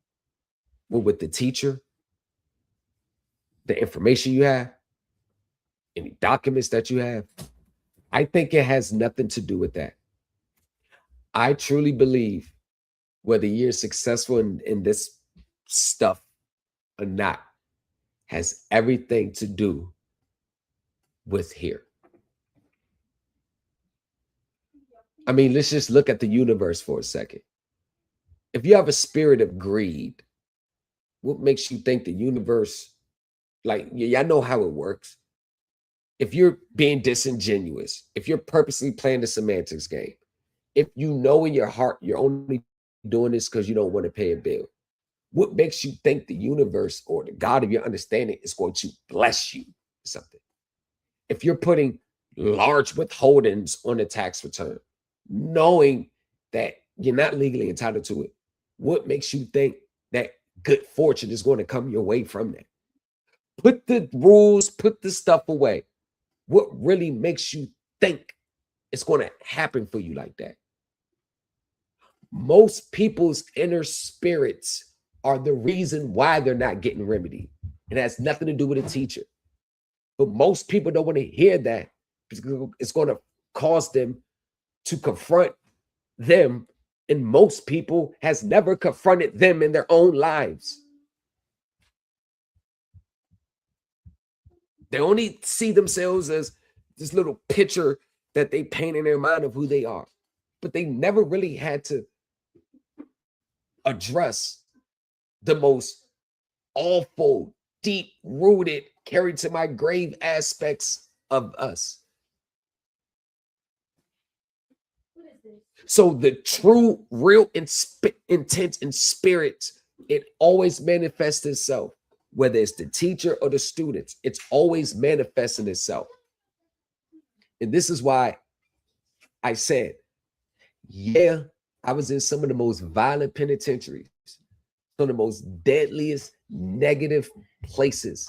with the teacher, the information you have, any documents that you have. I think it has nothing to do with that. I truly believe whether you're successful in this stuff or not has everything to do with here. I mean, let's just look at the universe for a second. If you have a spirit of greed, what makes you think the universe, like, y'all know how it works. If you're being disingenuous, if you're purposely playing the semantics game, if you know in your heart you're only doing this because you don't want to pay a bill, what makes you think the universe or the God of your understanding is going to bless you with something? If you're putting large withholdings on a tax return, knowing that you're not legally entitled to it, what makes you think that good fortune is going to come your way from that? Put the rules, put the stuff away. What really makes you think it's going to happen for you like that? Most people's inner spirits are the reason why they're not getting remedied. It has nothing to do with a teacher. But most people don't want to hear that because it's going to cause them to confront them. And most people has never confronted them in their own lives. They only see themselves as this little picture that they paint in their mind of who they are. But they never really had to address the most awful, deep-rooted, carried to my grave aspects of us. So the true, real intent and spirit, it always manifests itself. Whether it's the teacher or the students, it's always manifesting itself. And this is why I said, yeah, I was in some of the most violent penitentiaries, some of the most deadliest, negative places.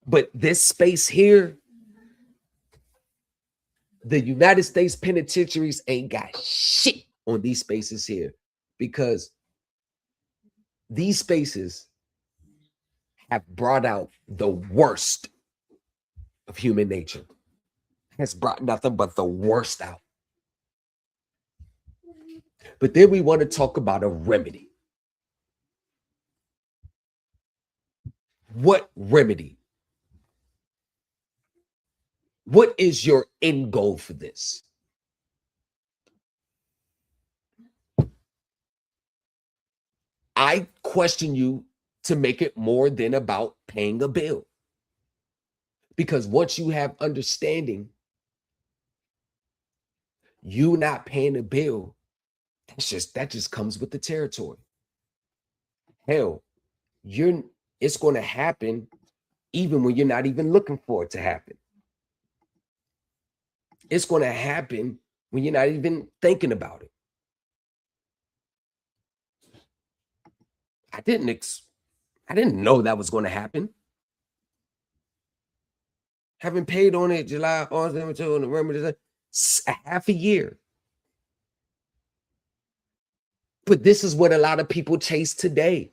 But this space here, the United States penitentiaries ain't got shit on these spaces here, because these spaces have brought out the worst of human nature. Has brought nothing but the worst out. But then we want to talk about a remedy. What remedy? What is your end goal for this? I question you to make it more than about paying a bill. Because once you have understanding, you not paying a bill, that just comes with the territory. Hell, it's going to happen even when you're not even looking for it to happen. It's going to happen when you're not even thinking about it. I didn't know that was going to happen. Haven't paid on it July, August, November, a half a year. But this is what a lot of people chase today.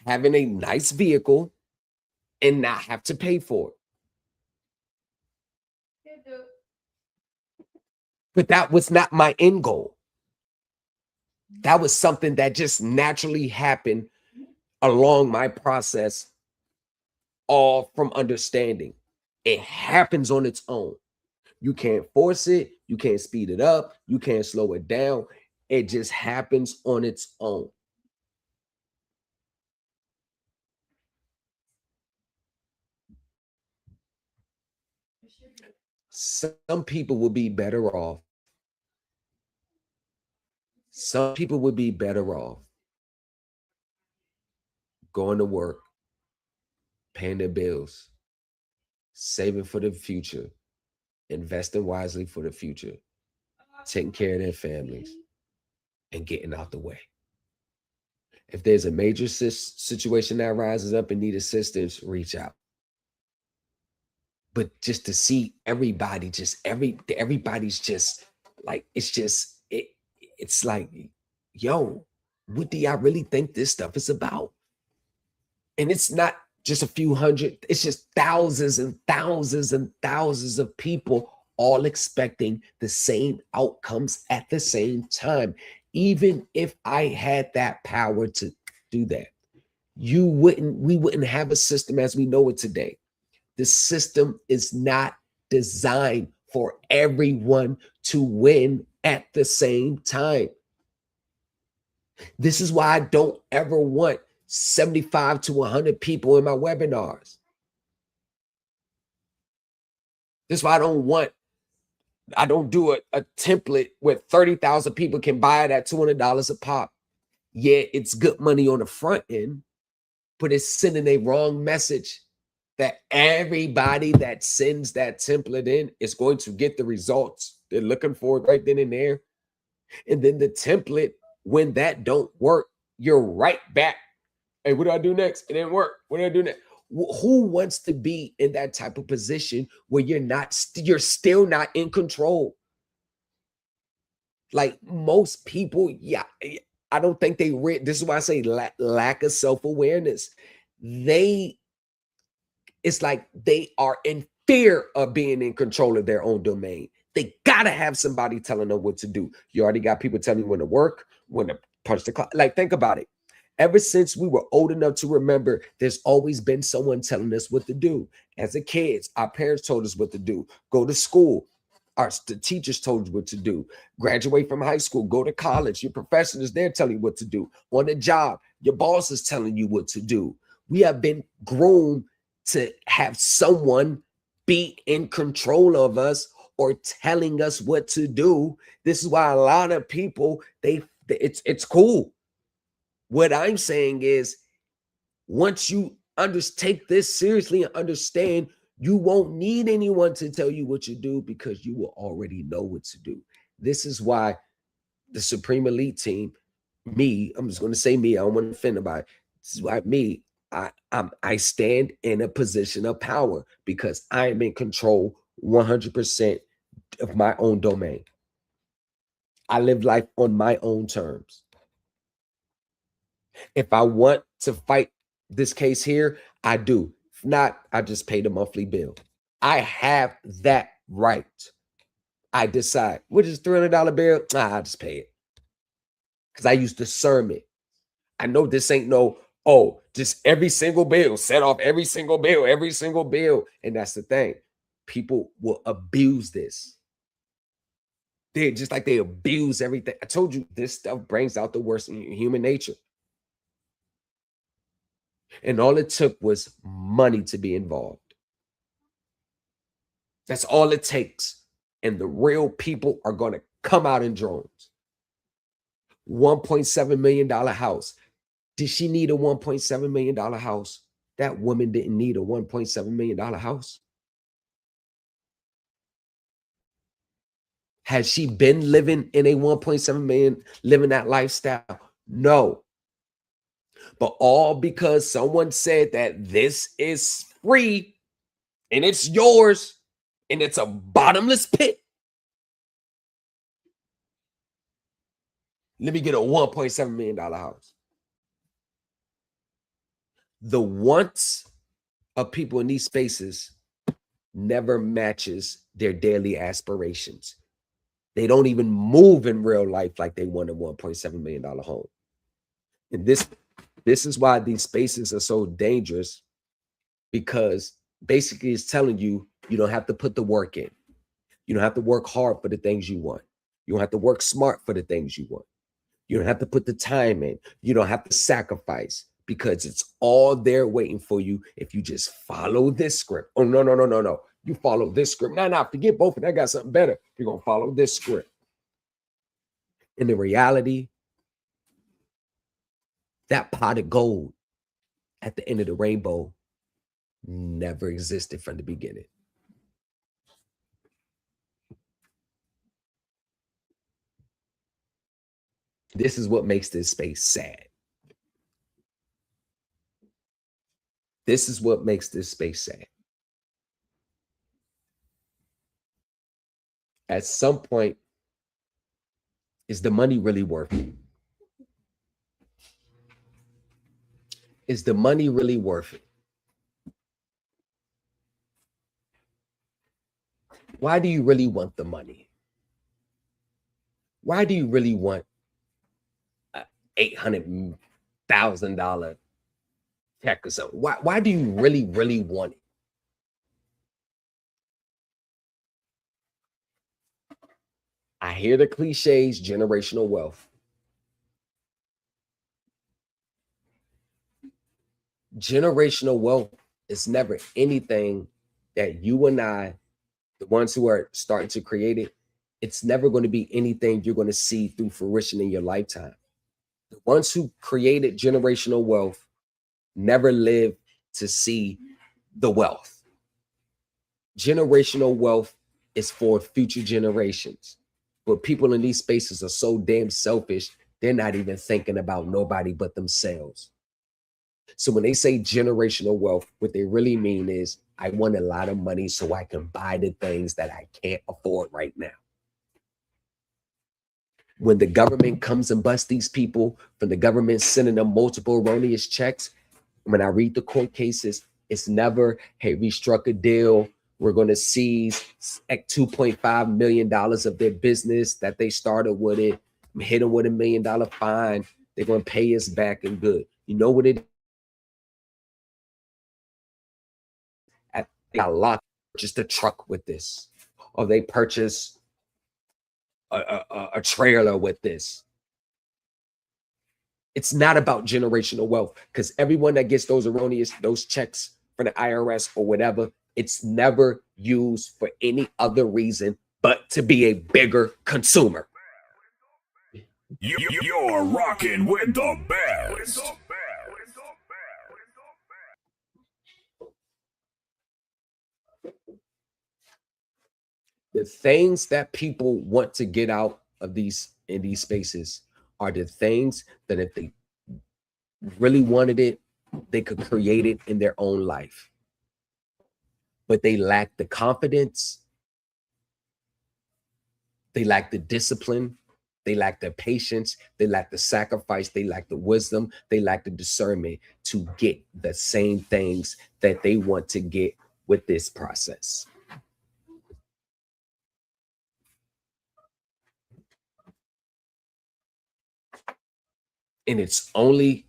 Having a nice vehicle and not have to pay for it. But that was not my end goal. That was something that just naturally happened along my process, all from understanding. It happens on its own. You can't force it. You can't speed it up. You can't slow it down. It just happens on its own. Some people would be better off. Some people would be better off going to work, paying their bills, saving for the future, investing wisely for the future, taking care of their families, and getting out the way. If there's a major situation that rises up and need assistance, reach out. But just to see everybody, everybody's just like, it's like, yo, what do y'all really think this stuff is about? And it's not just a few hundred, it's just thousands and thousands and thousands of people all expecting the same outcomes at the same time. Even if I had that power to do that, we wouldn't have a system as we know it today. The system is not designed for everyone to win at the same time. This is why I don't ever want 75 to 100 people in my webinars. This is why I don't do a template where 30,000 people can buy it at $200 a pop. Yeah, it's good money on the front end, but it's sending a wrong message that everybody that sends that template in is going to get the results they're looking for right then and there. And then the template, when that don't work, you're right back. Hey, what do I do next? It didn't work. What do I do next? Who wants to be in that type of position where you're still not in control? Like most people, yeah, I don't think this is why I say lack of self-awareness. It's like they are in fear of being in control of their own domain. They gotta have somebody telling them what to do. You already got people telling you when to work, when to punch the clock. Like, think about it. Ever since we were old enough to remember, there's always been someone telling us what to do. As a kids, our parents told us what to do. Go to school. The teachers told you what to do. Graduate from high school, go to college. Your professors, they're telling you what to do. On the job, your boss is telling you what to do. We have been groomed to have someone be in control of us or telling us what to do. This is why a lot of people, it's cool. What I'm saying is, once you take this seriously and understand, you won't need anyone to tell you what to do because you will already know what to do. This is why the Supreme Elite team, I'm just going to say me, I don't want to offend anybody. This is why I stand in a position of power because I am in control 100% of my own domain. I live life on my own terms. If I want to fight this case here, I do. If not, I just pay the monthly bill. I have that right. I decide, what is $300 bill? I just pay it. Because I use discernment. I know this ain't just every single bill, set off every single bill. And that's the thing. People will abuse this. They're just like they abuse everything. I told you this stuff brings out the worst in human nature. And all it took was money to be involved. That's all it takes. And the real people are going to come out in drones. $1.7 million house. Did she need a $1.7 million house? That woman didn't need a $1.7 million house. Has she been living in a 1.7 million, living that lifestyle? No. But all because someone said that this is free and it's yours and it's a bottomless pit. Let me get a $1.7 million house. The wants of people in these spaces never matches their daily aspirations. They don't even move in real life like they want a $1.7 million home. And this is why these spaces are so dangerous, because basically it's telling you, you don't have to put the work in. You don't have to work hard for the things you want. You don't have to work smart for the things you want. You don't have to put the time in. You don't have to sacrifice, because it's all there waiting for you if you just follow this script. Oh, no. You follow this script. Nah, forget both of that. I got something better. You're going to follow this script. And the reality, that pot of gold at the end of the rainbow never existed from the beginning. This is what makes this space sad. This is what makes this space sad. At some point, is the money really worth it? Is the money really worth it? Why do you really want the money? Why do you really want an $800,000 check or something? Why do you really want it? I hear the cliches, generational wealth. Generational wealth is never anything that you and I, the ones who are starting to create it, it's never going to be anything you're going to see through fruition in your lifetime. The ones who created generational wealth never lived to see the wealth. Generational wealth is for future generations. But people in these spaces are so damn selfish, they're not even thinking about nobody but themselves. So when they say generational wealth, what they really mean is, I want a lot of money so I can buy the things that I can't afford right now. When the government comes and busts these people, from the government sending them multiple erroneous checks, when I read the court cases, it's never, hey, we struck a deal, we're going to seize $2.5 million of their business that they started with it, hit them with $1 million fine, they're going to pay us back and good. You know what it is? I got locked just a truck with this. or they purchase a trailer with this. It's not about generational wealth, because everyone that gets those checks from the IRS or whatever, it's never used for any other reason but to be a bigger consumer. You're rocking with the best. The things that people want to get out of these spaces are the things that if they really wanted it, they could create it in their own life. But they lack the confidence, they lack the discipline, they lack the patience, they lack the sacrifice, they lack the wisdom, they lack the discernment to get the same things that they want to get with this process. And it's only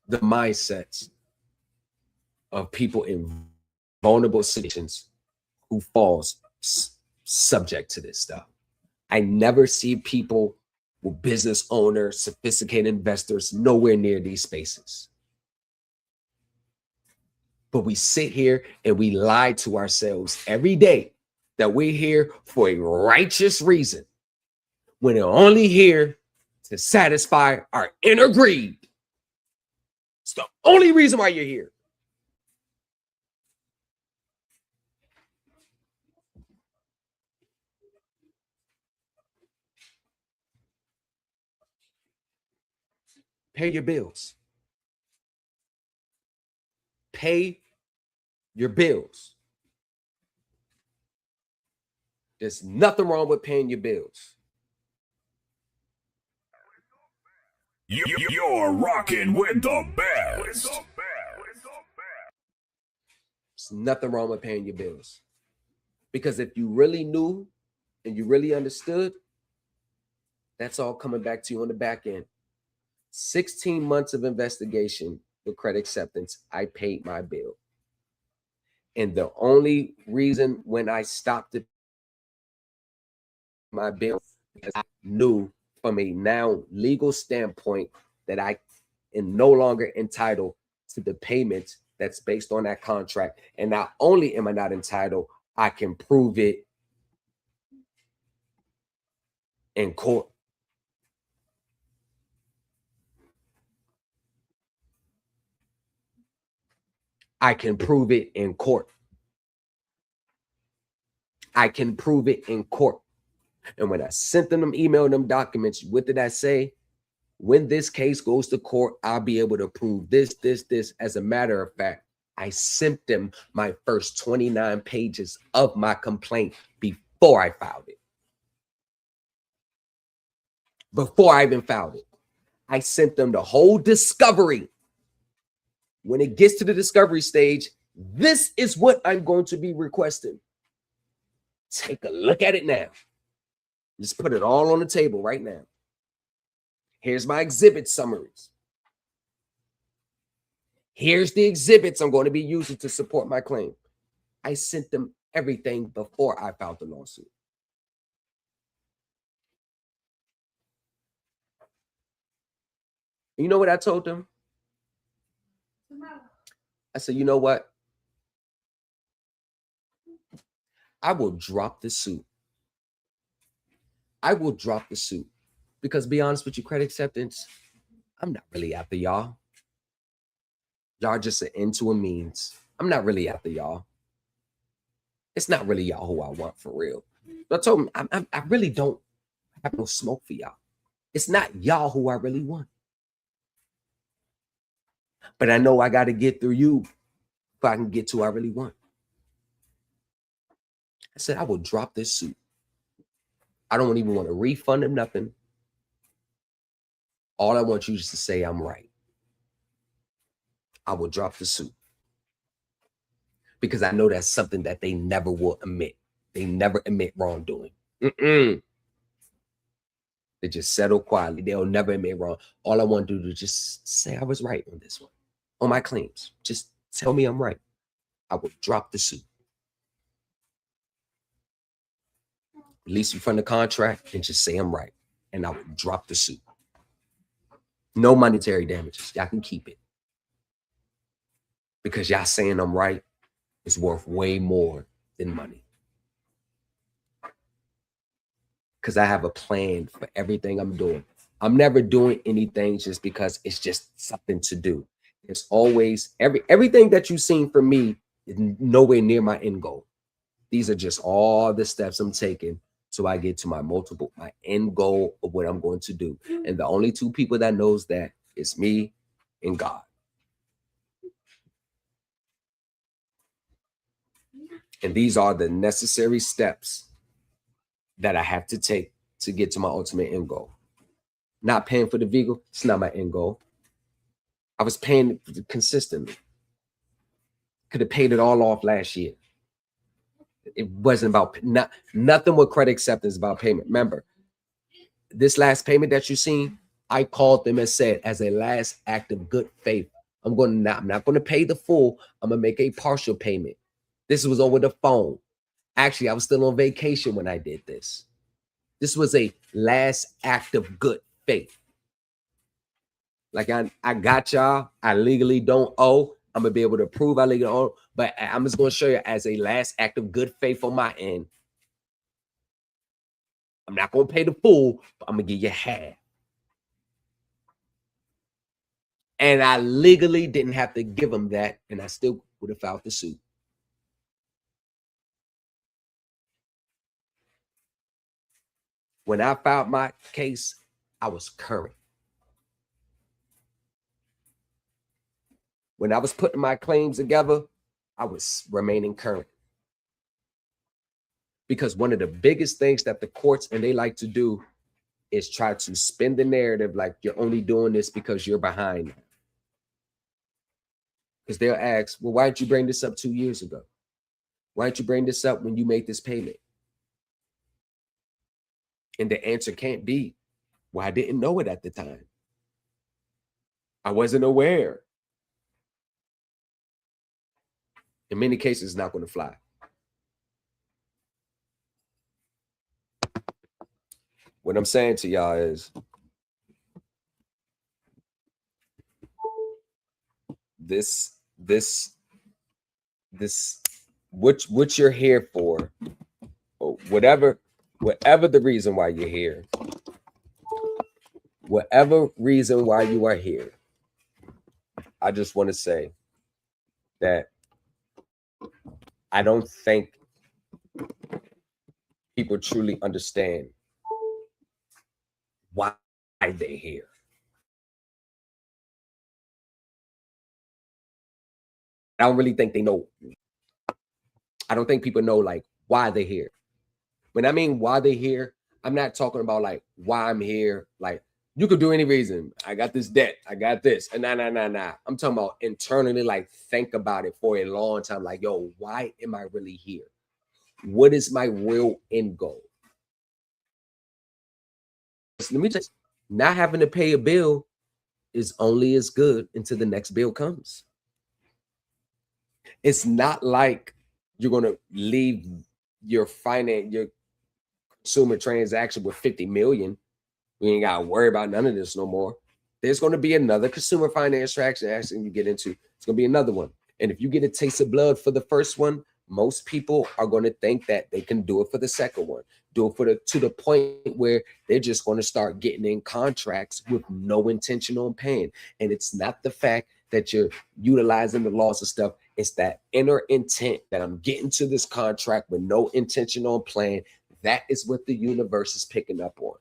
the mindsets of people in vulnerable situations who falls subject to this stuff. I never see people with business owners, sophisticated investors, nowhere near these spaces. But we sit here and we lie to ourselves every day that we're here for a righteous reason, when we're only here to satisfy our inner greed. It's the only reason why you're here. Pay your bills. Pay your bills. There's nothing wrong with paying your bills. You're rocking with the best. There's nothing wrong with paying your bills. Because if you really knew and you really understood, that's all coming back to you on the back end. 16 months of investigation with credit acceptance, I paid my bill. And the only reason when I stopped it, my bill, because I knew from a now legal standpoint that I am no longer entitled to the payments that's based on that contract. And not only am I not entitled, I can prove it in court. I can prove it in court. I can prove it in court. And when I sent them email, them documents, what did I say? When this case goes to court, I'll be able to prove this. As a matter of fact, I sent them my first 29 pages of my complaint before I filed it. Before I even filed it, I sent them the whole discovery. When it gets to the discovery stage, this is what I'm going to be requesting. Take a look at it now. Just put it all on the table right now. Here's my exhibit summaries. Here's the exhibits I'm going to be using to support my claim. I sent them everything before I filed the lawsuit. You know what I told them? I said, you know what? I will drop the suit. I will drop the suit. Because to be honest with you, credit acceptance, I'm not really after y'all. Y'all just an end to a means. I'm not really after y'all. It's not really y'all who I want for real. I told them, I really don't have no smoke for y'all. It's not y'all who I really want. But I know I got to get through you if I can get to who I really want. I said, I will drop this suit. I don't even want a refund or nothing. All I want you is to say I'm right. I will drop the suit. Because I know that's something that they never will admit. They never admit wrongdoing. They just settle quietly. They'll never admit wrong. All I want to do is just say I was right on this one. On my claims. Just tell me I'm right. I will drop the suit. release you from the contract and just say I'm right. And I would drop the suit. No monetary damages. Y'all can keep it. Because y'all saying I'm right is worth way more than money. Because I have a plan for everything I'm doing. I'm never doing anything just because it's just something to do. It's always everything that you've seen from me is nowhere near my end goal. These are just all the steps I'm taking so I get to my end goal of what I'm going to do. And the only two people that knows that is me and God. And these are the necessary steps that I have to take to get to my ultimate end goal. Not paying for the vehicle, it's not my end goal. I was paying it consistently. Could have paid it all off last year. It wasn't about nothing with credit acceptance about payment. Remember, this last payment that you seen, I called them and said, as a last act of good faith, I'm not going to pay the full. I'm going to make a partial payment. This was over the phone. Actually, I was still on vacation when I did this. This was a last act of good faith. Like I got y'all. I legally don't owe. I'm going to be able to prove I legally owe. But I'm just going to show you as a last act of good faith on my end. I'm not going to pay the full, but I'm going to give you half. And I legally didn't have to give them that, and I still would have filed the suit. When I filed my case, I was current. When I was putting my claims together, I was remaining current. Because one of the biggest things that the courts and they like to do is try to spin the narrative like you're only doing this because you're behind. Because they'll ask, well, why didn't you bring this up 2 years ago? Why didn't you bring this up when you made this payment? And the answer can't be, well, I didn't know it at the time. I wasn't aware. In many cases, it's not going to fly. What I'm saying to y'all is what you're here for, or whatever the reason why you're here, whatever reason why you are here, I just want to say that I don't think people truly understand why they're here. I don't really think they know. I don't think people know like why they're here. When I mean why they're here, I'm not talking about like why I'm here. Like you could do any reason. I got this debt. I got this. And nah. I'm talking about internally, like think about it for a long time. Like, yo, why am I really here? What is my real end goal? Let me just, not having to pay a bill is only as good until the next bill comes. It's not like you're going to leave your consumer transaction with 50 million. We ain't got to worry about none of this no more. There's going to be another consumer finance transaction you get into. It's going to be another one. And if you get a taste of blood for the first one, most people are going to think that they can do it for the second one. Do it to the point where they're just going to start getting in contracts with no intention on paying. And it's not the fact that you're utilizing the laws and stuff. It's that inner intent that I'm getting to this contract with no intention on playing. That is what the universe is picking up on.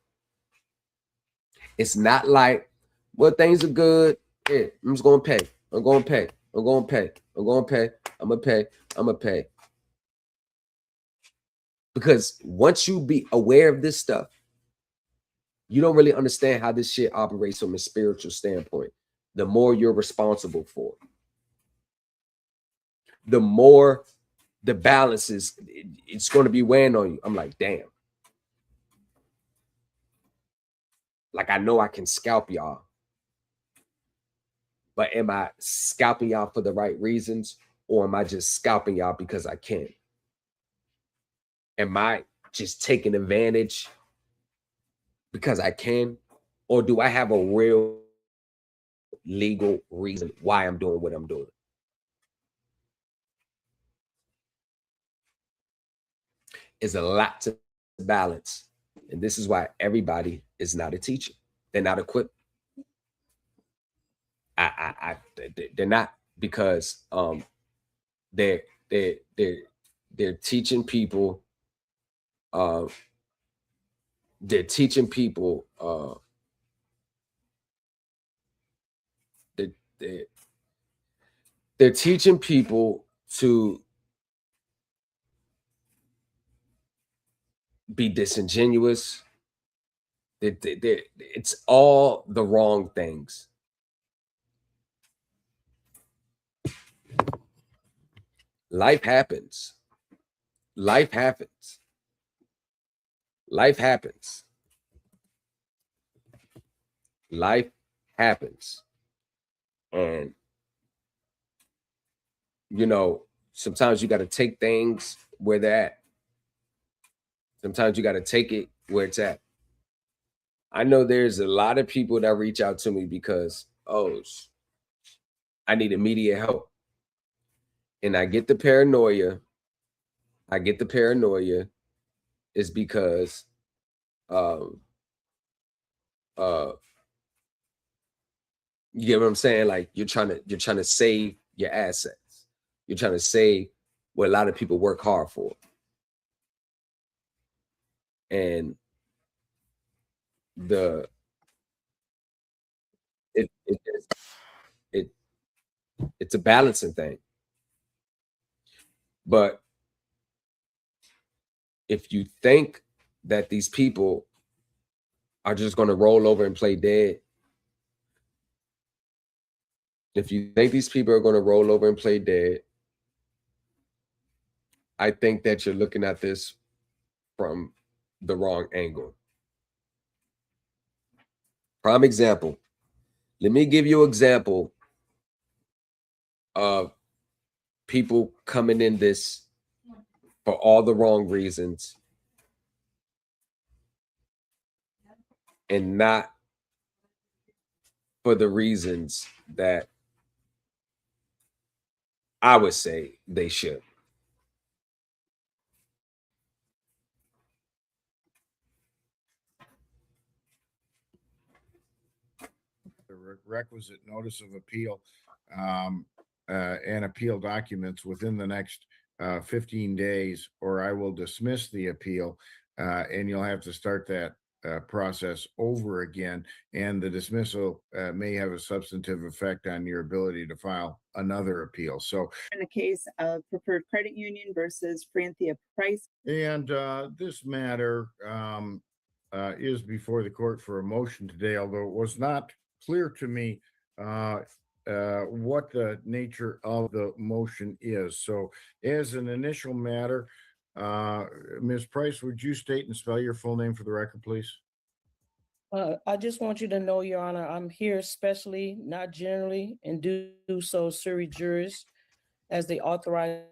It's not like, well, things are good. Yeah, I'm just going to pay. I'm going to pay. I'm going to pay. I'm going to pay. I'm going to pay. I'm going to pay. Because once you be aware of this stuff, you don't really understand how this shit operates from a spiritual standpoint. The more you're responsible for, the more the balance is, it's going to be weighing on you. I'm like, damn. Like, I know I can scalp y'all. But am I scalping y'all for the right reasons? Or am I just scalping y'all because I can? Am I just taking advantage because I can? Or do I have a real legal reason why I'm doing what I'm doing? It's a lot to balance. And this is why everybody is not a teacher. They're not equipped. They're not, because they're teaching people they're teaching people they're teaching people to be disingenuous. It's all the wrong things. Life happens. Life happens. Life happens. Life happens. And, you know, sometimes you got to take things where they're at. Sometimes you got to take it where it's at. I know there's a lot of people that reach out to me because, oh, I need immediate help. And I get the paranoia. Is because you get what I'm saying? Like you're trying to save your assets. You're trying to save what a lot of people work hard for. And it's a balancing thing. But if you think that these people are just going to roll over and play dead, if you think these people are going to roll over and play dead, I think that you're looking at this from the wrong angle. Prime example. Let me give you an example of people coming in this for all the wrong reasons and not for the reasons that I would say they should. The requisite notice of appeal and appeal documents within the next 15 days, or I will dismiss the appeal, and you'll have to start that process over again. And the dismissal may have a substantive effect on your ability to file another appeal. So in the case of Preferred Credit Union versus Franthia Price. And this matter is before the court for a motion today, although it was not clear to me what the nature of the motion is. So as an initial matter, Ms. Price, would you state and spell your full name for the record, please? I just want you to know, Your Honor, I'm here specially, not generally, and do so sui juris as they authorize.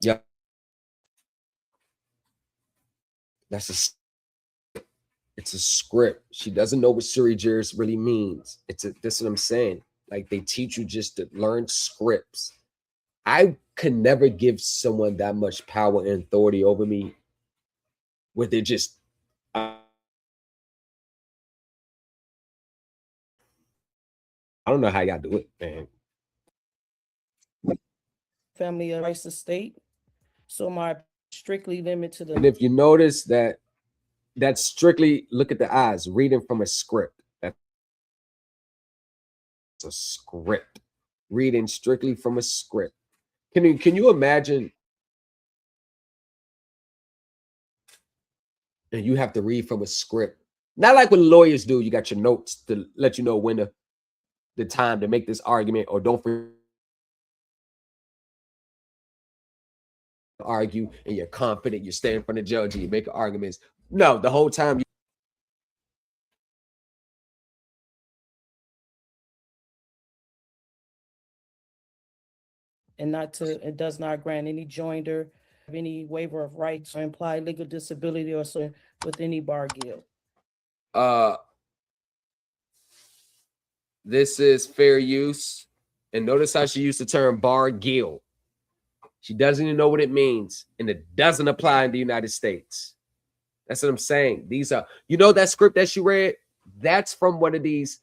Yeah. It's a script. She doesn't know what sui juris really means. That's what I'm saying. Like they teach you just to learn scripts. I could never give someone that much power and authority over me where they're just I don't know how y'all do it, man. Family of Rice Estate. So my strictly limited to the. And if you notice that's strictly, look at the eyes, reading from a script. That's a script. Reading strictly from a script. Can you imagine? And you have to read from a script. Not like what lawyers do. You got your notes to let you know when the time to make this argument, or don't argue, and you're confident, you stay in front of the judge and you make arguments. No, the whole time and it does not grant any joinder, any waiver of rights or implied legal disability or so with any bar guild. This is fair use. And notice how she used the term bar guild. She doesn't even know what it means, and it doesn't apply in the United States. That's what I'm saying. These are, you know, that script that she read, that's from one of these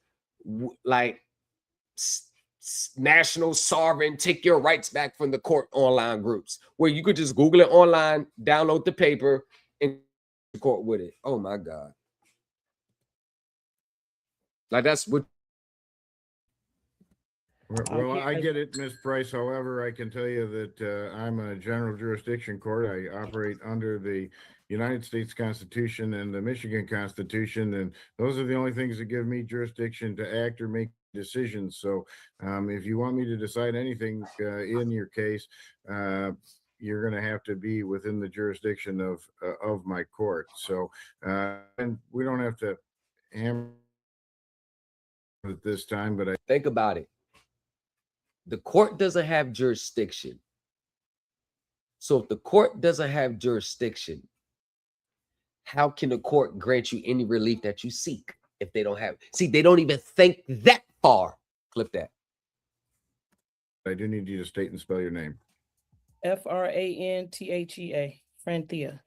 like national sovereign, take your rights back from the court online groups where you could just Google it online, download the paper, and court with it. Oh my God. Like that's what. Well, I get it, Ms. Price. However, I can tell you that I'm a general jurisdiction court. I operate under the United States Constitution and the Michigan Constitution, and those are the only things that give me jurisdiction to act or make decisions. So if you want me to decide anything in your case, you're going to have to be within the jurisdiction of my court. So and we don't have to hammer at this time, but I think about it. The court doesn't have jurisdiction. So if the court doesn't have jurisdiction, how can the court grant you any relief that you seek if they don't have? See, they don't even think that far. Clip that. I do need you to state and spell your name. Franthea, Franthea.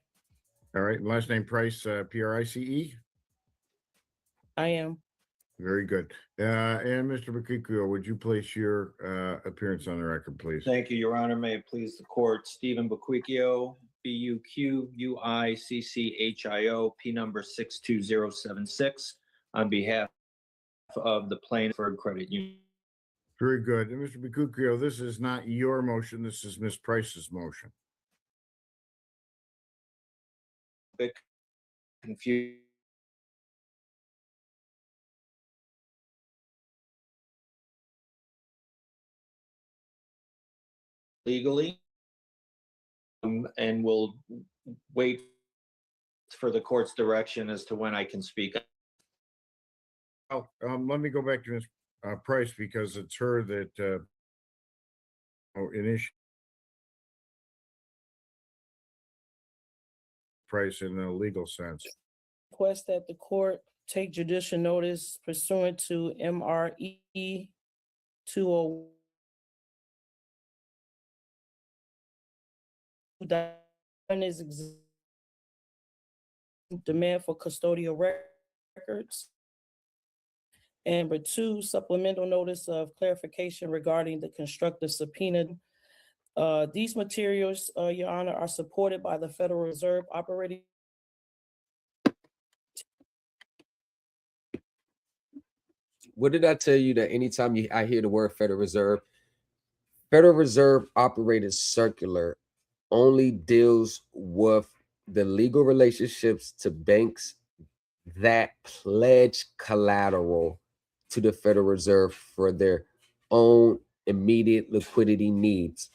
All right. Last name Price, Price. I am. Very good. And Mr. Bakikuo, would you place your appearance on the record, please? Thank you, Your Honor. May it please the court. Stephen Bakikuo, Buquicchio, P number 62076, on behalf of the plaintiff for credit union. Very good. And Mr. Bakikuo, this is not your motion. This is Ms. Price's motion. Bit confused. Legally, and we'll wait for the court's direction as to when I can speak. Oh, let me go back to Ms. Price, because it's her that initiated Price in a legal sense. Request that the court take judicial notice pursuant to MRE 201. Demand for custodial records. And number 2, supplemental notice of clarification regarding the constructive subpoena. These materials, Your Honor, are supported by the Federal Reserve operating. What did I tell you that anytime I hear the word Federal Reserve operating circular only deals with the legal relationships to banks that pledge collateral to the Federal Reserve for their own immediate liquidity needs.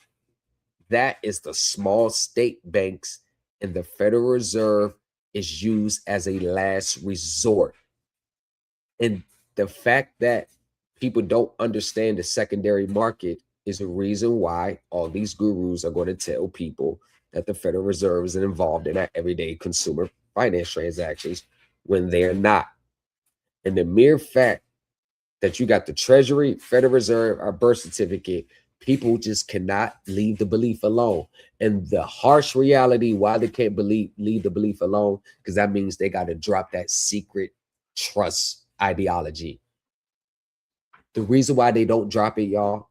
That is the small state banks, and the Federal Reserve is used as a last resort. And the fact that people don't understand the secondary market is a reason why all these gurus are going to tell people that the Federal Reserve is involved in our everyday consumer finance transactions when they're not. And the mere fact that you got the Treasury, Federal Reserve, our birth certificate, people just cannot leave the belief alone. And the harsh reality why they can't leave the belief alone, because that means they got to drop that secret trust ideology. The reason why they don't drop it, y'all,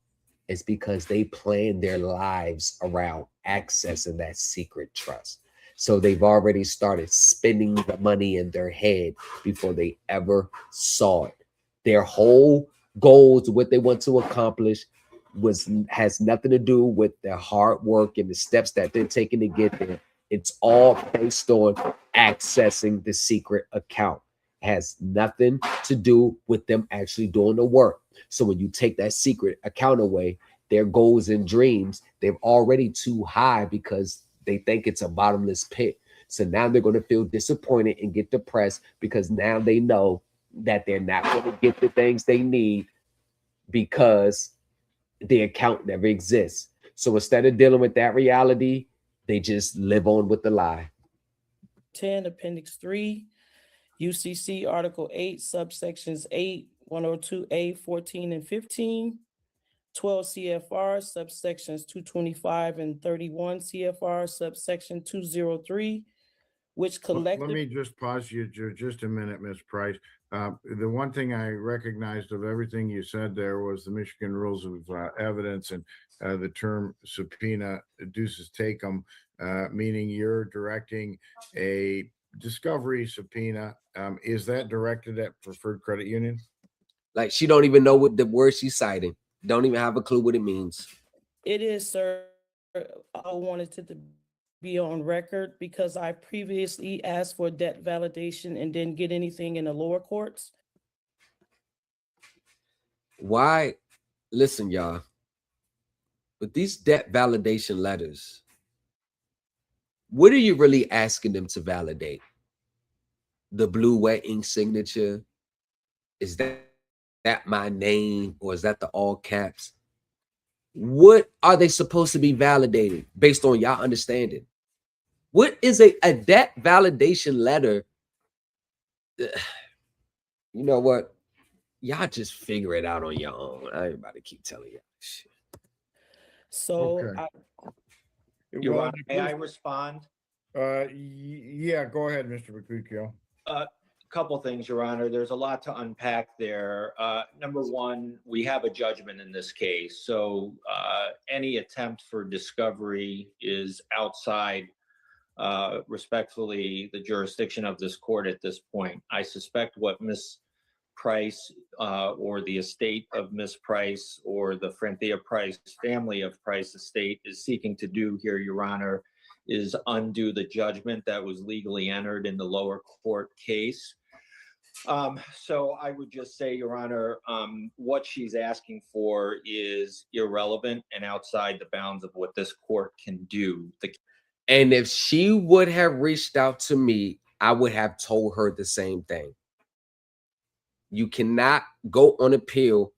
is because they plan their lives around accessing that secret trust. So they've already started spending the money in their head before they ever saw it. Their whole goals, what they want to accomplish, has nothing to do with their hard work and the steps that they're taking to get there. It's all based on accessing the secret account. It has nothing to do with them actually doing the work. So when you take that secret account away, their goals and dreams, they're already too high because they think it's a bottomless pit. So now they're going to feel disappointed and get depressed because now they know that they're not going to get the things they need because the account never exists. So instead of dealing with that reality, they just live on with the lie. 10, Appendix 3, UCC Article 8, subsections 8, 102A, 14, and 15, 12 CFR, subsections 225 and 31 CFR, subsection 203, which Let collectively... me just pause you just a minute, Ms. Price. The one thing I recognized of everything you said there was the Michigan Rules of Evidence and the term subpoena deuces take 'em, meaning you're directing a discovery subpoena. Is that directed at Preferred Credit Union? Like, she don't even know what the word she's citing. Don't even have a clue what it means. It is, sir. I wanted it to be on record because I previously asked for debt validation and didn't get anything in the lower courts. Why? Listen, y'all. With these debt validation letters, what are you really asking them to validate? The blue wet ink signature? Is that my name, or is that the all caps? What are they supposed to be validating based on y'all understanding? What is a debt validation letter? You know what? Y'all just figure it out on your own. I ain't about to keep telling y'all shit. So, Okay. Your Honor, may I respond? Yeah, go ahead, Mr. Mercutio. A couple things, Your Honor. There's a lot to unpack there. Number one, we have a judgment in this case. So any attempt for discovery is outside, respectfully, the jurisdiction of this court at this point. I suspect what Ms. Price or the estate of Ms. Price or the Franthea Price family of Price estate is seeking to do here, Your Honor, is undo the judgment that was legally entered in the lower court case. So I would just say, Your Honor, what she's asking for is irrelevant and outside the bounds of what this court can do. And if she would have reached out to me, I would have told her the same thing. You cannot go on appeal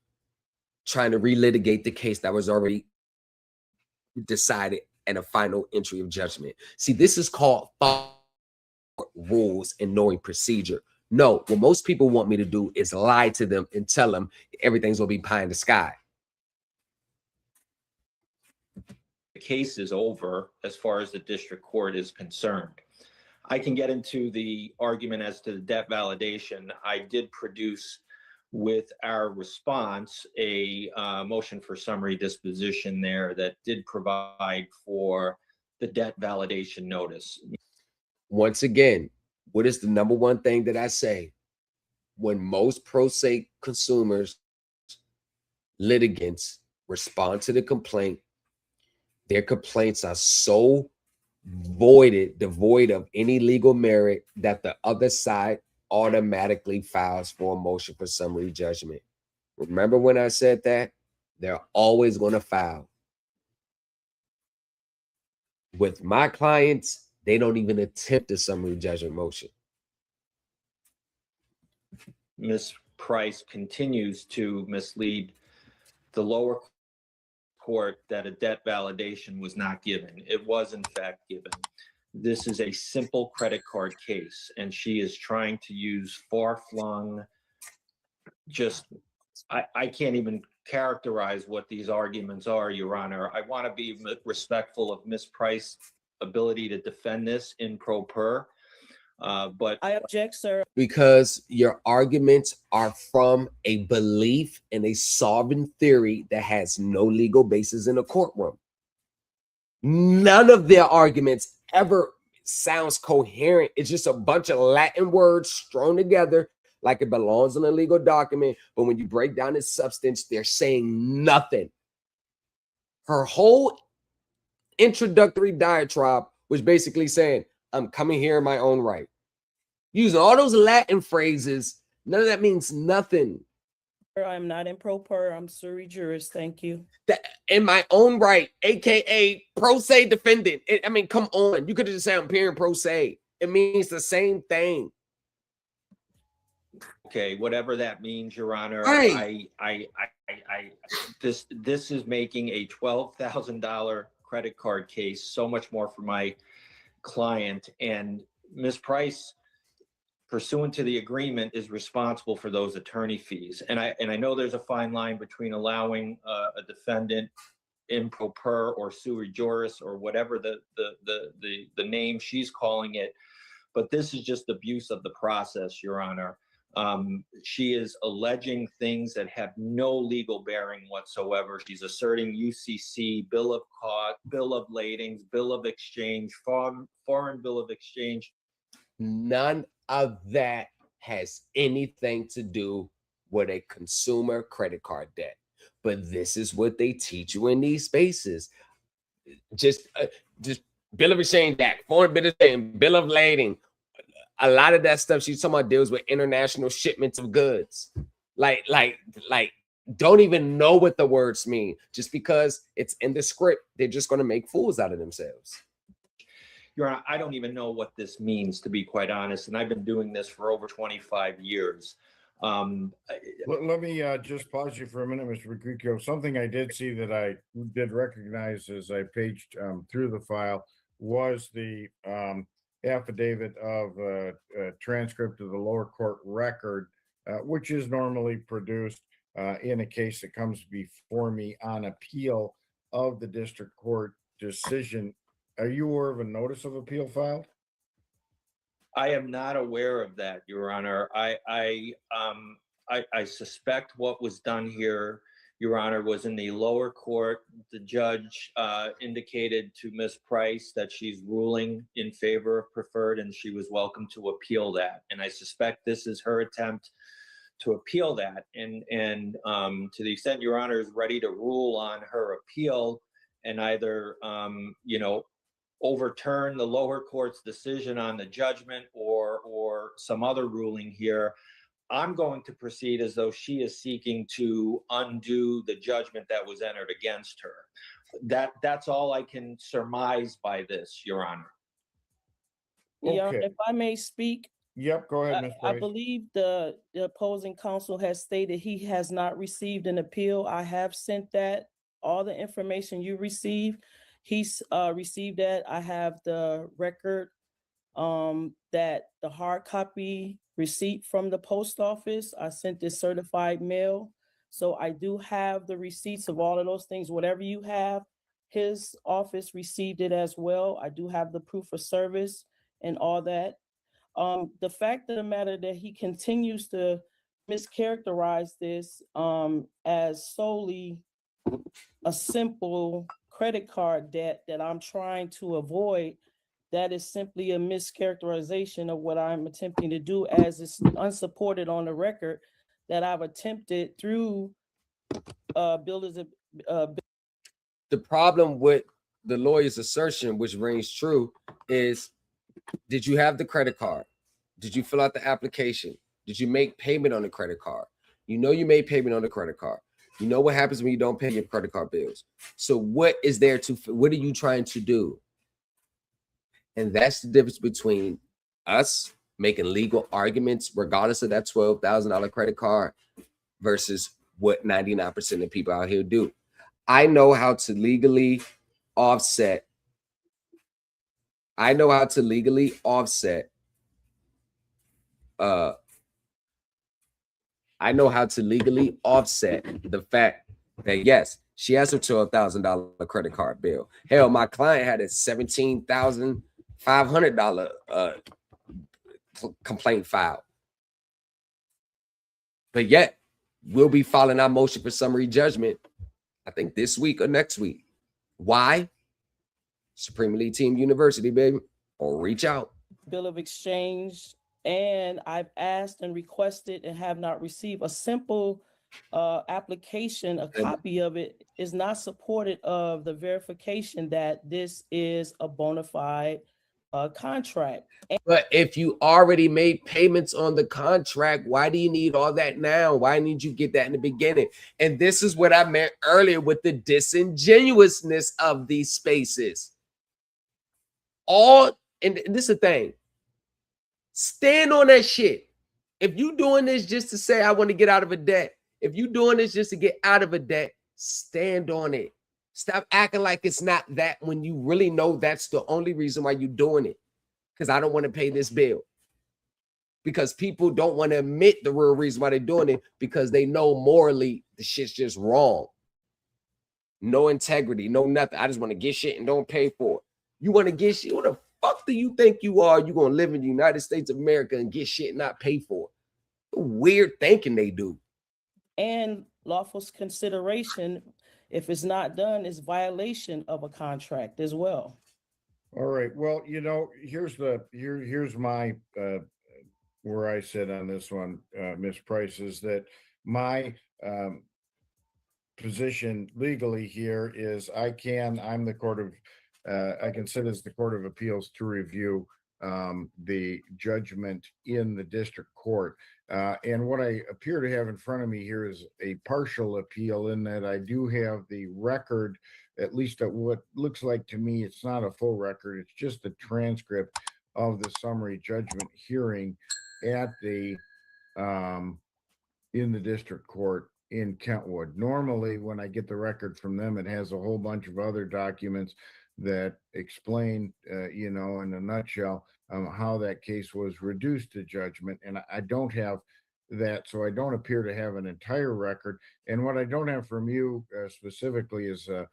trying to relitigate the case that was already decided and a final entry of judgment. See, this is called rules and knowing procedure. No, what most people want me to do is lie to them and tell them everything's gonna be pie in the sky. The case is over as far as the district court is concerned. I can get into the argument as to the debt validation. I did produce with our response a motion for summary disposition there that did provide for the debt validation notice. Once again, what is the number one thing that I say? When most pro se consumers, litigants respond to the complaint, their complaints are so devoid of any legal merit that the other side automatically files for a motion for summary judgment. Remember when I said that? They're always going to file. With my clients, they don't even attempt a summary judgment motion. Ms. Price continues to mislead the lower court that a debt validation was not given. It was in fact given. This is a simple credit card case, and she is trying to use far-flung, I can't even characterize what these arguments are, Your Honor. I want to be respectful of Ms. Price's ability to defend this in pro per, but I object, sir. Because your arguments are from a belief in a sovereign theory that has no legal basis in a courtroom. None of their arguments ever sounds coherent. It's just a bunch of Latin words strewn together like it belongs in a legal document. But when you break down its substance, they're saying nothing. Her whole introductory diatribe was basically saying, I'm coming here in my own right. Using all those Latin phrases, none of that means nothing. I'm not in pro per, I'm sui juris, thank you. That in my own right, aka pro se defendant. I mean, come on. You could have just said I'm appearing pro se. It means the same thing. okay, whatever that means, Your Honor, Right. I this is making a $12,000 credit card case so much more for my client, and Ms. Price, pursuant to the agreement, is responsible for those attorney fees. And I know there's a fine line between allowing a defendant improper or sui juris or whatever the name she's calling it, but this is just abuse of the process, Your Honor. She is alleging things that have no legal bearing whatsoever. She's asserting UCC, bill of cost, bill of ladings, bill of exchange, foreign bill of exchange. None of that has anything to do with a consumer credit card debt. But this is what they teach you in these spaces. Just bill of exchange act, foreign bill of exchange, bill of lading. A lot of that stuff she's talking about deals with international shipments of goods. Like, don't even know what the words mean. Just because it's in the script, they're just going to make fools out of themselves. Your Honor, I don't even know what this means, to be quite honest, and I've been doing this for over 25 years. Let me just pause you for a minute, Mr. Riccio. Something I did see that I did recognize as I paged through the file was the affidavit of a transcript of the lower court record, which is normally produced in a case that comes before me on appeal of the district court decision. Are you aware of a notice of appeal filed? I am not aware of that, Your Honor. I suspect what was done here, Your Honor, was in the lower court. The judge indicated to Ms. Price that she's ruling in favor of preferred, and she was welcome to appeal that. And I suspect this is her attempt to appeal that. And to the extent Your Honor is ready to rule on her appeal and either, overturn the lower court's decision on the judgment or some other ruling here, I'm going to proceed as though she is seeking to undo the judgment that was entered against her. That's all I can surmise by this, Your Honor. Yeah, if I may speak. Yep, go ahead, Ms. Price. I believe the opposing counsel has stated he has not received an appeal. I have sent that, all the information you received. He's received that. I have the record that the hard copy receipt from the post office. I sent this certified mail. So I do have the receipts of all of those things. Whatever you have, his office received it as well. I do have the proof of service and all that. The fact of the matter that he continues to mischaracterize this as solely a simple credit card debt that I'm trying to avoid, that is simply a mischaracterization of what I'm attempting to do, as it's unsupported on the record that I've attempted through builders. The problem with the lawyer's assertion, which rings true, is did you have the credit card? Did you fill out the application? Did you make payment on the credit card? You know you made payment on the credit card. You know what happens when you don't pay your credit card bills. So what are you trying to do? And that's the difference between us making legal arguments, regardless of that $12,000 credit card, versus what 99% of the people out here do. I know how to legally offset. I know how to legally offset the fact that, yes, she has a $12,000 credit card bill. Hell, my client had a $17,500 complaint filed. But yet, we'll be filing our motion for summary judgment, I think this week or next week. Why? Supreme Elite Team University, baby. Or reach out. Bill of exchange, and I've asked and requested and have not received a simple application. A copy of it is not supported of the verification that this is a bona fide contract. But if you already made payments on the contract, why do you need all that now? Why need you get that in the beginning? And this is what I meant earlier with the disingenuousness of these spaces. And this is the thing. Stand on that shit. If you doing this just to say I want to get out of a debt, If you doing this just to get out of a debt, stand on it. Stop acting like it's not that when you really know that's the only reason why you're doing it. Because I don't want to pay this bill. Because people don't want to admit the real reason why they're doing it because they know morally the shit's just wrong. No integrity, no nothing. I just want to get shit and don't pay for it. You want to get shit? What the fuck do you think you are? You going to live in the United States of America and get shit and not pay for it? Weird thinking they do. And lawful consideration, if it's not done, is violation of a contract as well. All right. Well, here's my where I sit on this one, Ms. Price, is that my position legally here is I can sit as the Court of Appeals to review the judgment in the district court. And what I appear to have in front of me here is a partial appeal in that I do have the record, at least at what looks like to me, it's not a full record. It's just a transcript of the summary judgment hearing at the in the district court in Kentwood. Normally, when I get the record from them, it has a whole bunch of other documents that explain, in a nutshell, how that case was reduced to judgment. And I don't have that, so I don't appear to have an entire record. And what I don't have from you specifically is a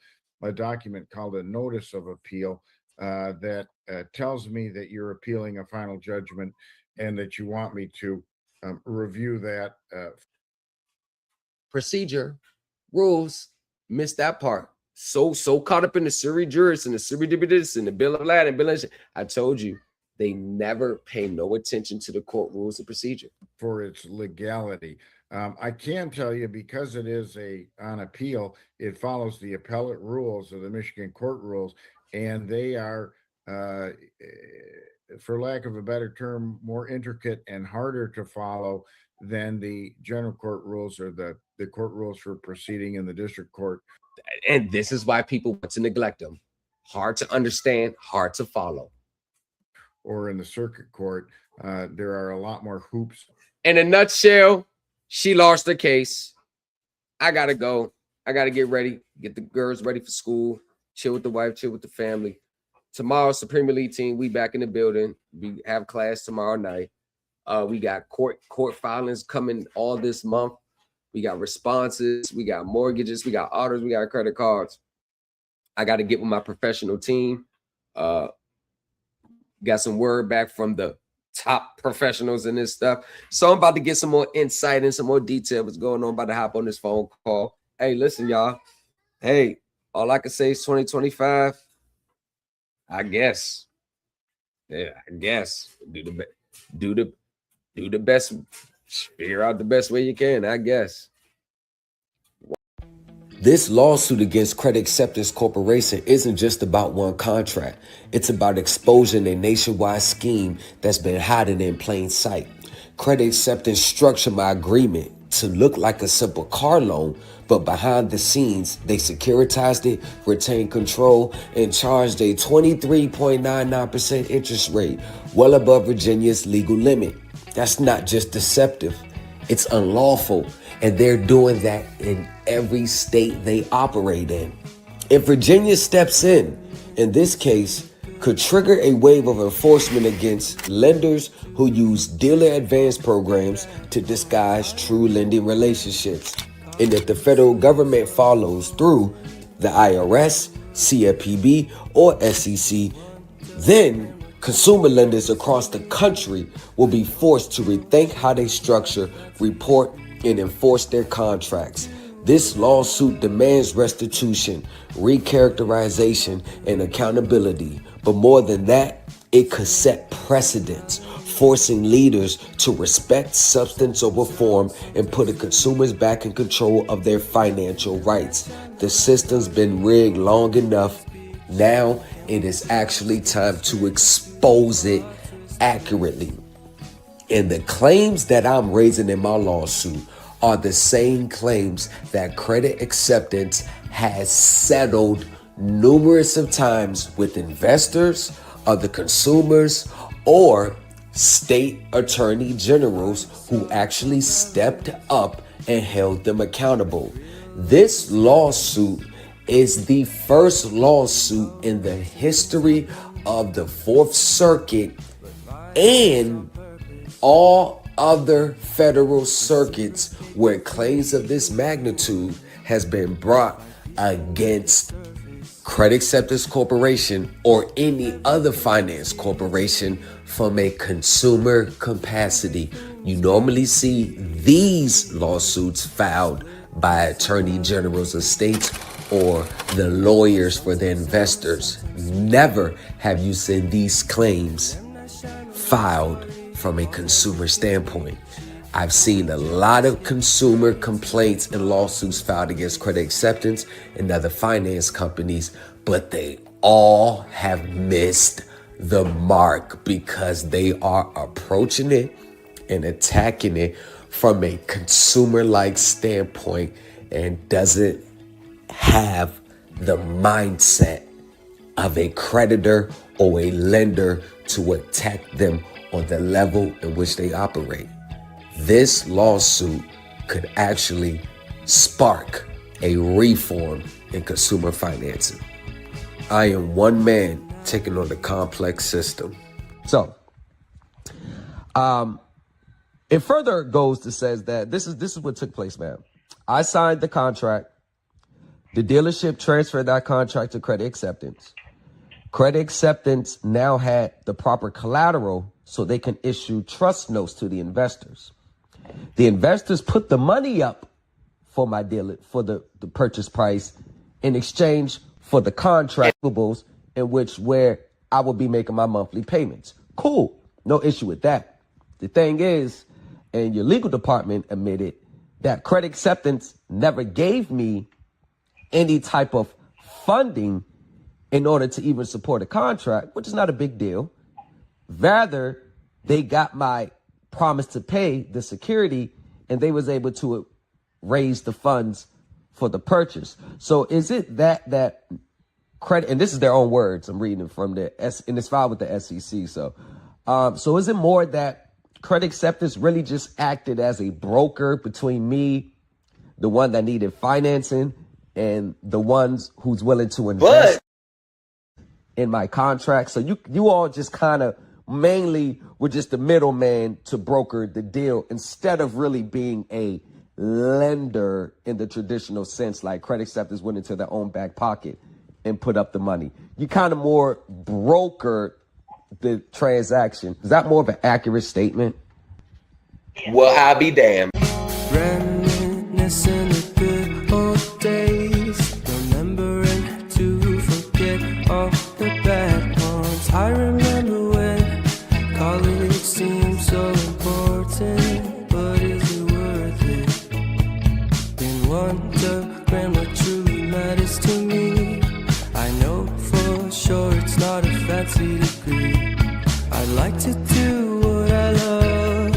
document called a notice of appeal that tells me that you're appealing a final judgment and that you want me to review that. Procedure, rules, missed that part. So caught up in the Siri juris and the Siri this and the Bill of Lading, Bill of, I told you, they never pay no attention to the court rules and procedure. For its legality. I can tell you, because it is on appeal, it follows the appellate rules of the Michigan court rules, and they are, for lack of a better term, more intricate and harder to follow than the general court rules or the court rules for proceeding in the district court. And this is why people want to neglect them. Hard to understand, hard to follow. Or in the circuit court, there are a lot more hoops. In a nutshell, she lost her case. I gotta go. I gotta get ready, get the girls ready for school, chill with the wife, chill with the family. Tomorrow, Supreme Elite team, we back in the building. We have class tomorrow night. We got court filings coming all this month. We got responses, we got mortgages, we got autos, we got credit cards. I got to get with my professional team. Got some word back from the top professionals in this stuff. So I'm about to get some more insight and some more detail what's going on. About to hop on this phone call. Hey, listen, y'all. Hey, all I can say is 2025. I guess. Yeah, I guess. Do the best. Figure out the best way you can, I guess. This lawsuit against Credit Acceptance Corporation isn't just about one contract. It's about exposing a nationwide scheme that's been hiding in plain sight. Credit Acceptance structured my agreement to look like a simple car loan, but behind the scenes, they securitized it, retained control, and charged a 23.99% interest rate, well above Virginia's legal limit. That's not just deceptive, it's unlawful, and they're doing that in every state they operate in. If Virginia steps in this case, could trigger a wave of enforcement against lenders who use dealer advance programs to disguise true lending relationships. And if the federal government follows through, the IRS, CFPB, or SEC, then consumer lenders across the country will be forced to rethink how they structure, report, and enforce their contracts. This lawsuit demands restitution, recharacterization, and accountability. But more than that, it could set precedents, forcing leaders to respect substance over form and putting consumers back in control of their financial rights. The system's been rigged long enough. Now it is actually time to expose it accurately. And the claims that I'm raising in my lawsuit are the same claims that Credit Acceptance has settled numerous of times with investors, other consumers, or state attorney generals who actually stepped up and held them accountable. This lawsuit is the first lawsuit in the history of the Fourth Circuit and all other federal circuits where claims of this magnitude has been brought against Credit Acceptance Corporation or any other finance corporation from a consumer capacity. You normally see these lawsuits filed by attorney generals of states or the lawyers for the investors. Never have you seen these claims filed from a consumer standpoint. I've seen a lot of consumer complaints and lawsuits filed against Credit Acceptance and other finance companies, but they all have missed the mark because they are approaching it and attacking it from a consumer-like standpoint and doesn't have the mindset of a creditor or a lender to attack them on the level in which they operate. This lawsuit could actually spark a reform in consumer financing. I am one man taking on the complex system. So, it further goes to says that this is what took place, man. I signed the contract. The dealership transferred that contract to Credit Acceptance. Credit Acceptance now had the proper collateral so they can issue trust notes to the investors. The investors put the money up for my deal, for the purchase price in exchange for the contract in which where I will be making my monthly payments. Cool. No issue with that. The thing is, and your legal department admitted that Credit Acceptance never gave me any type of funding in order to even support a contract, which is not a big deal. Rather, they got my promise to pay the security and they was able to raise the funds for the purchase. So is it that credit, and this is their own words, I'm reading from and it's filed with the SEC. So is it more that Credit Acceptance really just acted as a broker between me, the one that needed financing, and the ones who's willing to invest in my contract? So you all just kind of mainly were just the middleman to broker the deal instead of really being a lender in the traditional sense, like Credit Acceptance went into their own back pocket and put up the money. You kind of more brokered the transaction. Is that more of an accurate statement? Well, I'll be damned. Reminiscing the good old days, remembering to forget all the bad ones. I remember when college seemed so important, but is it worth it? Been wondering what truly matters to me. I know for sure it's not a fancy degree. I'd like to do what I love,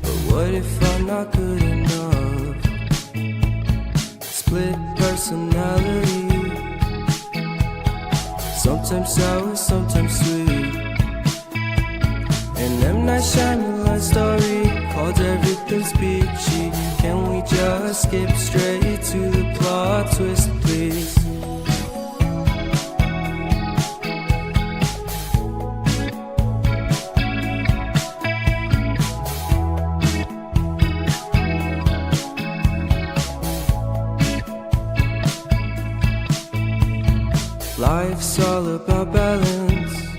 but what if I'm not good enough? Split personality, sometimes sour, sometimes sweet. An M. Night Shyamalan story called Everything's Peachy. Can we just skip straight to the plot twist, please? Life's all about balance.